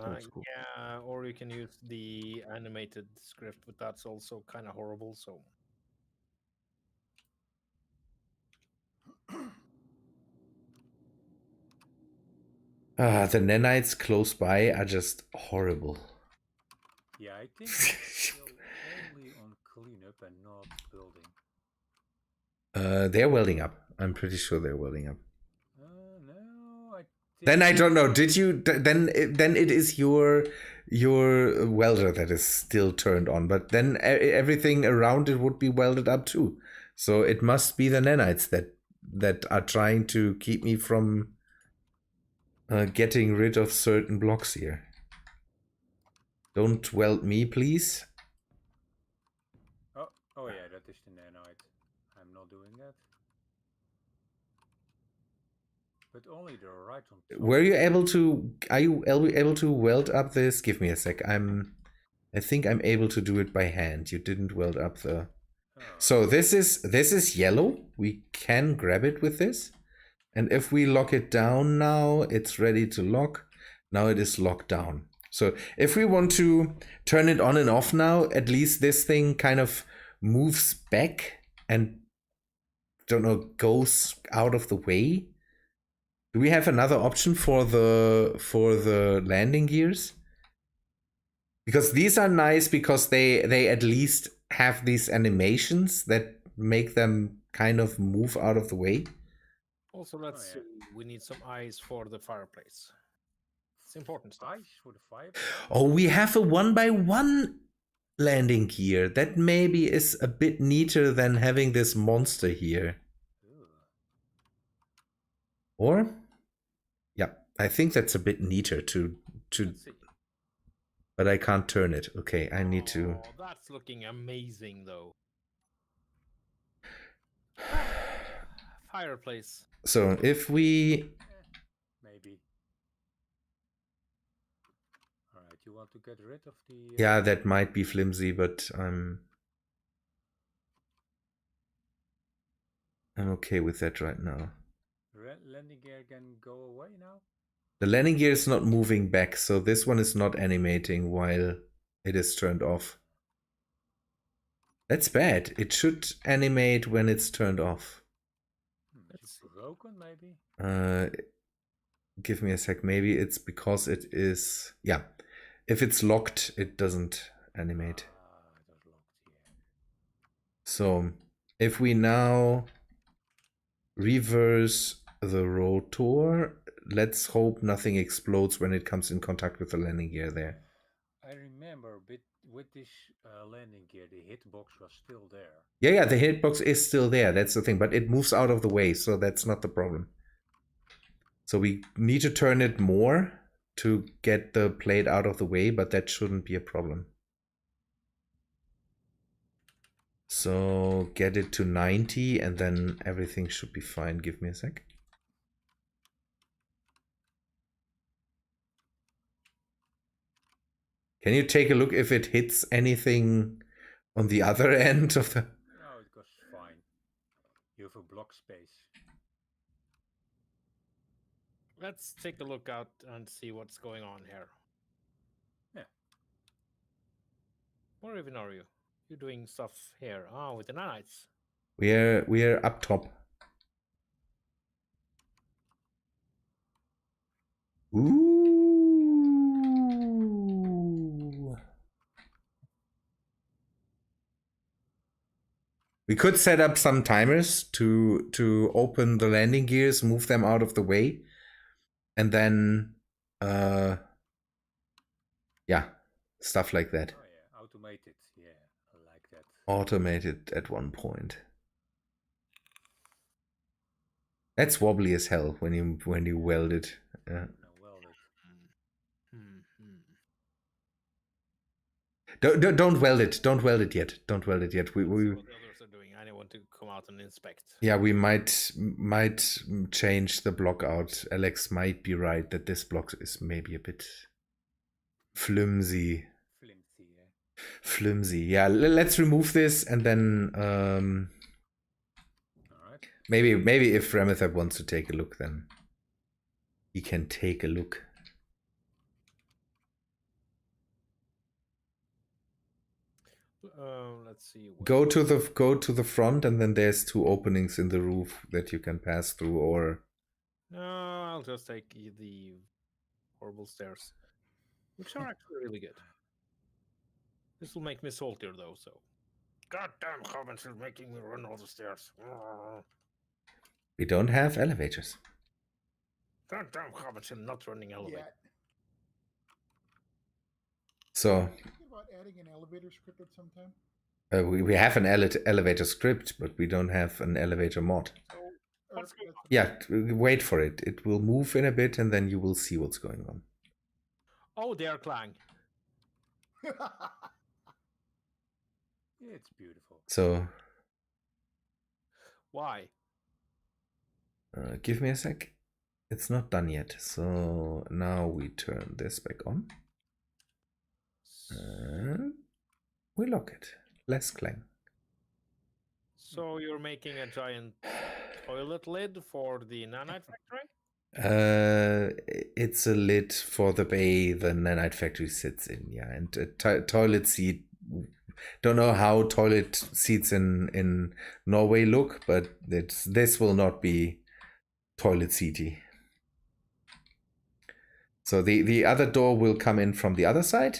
old school. Yeah, or you can use the animated script, but that's also kind of horrible. So The nanites close by are just horrible. Yeah, I think it's still only on cleanup and not building. They're welding up. I'm pretty sure they're welding up. No, I think... Then I don't know. Did you? Then it is your welder that is still turned on. But then everything around it would be welded up too. So it must be the nanites that are trying to keep me from getting rid of certain blocks here. Don't weld me, please. Oh yeah, that is the nanite. I'm not doing that. But only the right on top. Were you able to? Are you able to weld up this? Give me a sec. I think I'm able to do it by hand. You didn't weld up the. Oh. So this is yellow. We can grab it with this, and if we lock it down now, it's ready to lock. Now it is locked down. So if we want to turn it on and off now, at least this thing kind of moves back and, don't know, goes out of the way. Do we have another option for the landing gears? Because these are nice because they at least have these animations that make them kind of move out of the way. also, let's yeah. see. We need some eyes for the fireplace. It's important stuff. Ice for the fire. Oh, we have a 1x1 landing gear. That maybe is a bit neater than having this monster here. Ugh. Or? Yeah, I think that's a bit neater to Let's see. but I can't turn it. Okay, I need to. Oh, that's looking amazing, though. Fireplace. So if we Maybe. Alright, you want to get rid of the... yeah, that might be flimsy, but I'm okay with that right now. landing gear can go away now? The landing gear is not moving back, so this one is not animating while it is turned off. That's bad. It should animate when it's turned off. It's broken, maybe? Give me a sec. Maybe it's because it is... Yeah. If it's locked, it doesn't animate. It was locked, yeah. So if we now reverse the rotor. Let's hope nothing explodes when it comes in contact with the landing gear there. I remember with this landing gear, the hitbox was still there. Yeah, the hitbox is still there. That's the thing, but it moves out of the way, so that's not the problem. So we need to turn it more to get the plate out of the way, but that shouldn't be a problem. So get it to 90 and then everything should be fine. Give me a sec. Can you take a look if it hits anything on the other end of the... No, it goes fine. You have a block space. Let's take a look out and see what's going on here. Yeah. Where even are you? You're doing stuff here. Oh, with the nanites. We're up top. Ooh. We could set up some timers to open the landing gears, move them out of the way, and then yeah, stuff like that. Oh yeah, automated. Yeah, I like that. Automated at one point. That's wobbly as hell when you weld it. Yeah. No, weld it. Don't weld it. Don't weld it yet. Don't weld it yet. Let's see what the others are doing. I want to come out and inspect. Yeah, we might change the block out. Alex might be right that this block is maybe a bit flimsy. Flimsy, yeah. Flimsy. Yeah, let's remove this and then Alright. maybe if Remethep wants to take a look, then he can take a look. Let's see. Go to the front, and then there's two openings in the roof that you can pass through. Or No, I'll just take the horrible stairs, which are actually really good. This will make me saltier though. So, goddamn, Raben is making me run all the stairs. we don't have elevators. Goddamn, Raben not running elevator. Yeah. So Thinking about adding an elevator script at some time. we have an elevator script, but we don't have an elevator mod. So, Or what's going on? Yeah, wait for it. It will move in a bit, and then you will see what's going on. Oh, there, Clang. Yeah, it's beautiful. So Why? give me a sec. It's not done yet. So now we turn this back on. And we lock it. Less clang. So you're making a giant toilet lid for the nanite factory? It's a lid for the bay the nanite factory sits in. Yeah, and a toilet seat. Don't know how toilet seats in Norway look, but this will not be toilet seaty. So the other door will come in from the other side.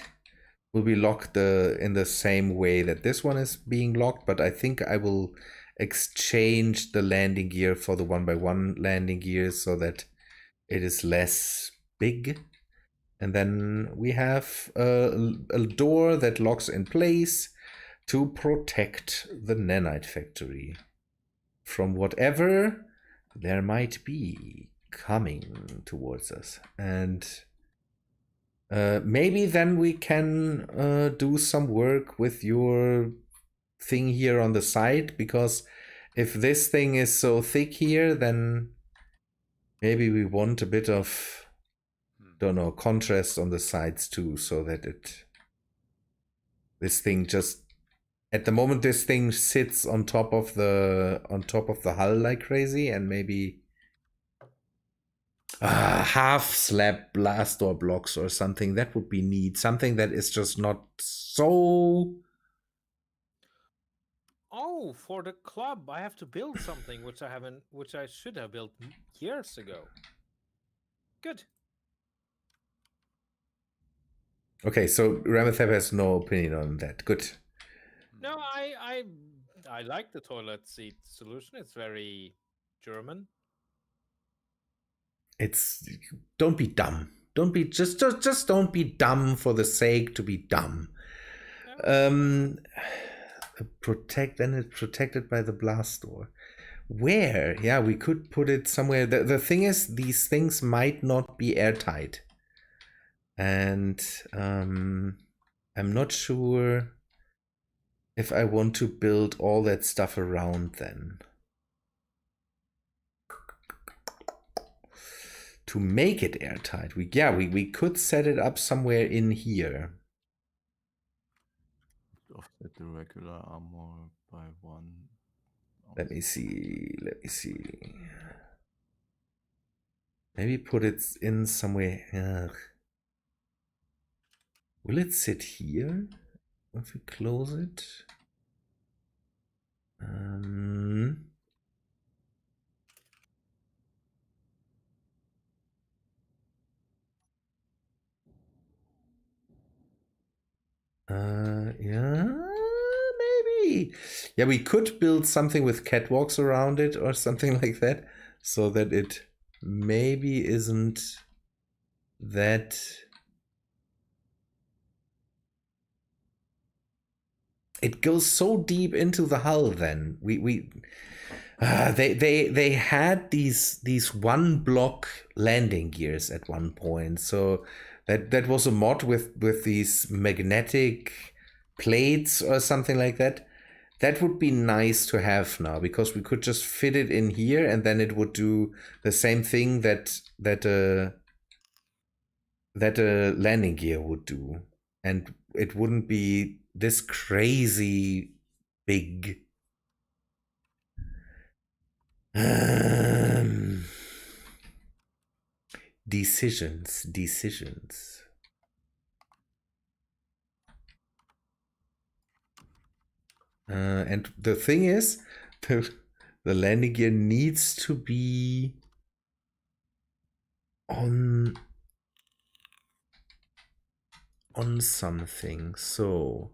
Will be locked in the same way that this one is being locked, but I think I will exchange the landing gear for the 1x1 landing gear so that it is less big. And then we have a door that locks in place to protect the nanite factory from whatever there might be coming towards us. And maybe then we can do some work with your thing here on the side, because if this thing is so thick here, then maybe we want a bit of, don't know, contrast on the sides too, so that this thing just, at the moment this thing sits on top of the hull like crazy, and maybe half slab blast door blocks or something. That would be neat. Something that is just not so... Oh, for the club, I have to build something which I should have built years ago. Good. Okay, so Remethep has no opinion on that. Good. No, I like the toilet seat solution. It's very German? It's don't be dumb. Don't be just don't be dumb for the sake to be dumb. Protect, and it's protected by the blast door. Where? Yeah, we could put it somewhere. The thing is, these things might not be airtight. And I'm not sure if I want to build all that stuff around then. To make it airtight, we could set it up somewhere in here. Offset the regular armor by 1. Let me see. Maybe put it in somewhere. Will it sit here if we close it? Yeah, maybe. Yeah, we could build something with catwalks around it or something like that, so that it maybe isn't that. It goes so deep into the hull. Then they had these 1-block landing gears at one point, so that was a mod with these magnetic plates or something like that. That would be nice to have now, because we could just fit it in here and then it would do the same thing that a landing gear would do, and it wouldn't be this crazy big. Decisions. And the thing is, the landing gear needs to be on something. So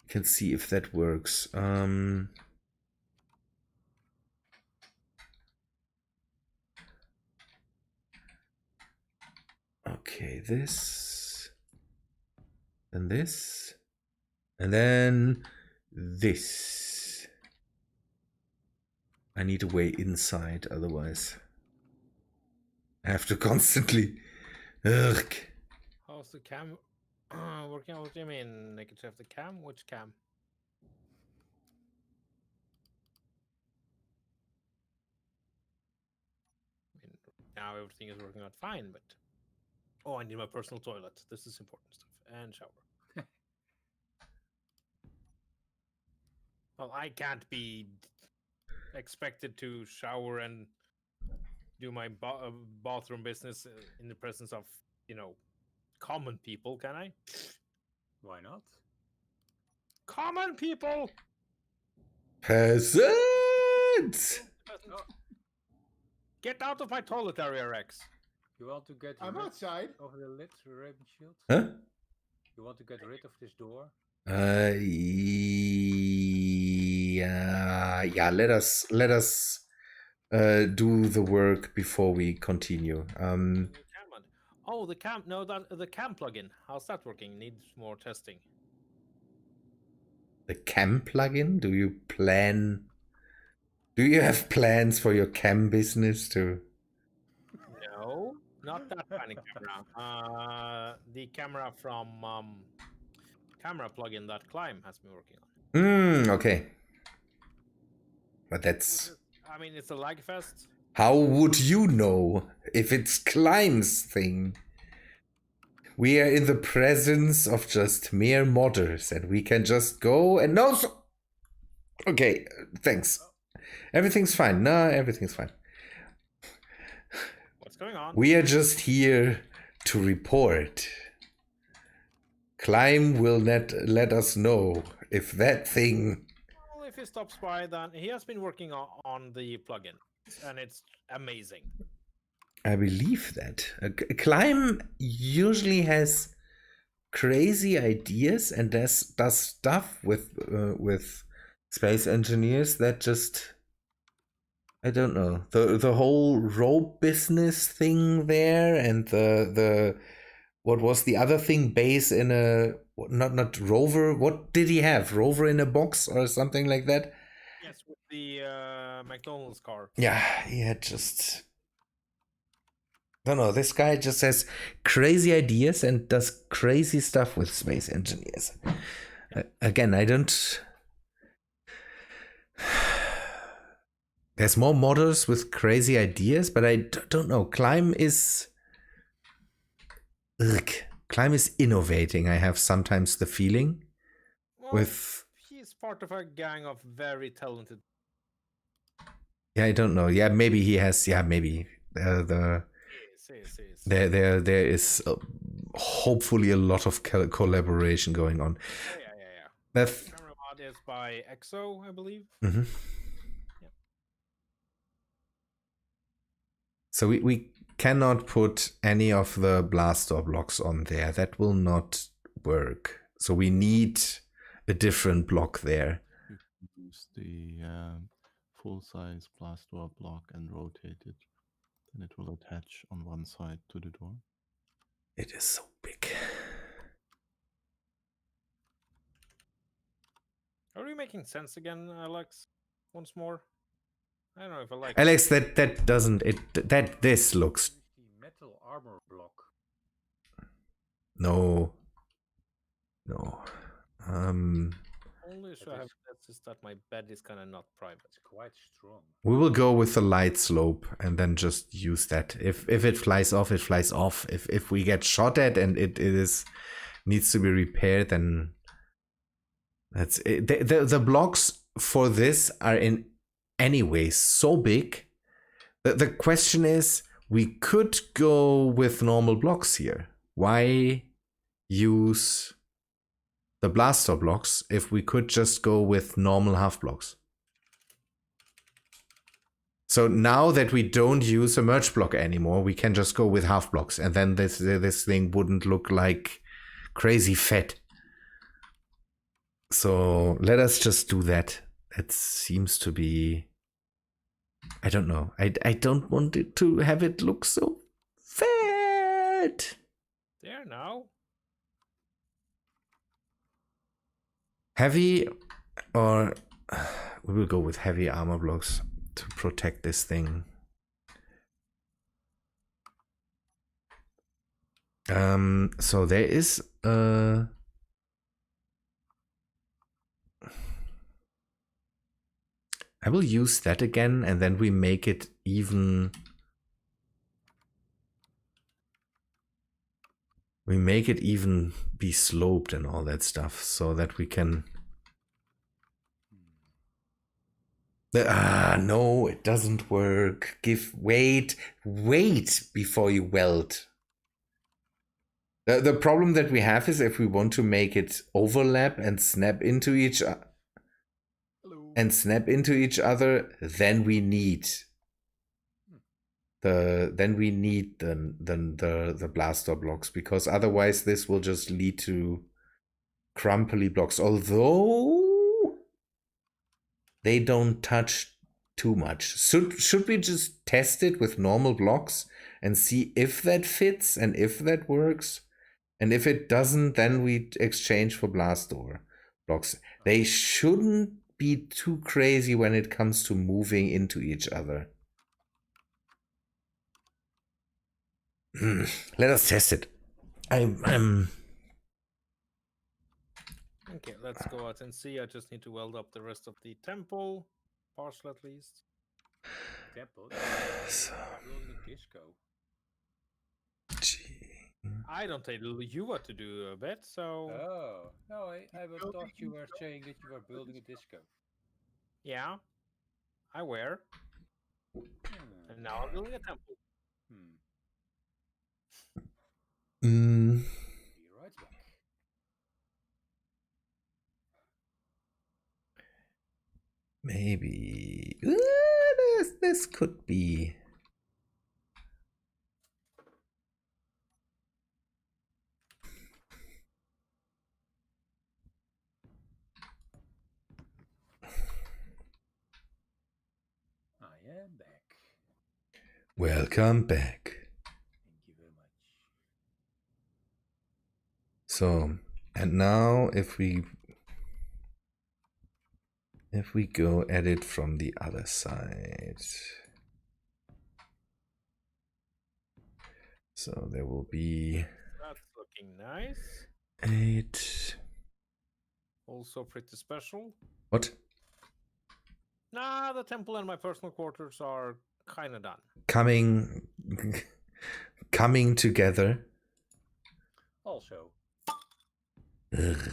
you can see if that works. Okay, this and this, and then this. I need a way inside, otherwise I have to constantly. Ugh. How's the cam working out? What do you mean? Naked have the cam? Which cam? I mean, now everything is working out fine, but oh, I need my personal toilet. This is important stuff. And shower. Well, I can't be expected to shower and do my bathroom business in the presence of, common people, can I? Why not? Common people! Peasants! Oh, Get out of my toilet area, Rex. you want to get I'm rid outside. of the lid, Raben shield? Huh? You want to get rid of this door? Yeah. Let us do the work before we continue. Oh, the cam. No, the cam plugin. How's that working? Needs more testing. The cam plugin? Do you have plans for your cam business too? No, not that kind of camera. The camera from camera plugin that Climb has been working on. Okay. But that's. I mean, it's a lag fest. How would you know if it's Climb's thing? We are in the presence of just mere modders, and we can just go and no. Okay, thanks. Everything's fine. No, everything's fine. What's going on? We are just here to report. Climb will let us know if that thing. Well, if he stops by, then he has been working on the plugin, and it's amazing. I believe that. Climb usually has crazy ideas and does stuff with space engineers that just, I don't know, the whole rope business thing there, and the what was the other thing, base in a, not rover, what did he have, rover in a box or something like that? Yes, with the McDonald's car. Yeah, he had just, I don't know, this guy just has crazy ideas and does crazy stuff with space engineers. Again, I don't. There's more modders with crazy ideas, but I don't know. Climb is innovating. I have sometimes the feeling Well, with. he's part of a gang of very talented. Yeah, I don't know. Yeah, maybe he has. Yeah, maybe the Yes. there is hopefully a lot of collaboration going on. Yeah. That's. Camera mod is by EXO, I believe. Mm-hmm. Yeah. So we cannot put any of the blast door blocks on there. That will not work. So we need a different block there. You can use the full-size blast door block and rotate it. Then it will attach on one side to the door. It is so big. Are we making sense again, Alex? Once more? I don't know if I like Alex, that doesn't this looks Use the metal armor block. no. Only issue I have is that my bed is kind of not private. It's quite strong. We will go with the light slope and then just use that. If it flies off, it flies off. If we get shot at and it is needs to be repaired, then that's it. The blocks for this are in any way so big. The question is, we could go with normal blocks here. Why use the blaster blocks if we could just go with normal half blocks? So now that we don't use a merge block anymore, we can just go with half blocks, and then this thing wouldn't look like crazy fat. So let us just do that. That seems to be, I don't know. I don't want it to have it look so fat. There now. Heavy, or we will go with heavy armor blocks to protect this thing. So there is I will use that again, and then we make it even. We make it even be sloped and all that stuff, so that we can. No, it doesn't work. Wait before you weld. The problem that we have is if we want to make it overlap and snap into each other. Then we need the blaster blocks, because otherwise this will just lead to crumply blocks, although they don't touch too much. Should we just test it with normal blocks and see if that fits and if that works? And if it doesn't, then we exchange for blast door blocks. They shouldn't be too crazy when it comes to moving into each other. Let us test it. I'm Okay, let's go out and see. I just need to weld up the rest of the temple. Partial at least. Temple. Building a disco. I don't tell you what to do a bit, so... Oh, no, I thought you were saying that you were building a disco. Yeah. I wear. And now I'm building a temple. Be right back. Maybe this could be. Welcome back. Thank you very much. So, and now if we go at it from the other side. So there will be That's looking nice. 8. Also pretty special. What? Nah, the temple and my personal quarters are kind of done. Coming together. Also, Ugh.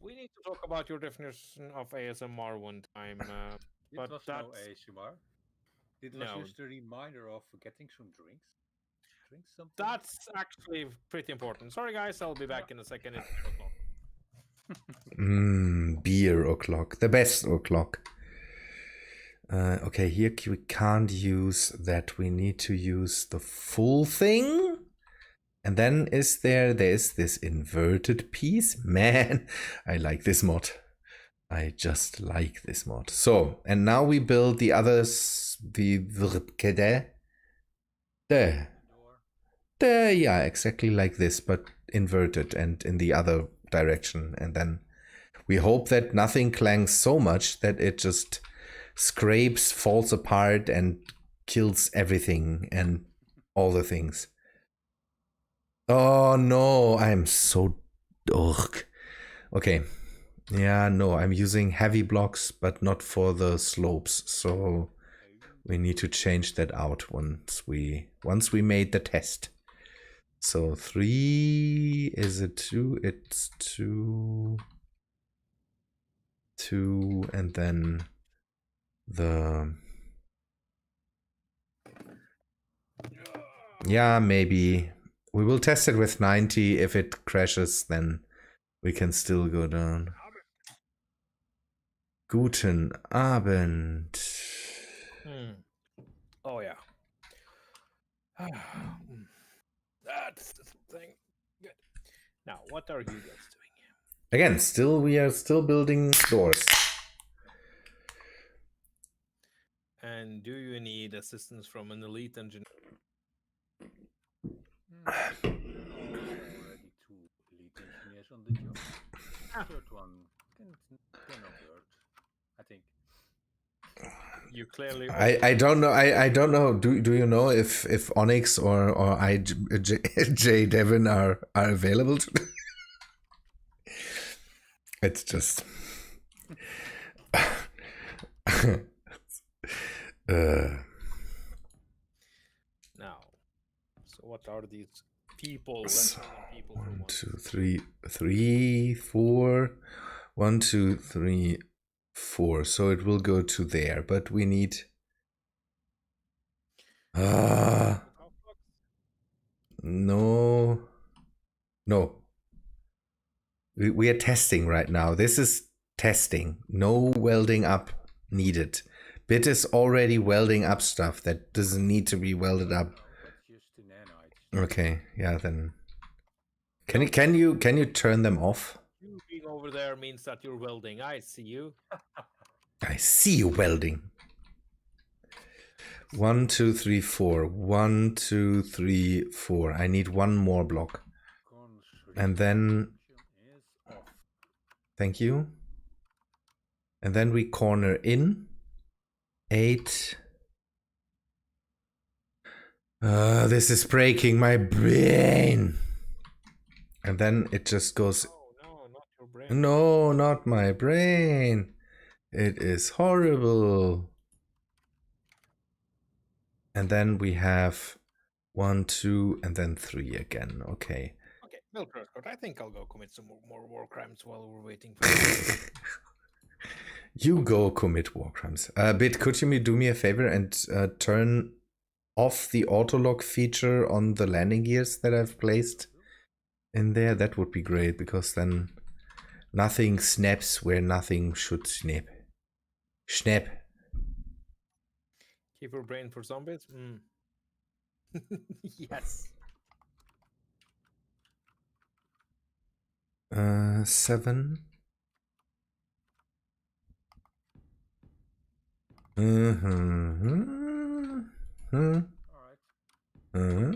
We need to talk about your definition of ASMR one time. it But was no that's- ASMR. It was No. just a reminder of getting some drinks. Drink something. That's actually pretty important. Sorry, guys, I'll be back in a second. It's 8 o'clock. Beer o'clock. The best o'clock. Okay, here we can't use that. We need to use the full thing. And then there is this inverted piece. Man, I like this mod. I just like this mod. So, and now we build the others, there, yeah, exactly like this, but inverted and in the other direction. And then we hope that nothing clangs so much that it just scrapes, falls apart, and kills everything and all the things. Oh no, I'm so ugh. Okay. Yeah, no, I'm using heavy blocks, but not for the slopes. So we need to change that out once we made the test. So 3, is it 2? It's 2. 2, and then the... Yeah, maybe. We will test it with 90. If it crashes, then we can still go down. Guten Abend. Oh, yeah. That's the thing. Good. Now, what are you guys doing? Again, we are still building doors. And do you need assistance from an elite engineer? Already 2 elite engineers on the job. Third one cannot hurt, I think. You clearly. I don't know. I don't know. Do you know if Onyx or J Devon are available today? It's just. Now, so what are these people? Let's call them people for 1, once. 2, 3, 4. 1, 2, 3, 4. So it will go to there, but we need. No. We are testing right now. This is testing. No welding up needed. Bit is already welding up stuff that doesn't need to be welded up. That's just the nanites. Okay, yeah, then. Can you turn them off? You being over there means that you're welding. I see you. I see you welding. 1, 2, 3, 4. 1, 2, 3, 4. I need one more block. And then. Is off. Thank you. And then we corner in. 8. This is breaking my brain. And then it just goes. Oh, no, not your brain. No, not my brain. It is horrible. And then we have 1, 2, and then 3 again. Okay. Okay, Bill Prescott, I think I'll go commit some more war crimes while we're waiting for You go commit war crimes. Bit, could you do me a favor and turn off the autolock feature on the landing gears that I've placed in there? That would be great, because then nothing snaps where nothing should snap. Snap. Keep your brain for zombies? Yes. 7. Mm-hmm. All right.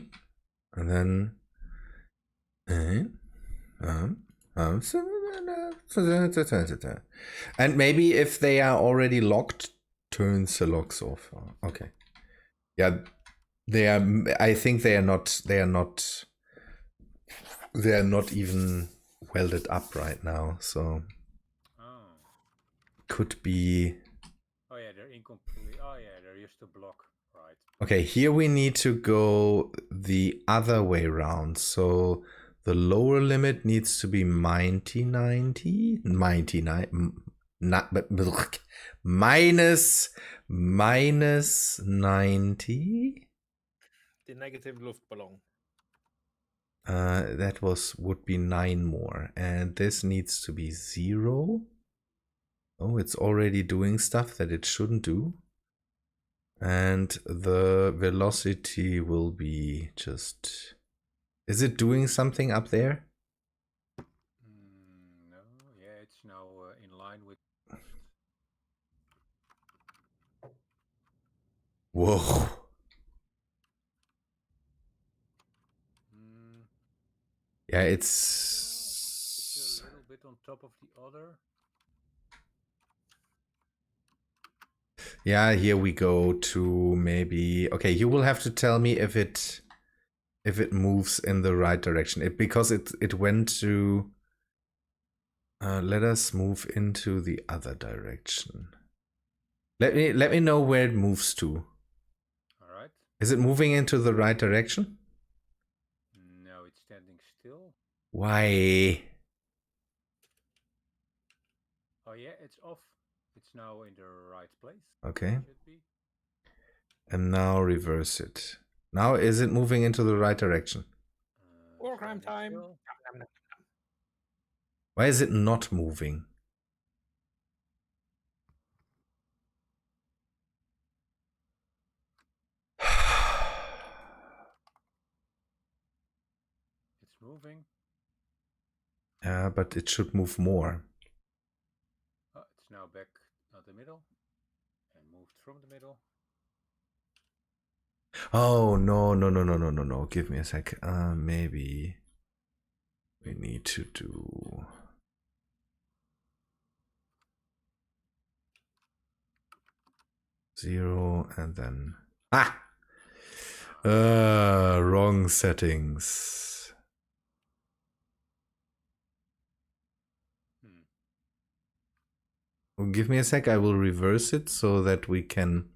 And then. And maybe if they are already locked, turn the locks off. Okay. Yeah, they are. I think they are not. They are not. They are not even welded up right now. So Oh. could be. Oh yeah, they're incomplete. Oh yeah, they're used to block. Right. Okay, here we need to go the other way around. So the lower limit needs to be 90, 99, minus 90. The negative Luftballon. That would be 9 more, and this needs to be 0. Oh, it's already doing stuff that it shouldn't do. And the velocity will be just... Is it doing something up there? No, yeah, it's now in line with. Whoa. Mm, Yeah, it's it's... a little bit on top of the other. Yeah, here we go to maybe... Okay, you will have to tell me if it moves in the right direction. Because it went to... let us move into the other direction. Let me know where it moves to. All right. Is it moving into the right direction? No, it's standing still. Why? Oh yeah, it's off. It's now in the right place. Okay. Should be. And now reverse it. Now is it moving into the right direction? War crime Standing time. still. Why is it not moving? It's moving. Yeah, but it should move more. Oh, it's now back at the middle and moved from the middle. Oh, no. Give me a sec. Maybe we need to do... Zero and then... Ah! Wrong settings. Well, give me a sec. I will reverse it so that we can...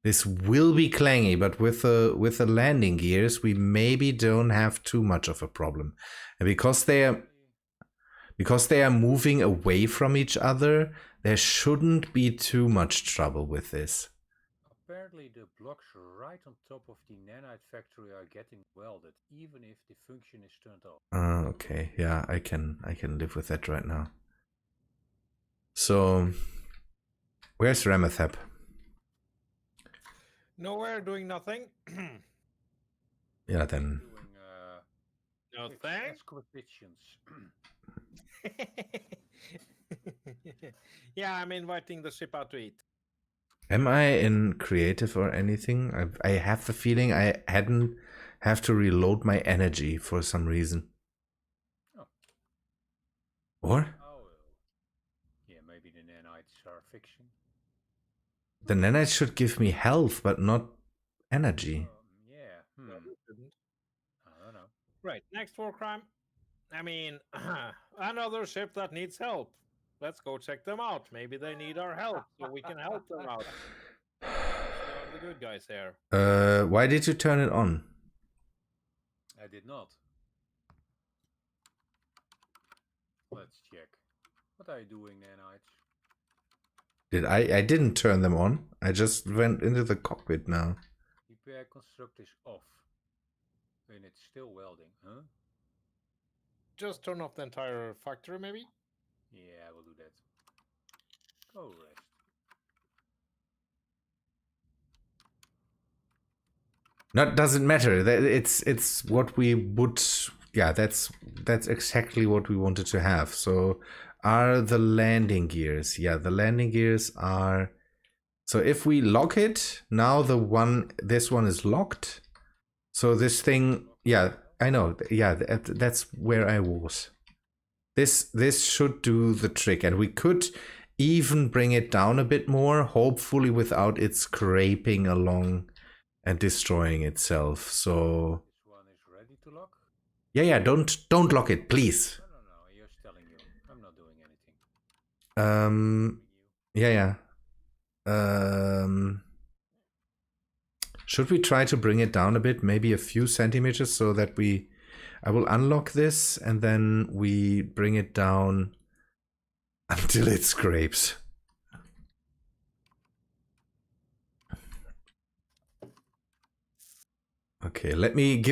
This will be clangy, but with the landing gears, we maybe don't have too much of a problem. And because they are moving away from each other, there shouldn't be too much trouble with this. Apparently the blocks right on top of the nanite factory are getting welded, even if the function is turned off. Okay, yeah, I can live with that right now. So, where's Remethep? Nowhere, doing nothing. Yeah, then. Doing No thanks. expeditions. Yeah, I'm inviting the ship out to eat. Am I in creative or anything? I have the feeling I hadn't have to reload my energy for some reason. Oh. Or? Oh, yeah, maybe the nanites are fiction. The nanites should give me health, but not energy. Yeah. No, it didn't. I don't know. Right, next war crime. I mean, another ship that needs help. Let's go check them out. Maybe they need our help, so we can help them out. We are the good guys here. Why did you turn it on? I did not. Let's check. What are you doing, nanites? I didn't turn them on. I just went into the cockpit now. Repair construct is off. And it's still welding, huh? Just turn off the entire factory, maybe? Yeah, I will do that. Go rest. That doesn't matter. It's what we would. Yeah, that's exactly what we wanted to have. So are the landing gears. Yeah, the landing gears are... So if we lock it, now this one is locked. So this thing, yeah, I know. Yeah, that's where I was. This should do the trick, and we could even bring it down a bit more, hopefully without it scraping along and destroying itself. So This one is ready to lock. yeah, don't lock it, please. No, just telling you. I'm not doing anything. Yeah. Should we try to bring it down a bit, maybe a few centimeters, so that I will unlock this and then we bring it down until it scrapes. Okay, now you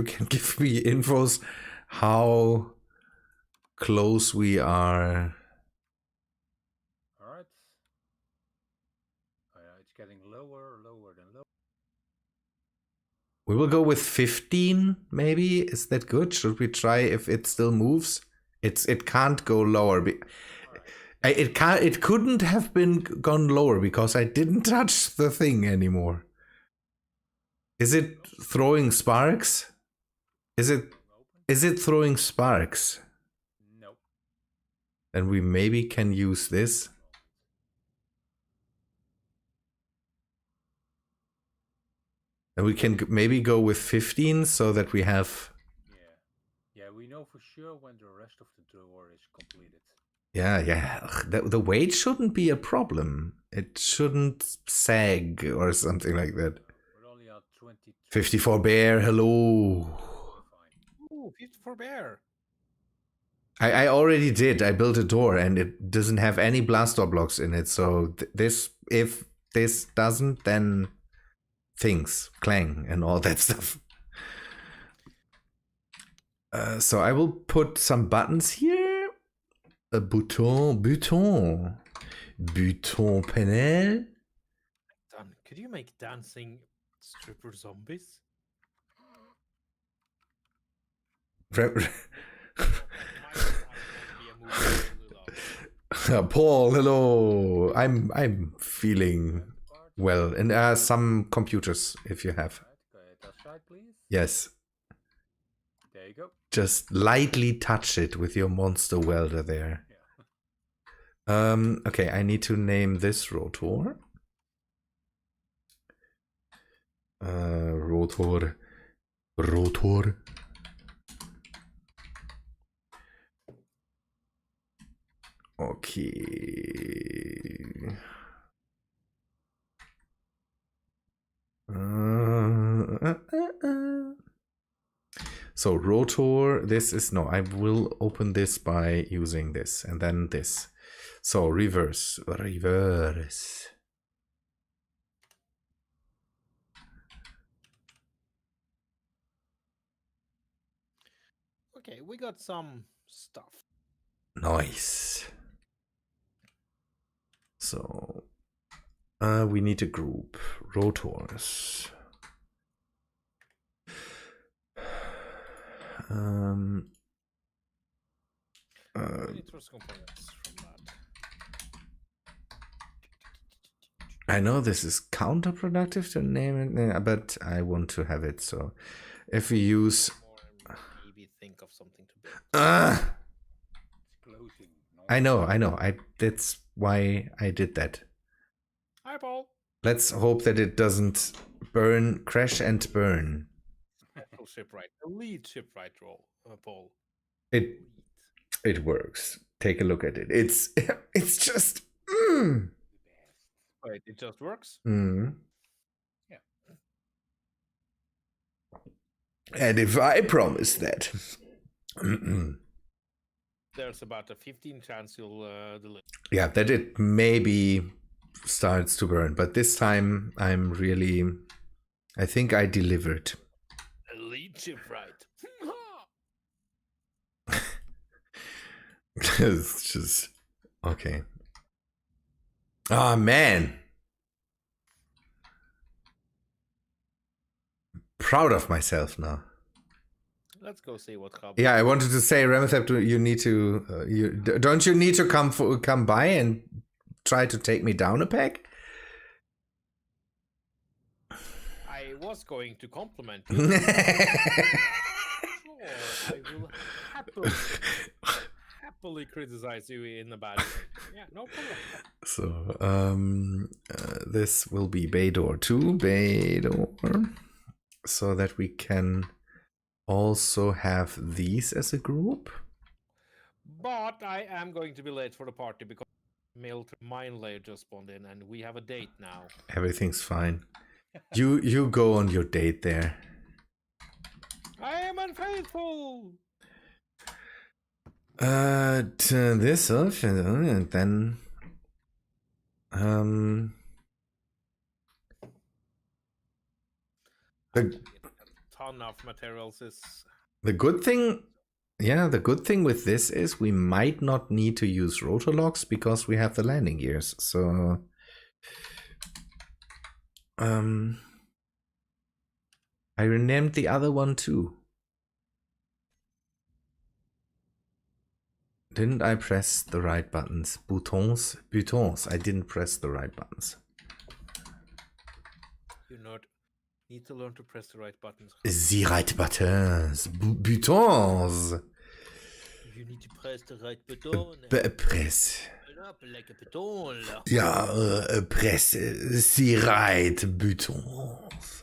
can give me infos how close we are. Alright. Oh, yeah, it's getting lower than low. We will go with 15, maybe. Is that good? Should we try if it still moves? It can't go lower. It couldn't have gone lower because I didn't touch the thing anymore. Is it throwing sparks? Is it throwing sparks? No. Then we maybe can use this. And we can maybe go with 15 so that we have... Yeah, we know for sure when the rest of the door is completed. Yeah. The weight shouldn't be a problem. It shouldn't sag or something like that. We're only at 23. 54 bear, hello. Fine. Ooh, 54 bear. I already did. I built a door and it doesn't have any blaster blocks in it. So if this doesn't, then things, clang and all that stuff. So I will put some buttons here. A bouton panel. Dan, could you make dancing stripper zombies? Paul, hello. I'm feeling well, and some computers if you have. Right, go ahead outside, please. Yes. There you go. Just lightly touch it with your monster welder there. Yeah. Okay, I need to name this rotor. Rotor. Okay. So rotor, this is no, I will open this by using this and then this. So reverse. Okay, we got some stuff. Nice. So we need a group. Rotors. We need source components from that. I know this is counterproductive to name it, but I want to have it. So if we use... Or maybe think of something to build. It's closing. No. I know. That's why I did that. Hi, Paul. Let's hope that it doesn't crash and burn. Special shipwright. The lead shipwright role, Paul. It works. Take a look at it. It's just... Wait, it just works? Mm. Yeah. And if I promise that... There's about a 15 chance you'll deliver. Yeah, that it maybe starts to burn. But this time, I think I delivered. A lead shipwright. It's just... Okay. Ah, man. Proud of myself now. let's go see what Raben. Yeah, I wanted to say, Remethep, you need to. Don't you need to come by and try to take me down a peg? I was going to compliment you. Sure, I will happily criticize you in a bad way. Yeah, no problem. So, this will be bay door 2, bay door, so that we can also have these as a group. But I am going to be late for the party because mine layer just spawned in and we have a date now. Everything's fine. You go on your date there. I am unfaithful. This off and then Actually, a ton of materials is. the good thing, yeah, the good thing with this is we might not need to use rotor locks because we have the landing gears. So I renamed the other one too. Didn't I press the right buttons? Boutons? Boutons. I didn't press the right buttons. You need to learn to press the right buttons. The right buttons. Boutons. You need to press the right button. Press. Up like a button. Yeah, press the right buttons.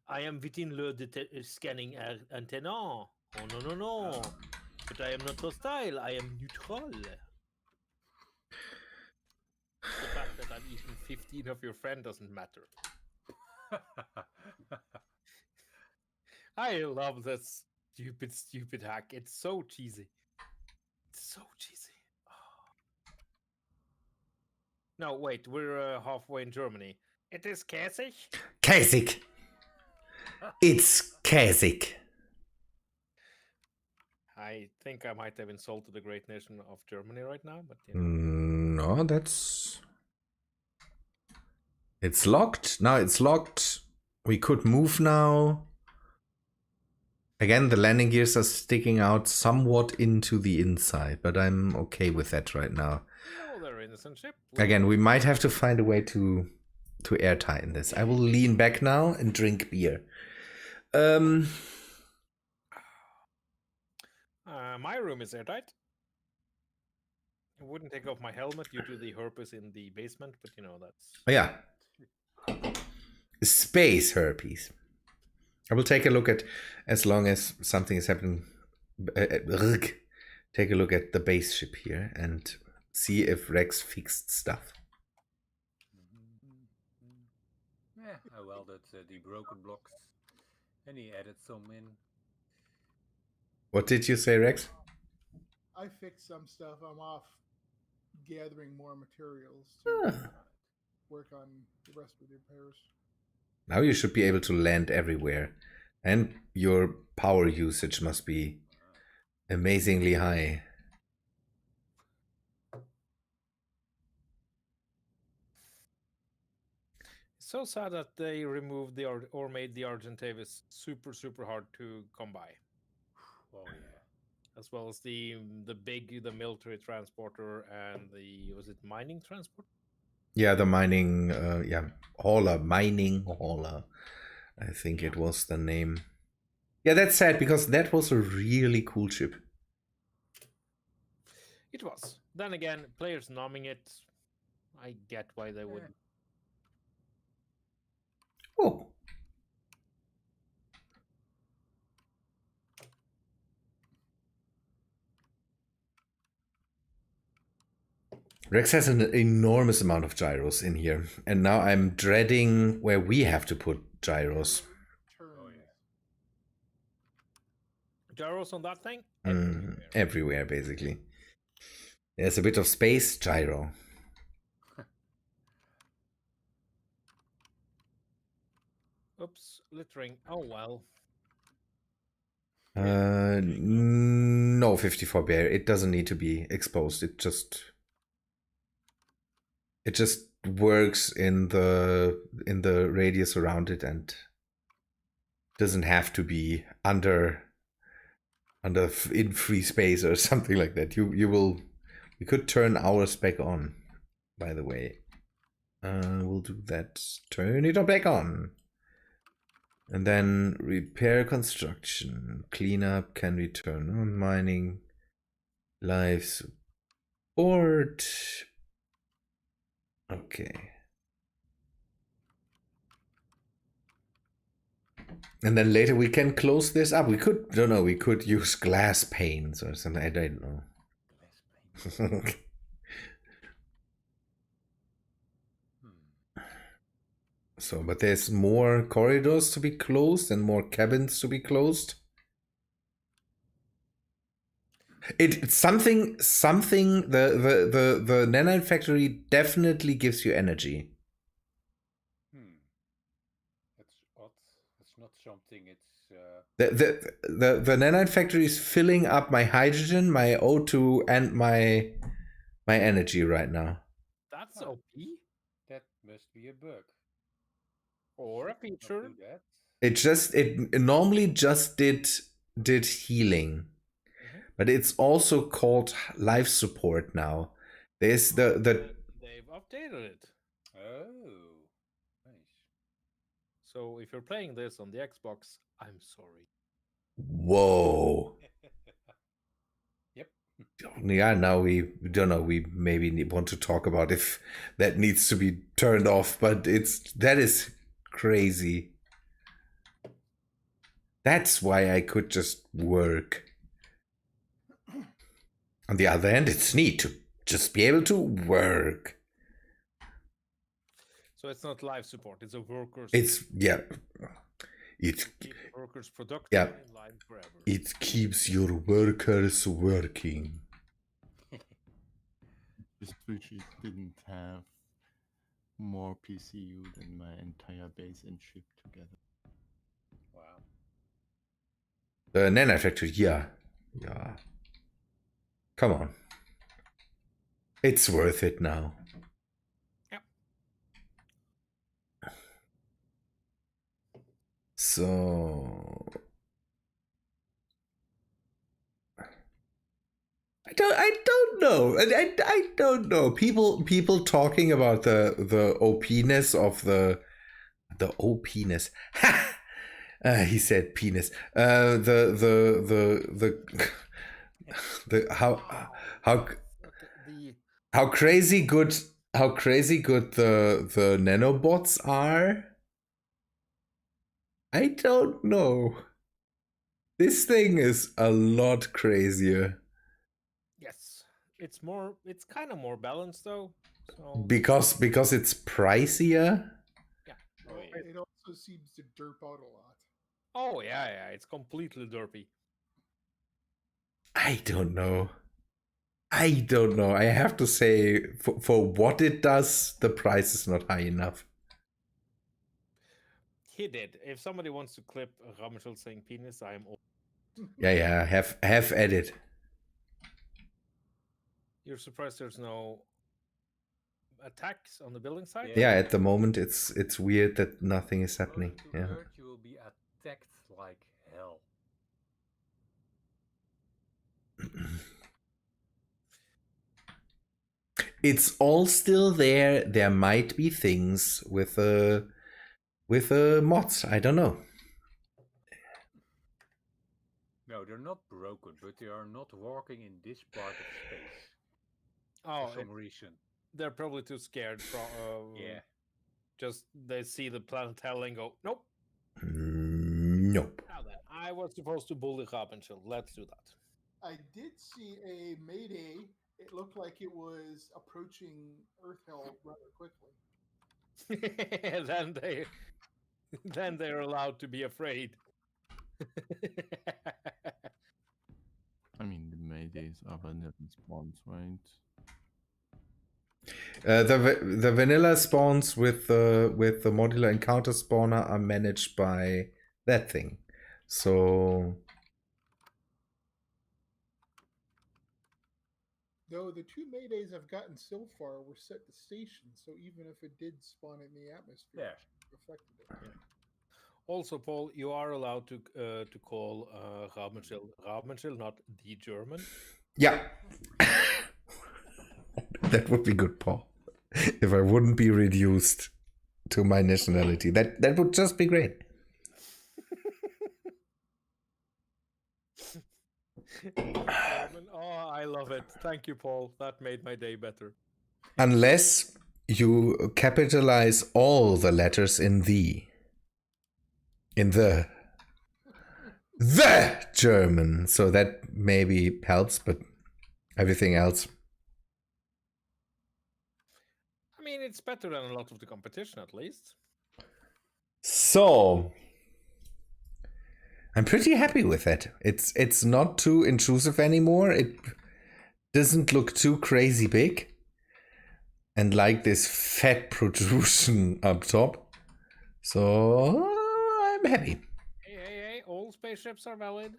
I am within le scanning antenna. Oh no. But I am not hostile, I am neutral. The fact that I'm even 15 of your friends doesn't matter. I love this stupid hack. It's so cheesy. It's so cheesy. Oh. No, wait, we're halfway in Germany. It is Käsig? Käsig. It's Käsig. I think I might have insulted the great nation of Germany right now, but you know. No, that's... It's locked. Now it's locked. We could move now. Again, the landing gears are sticking out somewhat into the inside, but I'm okay with that right now. No, they're innocent ship. Again, we might have to find a way to air tighten this. I will lean back now and drink beer. My room is airtight. I wouldn't take off my helmet due to the herpes in the basement, but you know, that's... Oh, yeah. Space herpes. I will take a look at, as long as something is happening, take a look at the base ship here and see if Rex fixed stuff. Yeah, I welded the broken blocks and he added some in. What did you say, Rex? I fixed some stuff. I'm off gathering more materials to work on the rest of the repairs. Now you should be able to land everywhere. And your power usage must be amazingly high. It's so sad that they removed the or made the Argentavis super hard to come by. Oh yeah. As well as the military transporter and was it mining transport? Yeah, the mining, mining hauler. I think it was the name. Yeah, that's sad because that was a really cool ship. It was. Then again, players numbing it, I get why they would. Oh. Rex has an enormous amount of gyros in here, and now I'm dreading where we have to put gyros. Oh yeah. Gyros on that thing? Everywhere, basically. There's a bit of space gyro. Oops, littering. Oh well. No 54 bear. It doesn't need to be exposed. It just works in the radius around it, and Doesn't have to be under in free space or something like that. We could turn ours back on, by the way. We'll do that. Turn it back on. And then repair construction. Cleanup can we turn on. Mining. Live support. Okay. And then later we can close this up. We could, don't know, we could use glass panes or something. I don't know. Glass paint. So, but there's more corridors to be closed and more cabins to be closed. It's something the nanite factory definitely gives you energy. That's odd. It's not something. It's The nanite factory is filling up my hydrogen, my O2, and my energy right now. That's Oh. OP that must be a bug. or a Should not feature. do that. It normally just did healing, but it's also called life support now. There's the They've updated it. Oh, nice. So if you're playing this on the Xbox, I'm sorry. whoa. Yep. Yeah, now we don't know. We maybe want to talk about if that needs to be turned off, but that is crazy. That's why I could just work. On the other hand, it's neat to just be able to work. So it's not live support; it's a workers. It keep workers productive Yeah. in line forever. It keeps your workers working. Just wish it didn't have more PCU than my entire base and ship together. Wow. The nanite factory, yeah. Come on. It's worth it now. Yep. So I don't know. I don't know. People talking about the OP-ness of the OP-ness. Ha! He said penis. The how crazy good the nanobots are. I don't know. This thing is a lot crazier. Yes, it's kind of more balanced though. So Because it's pricier. yeah. Well, it also seems to derp out a lot. Oh yeah, it's completely derpy. I don't know. I have to say, for what it does, the price is not high enough. He did. If somebody wants to clip Ramachel saying penis, I am. Yeah. Have at it. You're surprised there's no attacks on the building site? Yeah, at the moment it's weird that nothing is happening. Closer to Yeah. Earth, you will be attacked like hell. It's all still there. There might be things with mods. I don't know. No, they're not broken, but they are not working in this part of space Oh, for some reason. they're probably too scared from. Yeah. Just they see the planet hell and go, nope. Nope. Now then, I was supposed to bully Rabenchild. Let's do that. I did see a Mayday. It looked like it was approaching Earth Hell rather quickly. then they're allowed to be afraid. I mean, the Maydays are vanilla spawns, right? The vanilla spawns with the modular encounter spawner are managed by that thing. So Though the two Maydays I've gotten so far were set to station, so even if it did spawn in the atmosphere, Yeah. it affected it. Also, Paul, you are allowed to call Raben, not the German. Yeah. That would be good, Paul. If I wouldn't be reduced to my nationality. That would just be great. Raben, oh, I love it. Thank you, Paul. That made my day better. Unless you capitalize all the letters in the. In the German. So that maybe helps, but everything else. I mean, it's better than a lot of the competition, at least. So I'm pretty happy with it. It's not too intrusive anymore. It doesn't look too crazy big. And like this fat protrusion up top. So I'm happy. Hey, all spaceships are valid.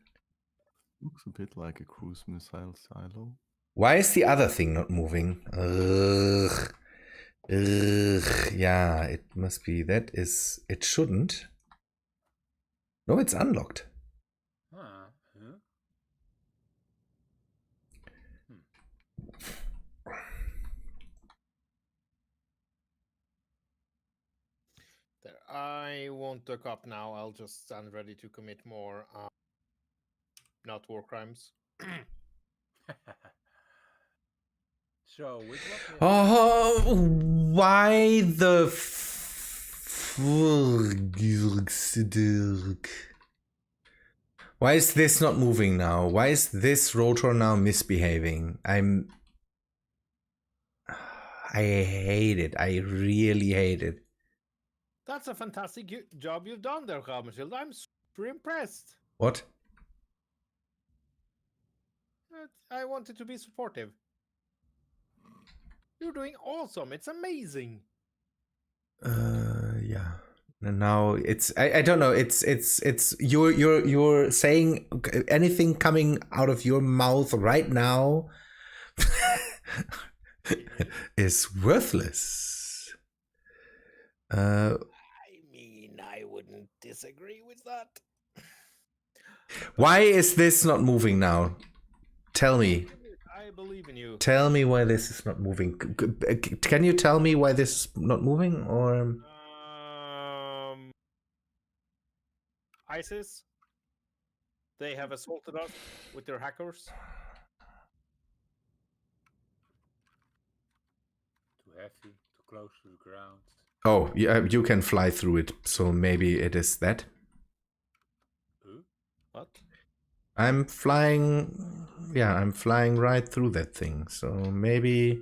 Looks a bit like a cruise missile silo. Why is the other thing not moving? Ugh. Yeah, it must be. That is. It shouldn't. No, it's unlocked. Huh? There, I won't look up now. I'll just stand ready to commit more, not war crimes. So, with what we have Oh, why the Why is this not moving now? Why is this rotor now misbehaving? I hate it. I really hate it. That's a fantastic job you've done there, Raben. I'm super impressed. What? I wanted to be supportive. You're doing awesome. It's amazing. Yeah. And now it's I don't know. It's you're saying anything coming out of your mouth right now is worthless. I mean, I wouldn't disagree with that. Why is this not moving now? Tell me. I believe in you. Tell me why this is not moving. Can you tell me why this is not moving? Or ISIS. They have assaulted us with their hackers. too heavy, too close to the ground? oh, yeah, you can fly through it. So maybe it is that. What? I'm flying. Yeah, I'm flying right through that thing. So maybe.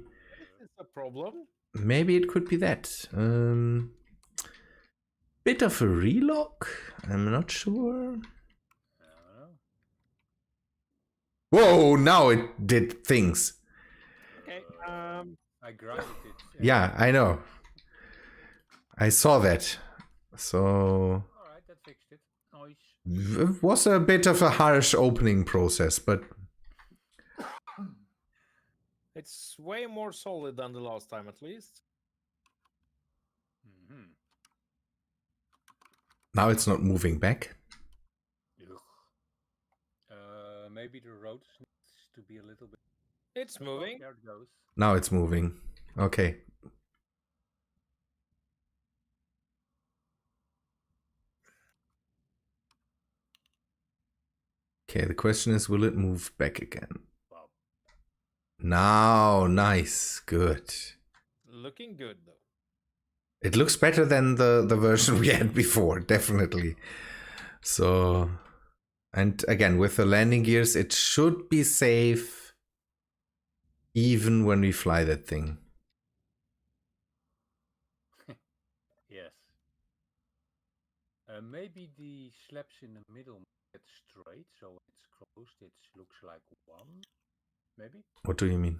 Is a problem? Maybe it could be that. Bit of a relock? I'm not sure. I don't know. Whoa, now it did things. Okay. I grinded it. Yeah, I know. I saw that. So Alright, that fixed it. Nice. it was a bit of a harsh opening process, but It's way more solid than the last time, at least. Mm-hmm. now it's not moving back. Maybe the road needs to be a little bit. It's Oh, moving. there it goes. Now it's moving. Okay. Okay, the question is, will it move back again? Wow. Now, nice, good. Looking good, though. It looks better than the version we had before, definitely. So, and again, with the landing gears, it should be safe even when we fly that thing. Yes. Maybe the slabs in the middle get straight, so when it's closed, it looks like one. Maybe. What do you mean?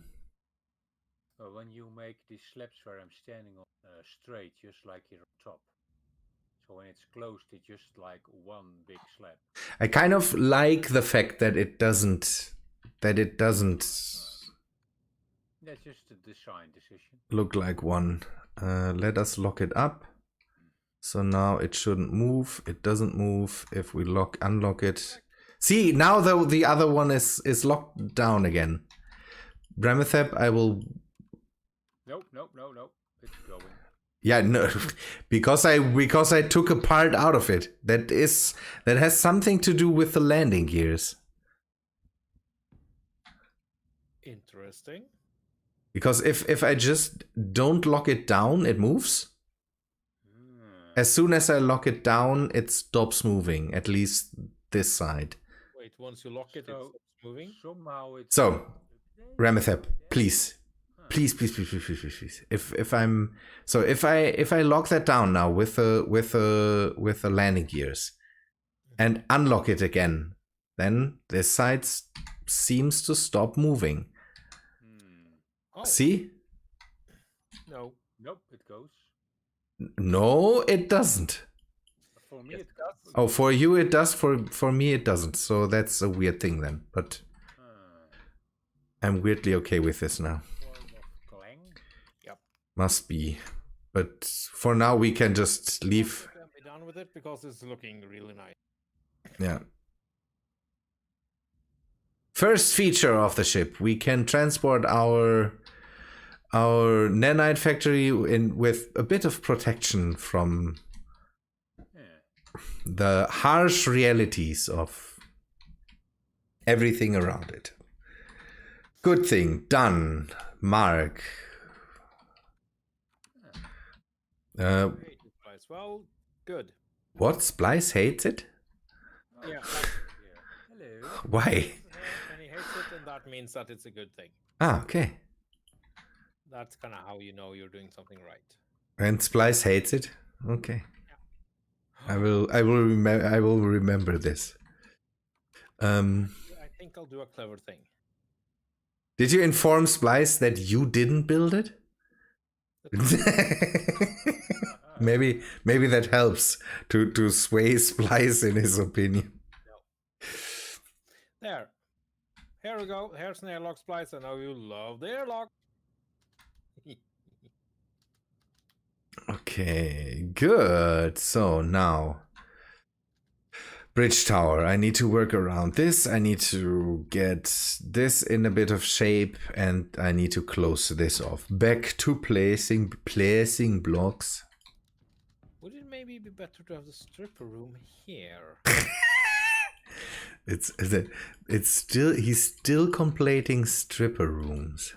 When you make the slabs where I'm standing on straight, just like here on top. So when it's closed, it's just like one big slab. I kind of like the fact that it doesn't. That's just a design decision. Look like one. Let us lock it up. So now it shouldn't move. It doesn't move if we unlock it. See, now though the other one is locked down again. Remethep, I will. Nope, nope, no, nope. It's going. Yeah, no, because I took a part out of it. That has something to do with the landing gears. Interesting. Because if I just don't lock it down, it moves. As soon as I lock it down, it stops moving. At least this side. Wait, once you lock it, it So, stops moving. Somehow it's. So, updated? Remethep, please. Huh. Please. If I lock that down now with the landing gears and unlock it again, then this side seems to stop moving. Oh, See? no. Nope, it goes. No, it doesn't. For me, Yes, it it does. Oh, for you it does. For me it doesn't. So that's a weird thing then. But I'm weirdly okay with this now. Form of clang. Must be. But for now we can just leave. Be done with it because it's looking really nice. Yeah. First feature of the ship, we can transport our nanite factory with a bit of protection from the harsh realities of everything around it. Good thing. Done. Mark. Well, good. What? Splice hates it? Yeah. Hello. Why? And he hates it, and that means that it's a good thing. Ah, okay. That's kind of how you know you're doing something right. And Splice hates it? Okay. I will remember this. I think I'll do a clever thing. Did you inform Splice that you didn't build it? maybe that helps to sway Splice in his opinion. There. Here we go. Here's an airlock splice. I know you love the airlock. Okay, good. So now, bridge tower. I need to work around this. I need to get this in a bit of shape, and I need to close this off. Back to placing blocks. Would it maybe be better to have the stripper room here? It's still he's still completing stripper rooms.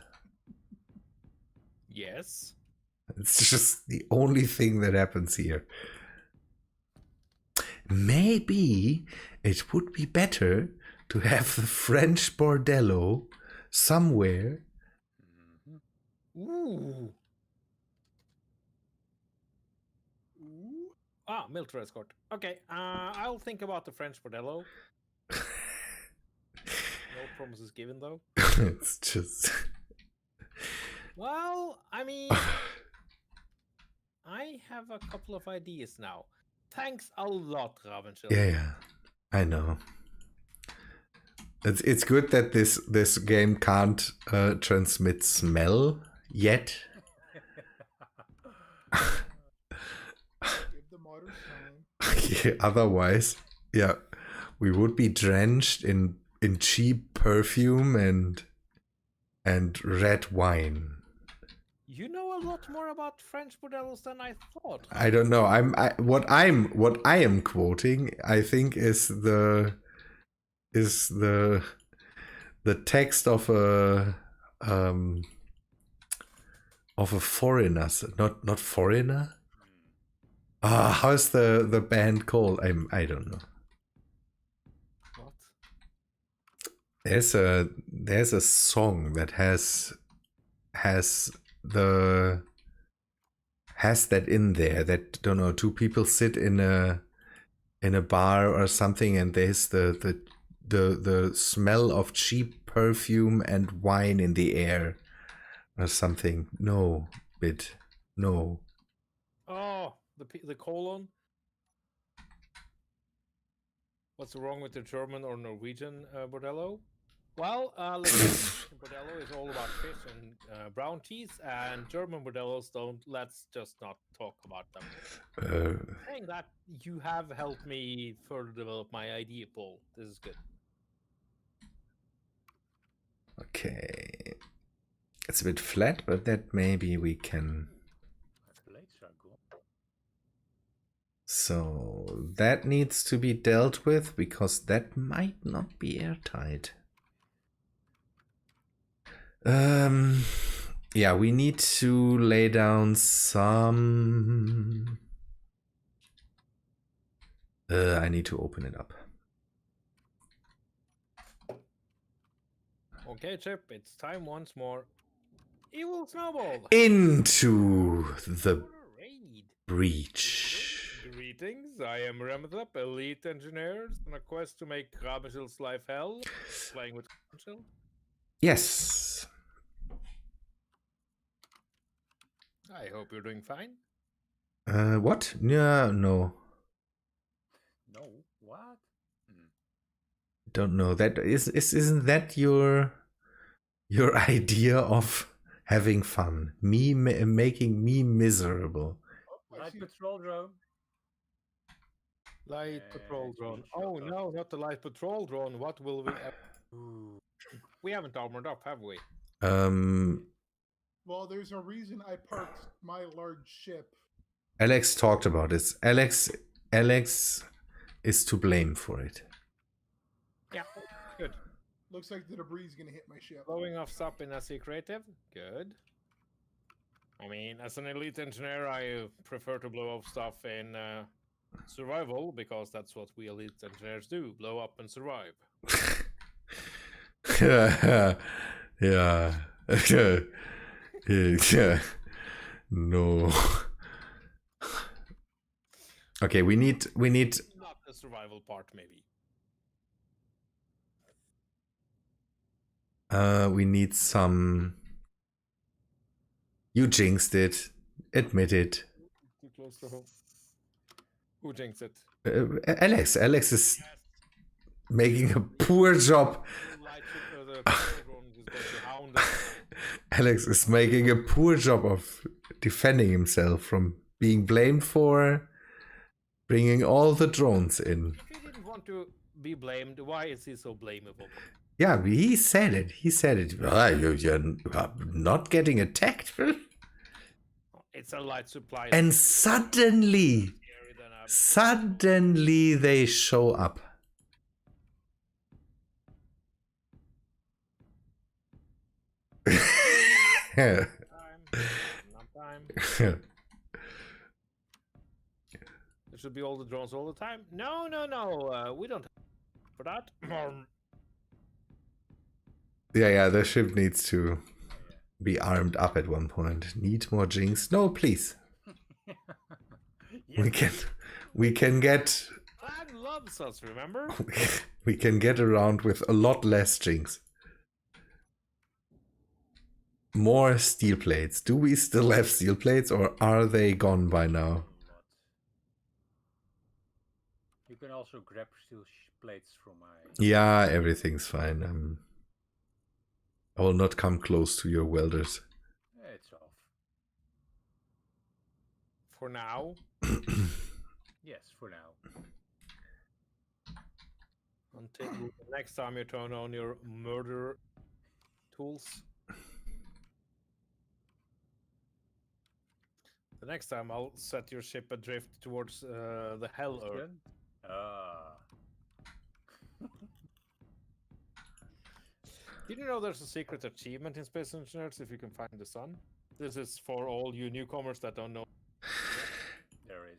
Yes. It's just the only thing that happens here. Maybe it would be better to have the French bordello somewhere. Ooh. Ah, military escort. Okay, I'll think about the French bordello. No promises given, though. It's just... Well, I mean, I have a couple of ideas now. Thanks a lot, Raben. Yeah, I know. It's good that this game can't transmit smell yet. Give the modders time. Yeah, otherwise, yeah, we would be drenched in cheap perfume and red wine. You know a lot more about French bordellos than I thought. I don't know. What I am quoting, I think, is the text of a foreigner, not foreigner. How's the band called? I don't know. What? There's a song that has that in there, that, don't know, two people sit in a bar or something, and there's the smell of cheap perfume and wine in the air or something. No. Oh, the colon. What's wrong with the German or Norwegian bordello? Well, let's see. Bordello is all about fish and brown cheese, and German bordellos don't. Let's just not talk about them. Saying that, you have helped me further develop my idea, Paul. This is good. Okay. It's a bit flat, but that maybe we can. My blades are gone. So that needs to be dealt with because that might not be airtight. Yeah, we need to lay down some. I need to open it up. Okay, Chip, it's time once more. Evil Snowball! Into the What a raid! breach. Greetings, I am Remethep, elite engineers, on a quest to make Rabenschild's life hell. Playing with Rabenschild. Yes. I hope you're doing fine. What? Yeah, no. No, what? Hmm. Don't know. That isn't that your idea of having fun? Me making me miserable. Oh, I Light see. patrol drone. Light patrol It's drone. being Oh shot no, not the light patrol drone. What will we ever... Ooh. We haven't armored up, have we? Well, there's a reason I parked my large ship. Alex talked about this. Alex is to blame for it. Yeah, good. Looks like the debris is going to hit my ship. Blowing off stuff in SE Creative, good. I mean, as an elite engineer, I prefer to blow up stuff in survival because that's what we elite engineers do: blow up and survive. Yeah. Yeah. No. Okay, we need Not the survival part, maybe. we need some. You jinxed it. Admit it. Too close to home. Who jinxed it? Alex is making a poor job. The patrol drone is going to hound us. Alex is making a poor job of defending himself from being blamed for bringing all the drones in. If he didn't want to be blamed, why is he so blamable? Yeah, he said it. He said it. You're not getting attacked. It's a light supply. And suddenly they show up. Time. It should be all the drones all the time. No. We don't have for that. Yeah, the ship needs to be armed up at one point. Need more jinx? No, please. Yes. We can get Clan loves us, remember? we can get around with a lot less jinx. More steel plates. Do we still have steel plates or are they gone by now? You can also grab steel plates from my. Yeah, everything's fine. I will not come close to your welders. It's off. For now. Yes, for now. Until the next time you turn on your murder tools. The next time I'll set your ship adrift towards the Hell Earth. Did you know there's a secret achievement in Space Engineers if you can find the sun? This is for all you newcomers that don't know. There is.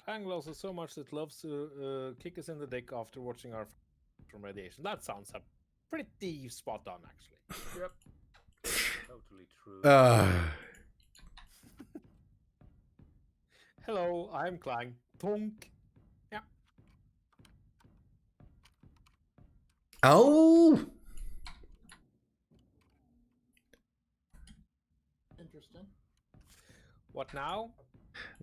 Clan loves us so much that it loves to kick us in the dick after watching our from radiation. That sounds pretty spot on, actually. Yep. Totally true. Hello, I'm Clang. Tonk. Yeah. Oh! interesting. What now?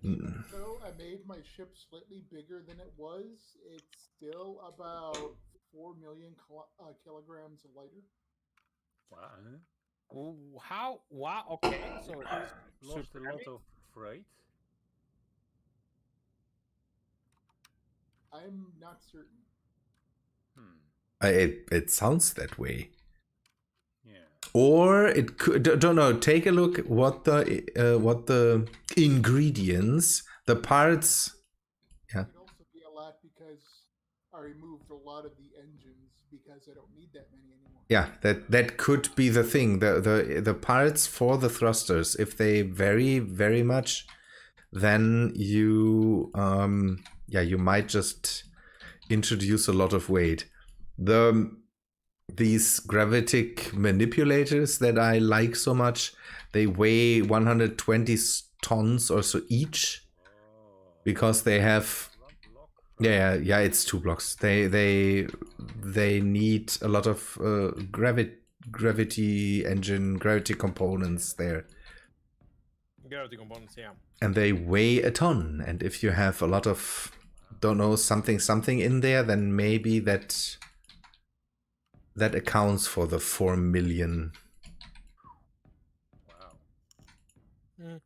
Mm. So I made my ship slightly bigger than it was. It's still about 4 million kilograms lighter. Wow. How? Wow. Okay, so it is Lost super a lot heavy. of freight. I'm not certain. It sounds that way. Yeah. Or it could, don't know. Take a look what the ingredients, the parts. Yeah. It could also be a lot because I removed a lot of the engines because I don't need that many anymore. Yeah, that could be the thing. The parts for the thrusters, if they vary very much, then you you might just introduce a lot of weight. These gravitic manipulators that I like so much, they weigh 120 tons or so each, Whoa. because they have One block. Right? yeah, it's 2 blocks. They need a lot of gravity engine, gravity components there, Gravity components, yeah. and they weigh a ton. And if you have a lot of, don't know, something in there, then maybe that accounts for the 4 million. Wow. Mm.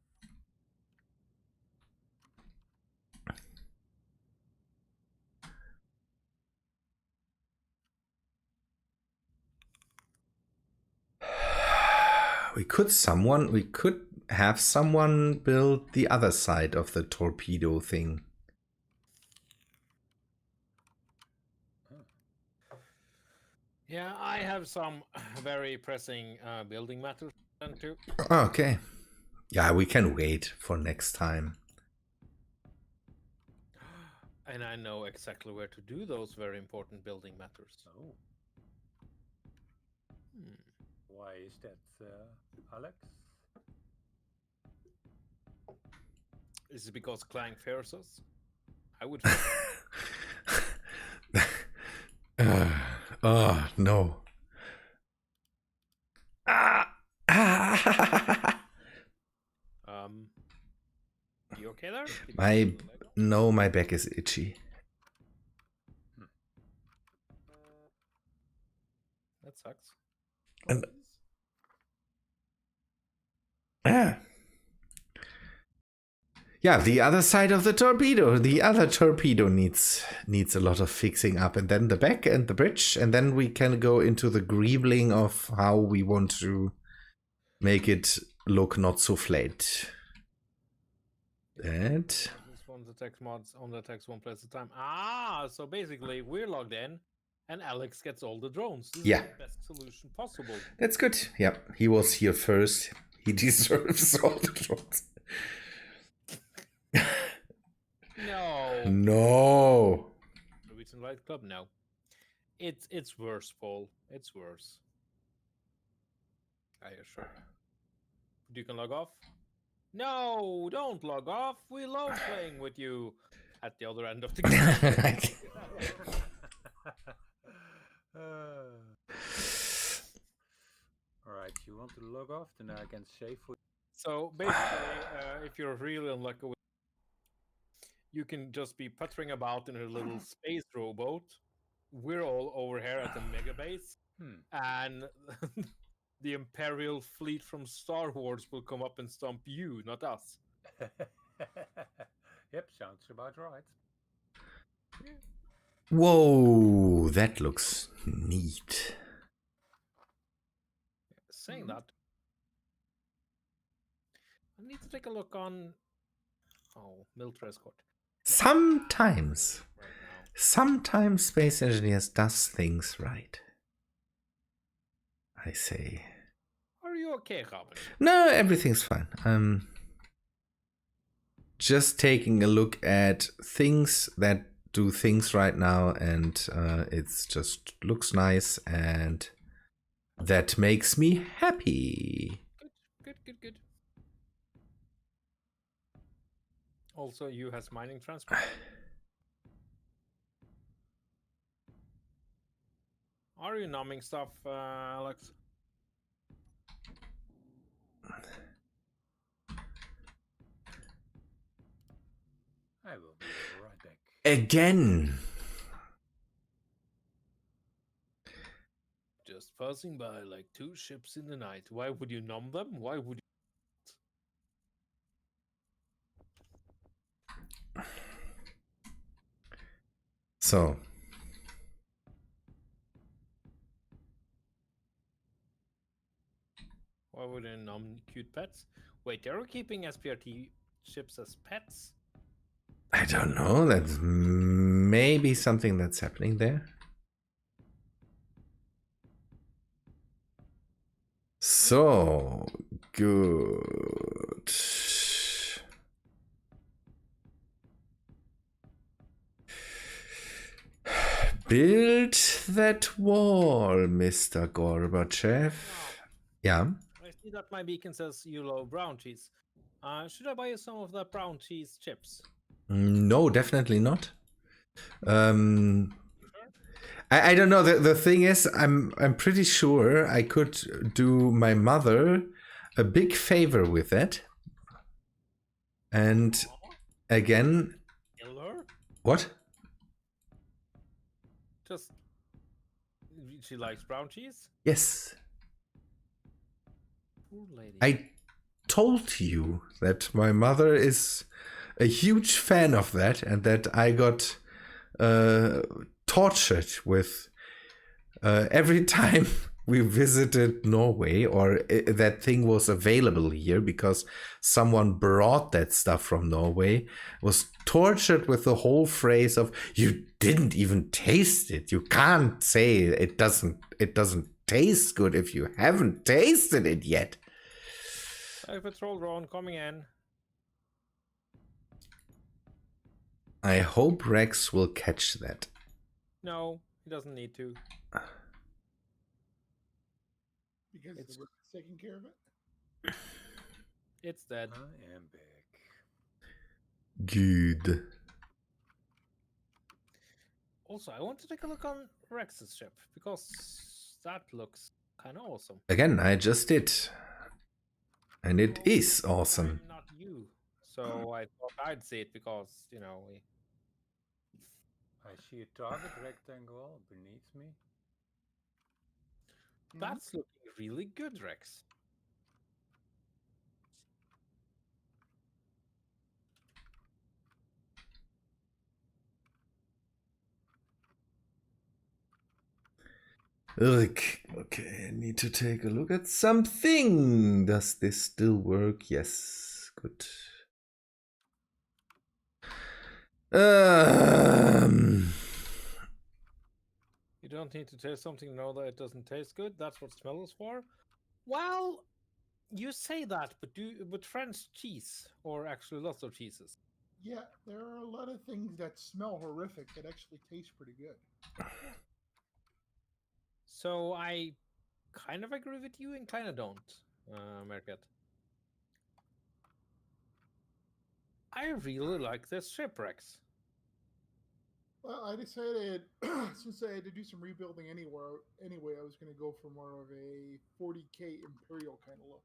We could have someone build the other side of the torpedo thing. Yeah, I have some very pressing building matters then too. Okay. Yeah, we can wait for next time. And I know exactly where to do those very important building matters. Oh. Hmm. Why is that, Alex? Is it because Clang fears us? I would. Oh, no. You okay there? Did you My get the leg up? no, my back is itchy. That sucks. And- Puppies? Yeah, the other side of the torpedo. The other torpedo needs a lot of fixing up, and then the back and the bridge, and then we can go into the greebling of how we want to make it look not so flat. That. This one's the text mods on the text one place at a time. Ah, so basically we're logged in, and Alex gets all the drones. This Yeah. is the best solution possible. That's good. Yeah, he was here first. He deserves all the drones. No. No. Norwegian Light Club? No. It's worse, Paul. It's worse. I assure you. You can log off? No, don't log off. We love playing with you at the other end of the game. Alright, you want to log off? Then I can save for So basically, if you're really unlucky, you can just be puttering about in a little space rowboat. We're all over here at the mega base, and the Imperial fleet from Star Wars will come up and stomp you, not us. Yep, sounds about right. Whoa, that looks neat. Saying that, I need to take a look on. Oh, military escort. Sometimes, Right now. sometimes Space Engineers does things right. I say. Are you okay, Raben? No, everything's fine. Just taking a look at things that do things right now, and it's just looks nice, and that makes me happy. Good. Also, you has mining transport. Are you numbing stuff, Alex? I will be right back. Again. Just passing by like 2 ships in the night. Why would you numb them? Why would you? So. Why would you numb cute pets? Wait, they're keeping SPRT ships as pets? I don't know. That's maybe something that's happening there. So good. Build that wall, Mr. Gorbachev. Yeah. I see that my beacon says you love brown cheese. Should I buy you some of the brown cheese chips? No, definitely not. I don't know. The thing is, I'm pretty sure I could do my mother a big favor with that. And again, Kill her? what? Just she likes brown cheese? Yes. Poor lady. I told you that my mother is a huge fan of that and that I got tortured with every time we visited Norway or that thing was available here because someone brought that stuff from Norway, was tortured with the whole phrase of you didn't even taste it. You can't say it doesn't taste good if you haven't tasted it yet. Patrol drone coming in. I hope Rex will catch that. No, he doesn't need to. Because It's- the Rook's taking care of it. It's dead. I am back. Good. Also, I want to take a look on Rex's ship because that looks kind of awesome. Again, I just did. And it is awesome. I'm not you, so I thought I'd see it because I see a target rectangle beneath me. that's looking really good, Rex. Okay, I need to take a look at something. Does this still work? Yes, good. You don't need to taste something to know that it doesn't taste good. That's what smell is for. Well, you say that, but French cheese, or actually lots of cheeses. Yeah, there are a lot of things that smell horrific that actually taste pretty good. So I kind of agree with you and kind of don't, Mercat. I really like this shipwrecks. Well, I decided since I had to do some rebuilding anyway, I was going to go for more of a 40k Imperial kind of look.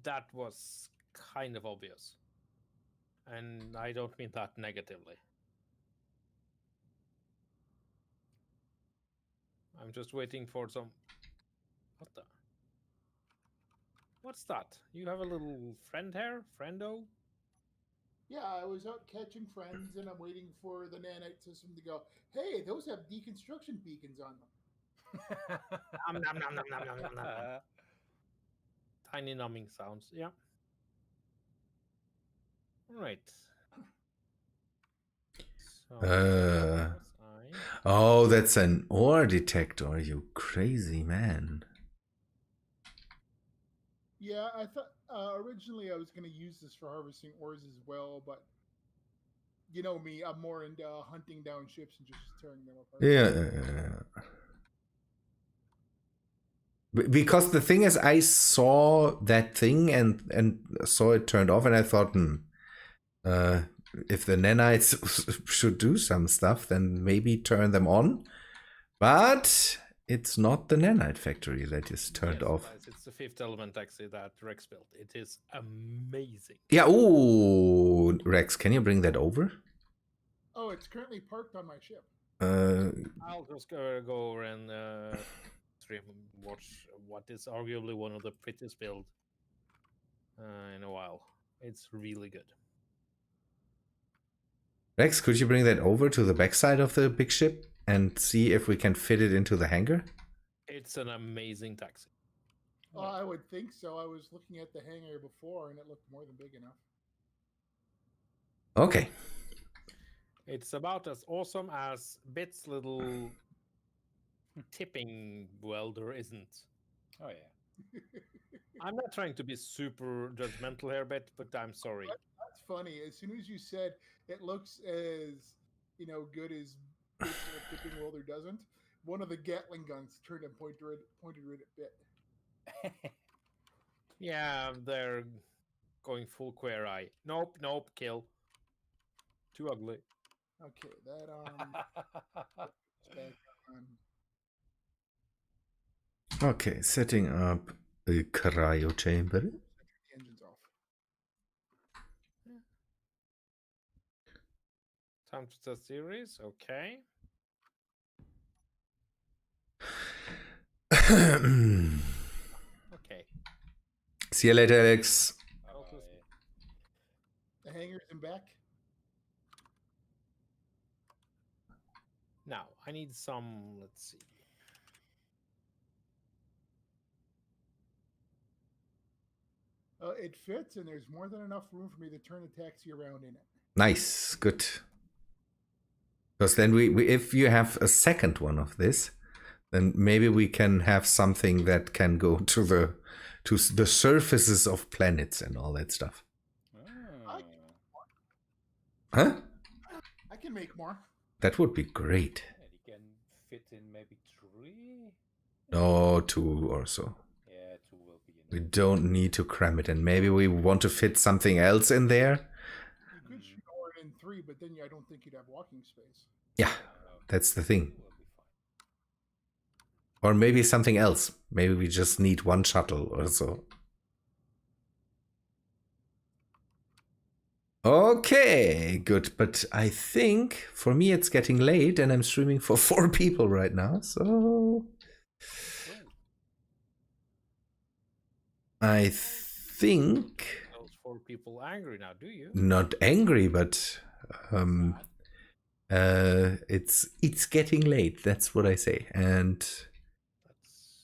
That was kind of obvious. And I don't mean that negatively. I'm just waiting for some... What the? What's that? You have a little friend here? Friendo? Yeah, I was out catching friends, and I'm waiting for the nanite system to go, hey, those have deconstruction beacons on them. Nom, nom, nom, nom, nom, nom, nom, nom. Tiny numbing sounds, yeah. Right. So, Oh, that's an ore detector, you crazy man. Yeah, I thought originally I was going to use this for harvesting ores as well, but you know me, I'm more into hunting down ships and just tearing them apart. Yeah. Because the thing is, I saw that thing and saw it turned off, and I thought, if the nanites should do some stuff, then maybe turn them on. But it's not the nanite factory that is turned Yes, off. guys, it's the fifth element actually that Rex built. It is amazing. Yeah, ooh, Rex, can you bring that over? Oh, it's currently parked on my ship. I'll just go over and stream and watch what is arguably one of the prettiest build in a while. It's really good. Rex, could you bring that over to the backside of the big ship and see if we can fit it into the hangar? It's an amazing taxi. I would think so. I was looking at the hangar before, and it looked more than big enough. Okay. It's about as awesome as Bit's little tipping welder isn't. Oh yeah. I'm not trying to be super judgmental here, Bit, but I'm sorry. That's funny. As soon as you said it looks as good as Bit's little tipping welder doesn't, one of the Gatling guns turned and pointed right at Bit. Yeah, they're going full queer eye. Nope, nope, kill. Too ugly. Okay, that back on. Okay, setting up a cryo chamber. The engine's off. Time to test series. Okay. Okay. See you later, Alex. Bye-bye. The hangar's in back. Now, I need some, let's see. It fits, and there's more than enough room for me to turn the taxi around in it. Nice, good. Because then we if you have a second one of this, then maybe we can have something that can go to the surfaces of planets and all that stuff. Ah. Huh? I can make more. That would be great. Yeah, you can fit in maybe 3. No, 2 or so. Yeah, 2 will be We enough. don't need to cram it in. Maybe we want to fit something else in there. You could shoot more in 3, but then I don't think you'd have walking space. Yeah, that's the thing. 2 will be fine. Or maybe something else. Maybe we just need one shuttle or so. Okay, good. But I think for me it's getting late and I'm streaming for 4 people right now. So I think Those 4 people angry now, do you? not angry, but it's getting late. That's what I say. And That's...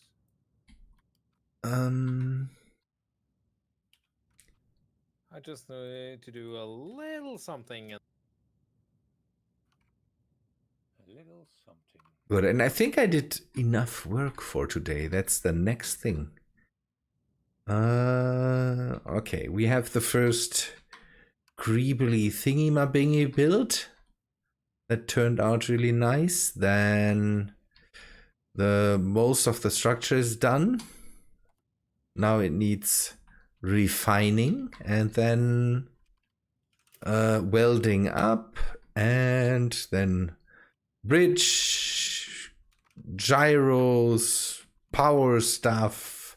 I just need to do a little something. A little something. good. And I think I did enough work for today. That's the next thing. Okay, we have the first greebly thingy-mabingy build that turned out really nice. Then the most of the structure is done. Now it needs refining and then welding up and then bridge, gyros, power stuff.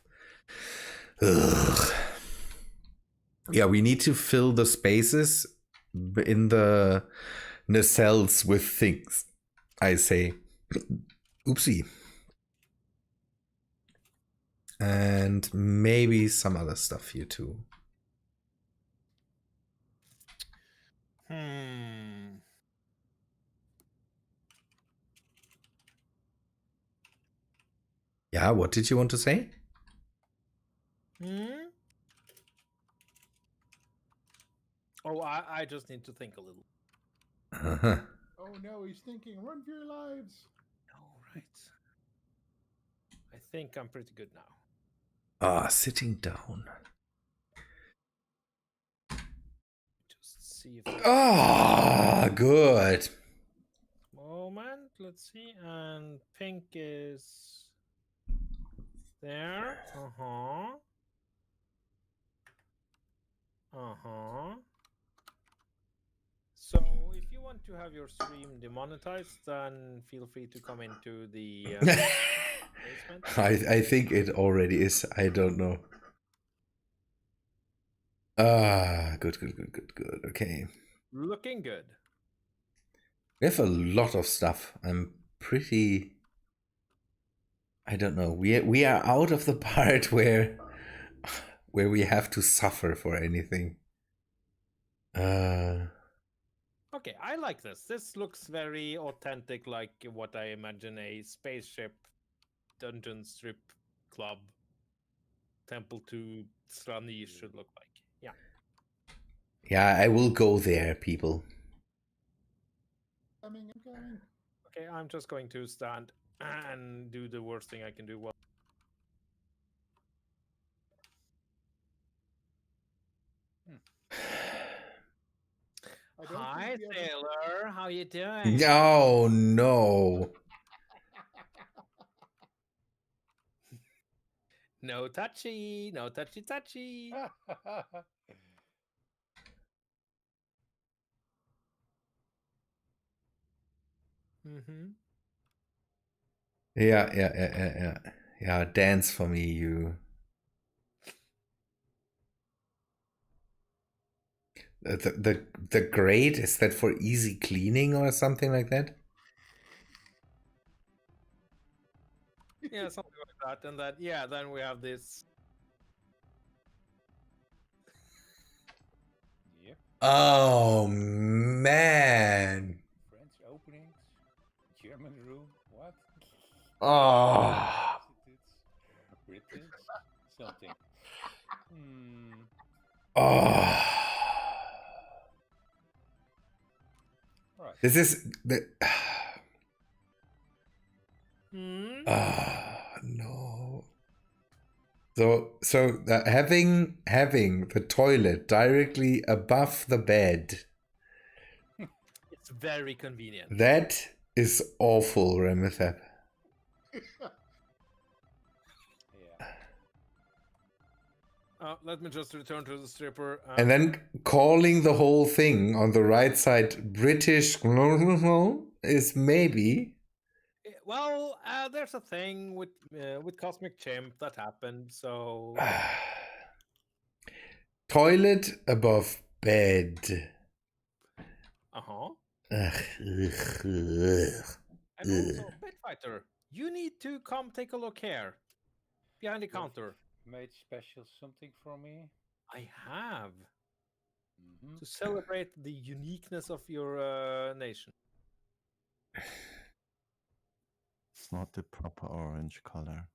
Ugh. Yeah, we need to fill the spaces in the nacelles with things, I say. Oopsie. And maybe some other stuff here too. Yeah, what did you want to say? Oh, I just need to think a little. Uh-huh. Oh no, he's thinking, run for your lives. All right. I think I'm pretty good now. Ah, sitting down. Just see if. Ah, good. Moment, let's see. And pink is there. So if you want to have your stream demonetized, then feel free to come into the basement? I think it already is. I don't know. Good. Okay. Looking good. We have a lot of stuff. I'm pretty. I don't know. We are out of the part where we have to suffer for anything. Okay, I like this. This looks very authentic, like what I imagine a spaceship dungeon strip club temple to Strani should look like. Yeah. Yeah, I will go there, people. I'm coming. Okay, I'm just going to stand and do the worst thing I can do. Well, I don't hi, think we have a- sailor. How you doing? Oh no. No touchy, no touchy. Mm-hmm. Yeah, dance for me, you. The grate, is that for easy cleaning or something like that? Yeah, something like that. And that, yeah, then we have this. Yep. Oh man. French openings. German room. What? Oh. British. Something. Oh. Right. This is the. Hmm? No. So having the toilet directly above the bed, It's very convenient. that is awful, Remethep. Yeah. Let me just return to the stripper. And then calling the whole thing on the right side British is maybe. Well, there's a thing with Cosmic Chimp that happened, so Toilet above bed. uh-huh. Ugh. And also, Pet Fighter, you need to come take a look here. Behind the counter. Made special something for me. I have. Mm-hmm. To celebrate the uniqueness of your nation. It's not the proper orange color.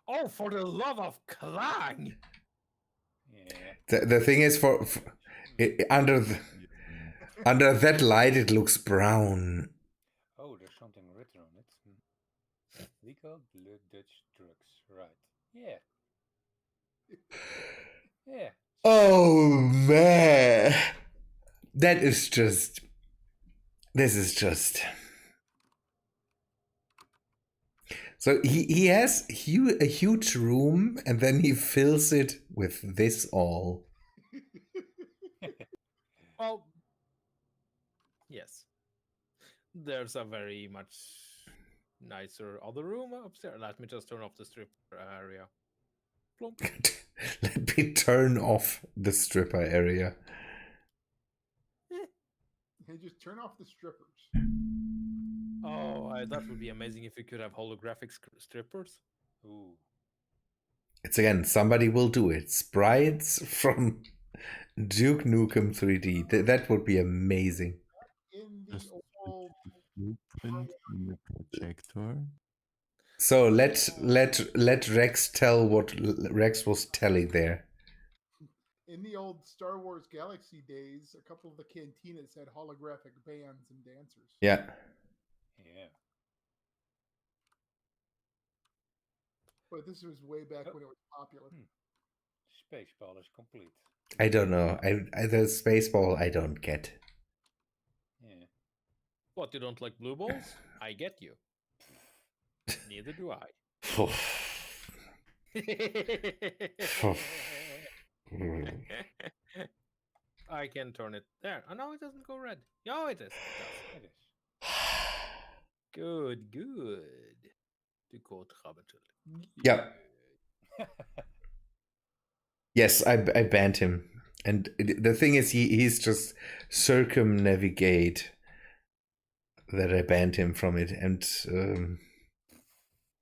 Oh, for the love of Clang! Yeah. The thing is, for under under that light, it looks brown. Oh, there's something written on it. Legal Dutch drugs. Right. Yeah. Yeah. Oh man, that is just. This is just. So he has a huge room, and then he fills it with this all. Well, yes. There's a very much nicer other room upstairs. Let me just turn off the strip area. Plump. Let me turn off the stripper area. Hey, just turn off the strippers. Oh, that would be amazing if we could have holographic strippers. Ooh. It's again, somebody will do it. Sprites from Duke Nukem 3D. That would be amazing. In the Just old blueprint in the projector. So let Rex tell what Rex was telling there. in the old Star Wars Galaxy days, a couple of the cantinas had holographic bands and dancers. Yeah. Yeah. But this was way back when it was popular. Spaceball is complete. I don't know. I the Spaceball I don't get. Yeah. What, you don't like blue balls? I get you. Neither do I. I can turn it there. Oh no, it doesn't go red. No, it is. It does. It is. Good. to quote Raben. Yep. Yes, I banned him. And the thing is, he's just circumnavigate that I banned him from it. And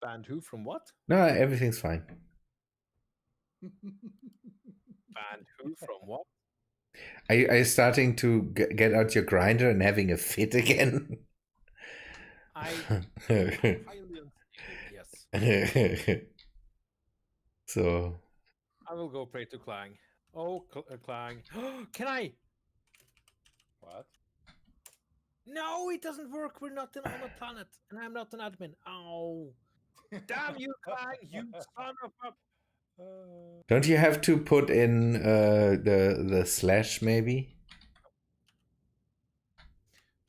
Banned who from what? no, everything's fine. Banned who from what? Are you starting to get out your grinder and having a fit again? I highly unstable, yes. So I will go pray to Clang. Oh, Clang. Can I? What? No, it doesn't work. We're not on a planet, and I'm not an admin. Oh, damn you, Clang! You son of a... don't you have to put in the slash maybe?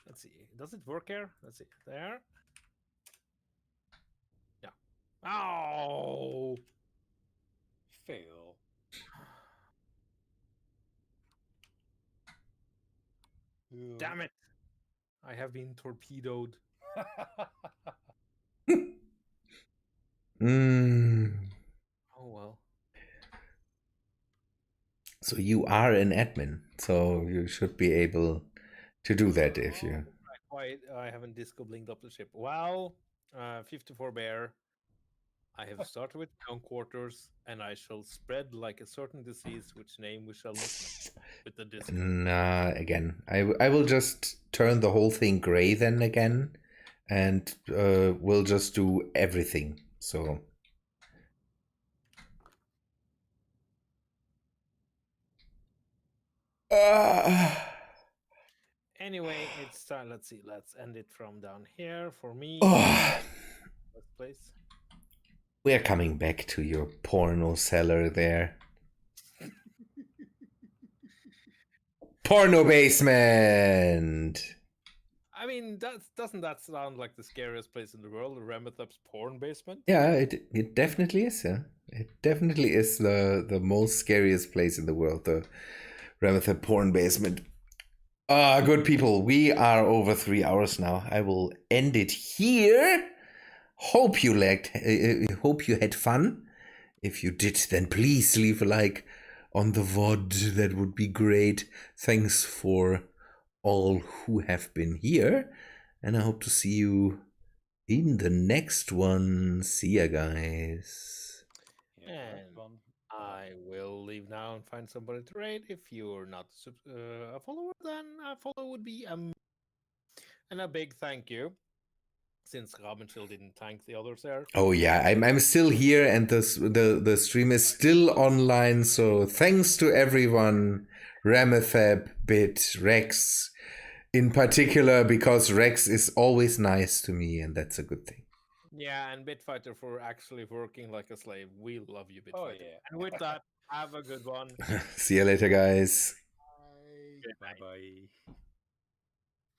Let's see. Does it work here? Let's see. There. Yeah. Oh. Fail. Damn it. I have been torpedoed. Mm. Oh, well. So you are an admin, so you should be able to do that if you... Why I haven't disco blinked up the ship. Well, 54 bear. I have started with town quarters, and I shall spread like a certain disease, which name we shall not know, with the disco. Nah, again, I will just turn the whole thing gray then again, and we'll just do everything. So Anyway, it's time. Let's see. Let's end it from down here for me. First place. we're coming back to your porno cellar there. Porno basement. I mean, doesn't that sound like the scariest place in the world? Remethep's porn basement? Yeah, it definitely is. Yeah, it definitely is the most scariest place in the world. The Remethep porn basement. Good people, we are over 3 hours now. I will end it here. Hope you liked. Hope you had fun. If you did, then please leave a like on the VOD. That would be great. Thanks for all who have been here, and I hope to see you in the next one. See ya, guys. And I will leave now and find somebody to raid. If you're not a follower, then a follow would be and a big thank you. Since Raben still didn't thank the others there. Oh yeah, I'm still here, and the stream is still online. So thanks to everyone, Remethep, Bit, Rex, in particular, because Rex is always nice to me, and that's a good thing. Yeah, and Bitfighter for actually working like a slave. We love you, Bitfighter. Oh, yeah. And with that, have a good one. See you later, guys. Bye. Bye bye.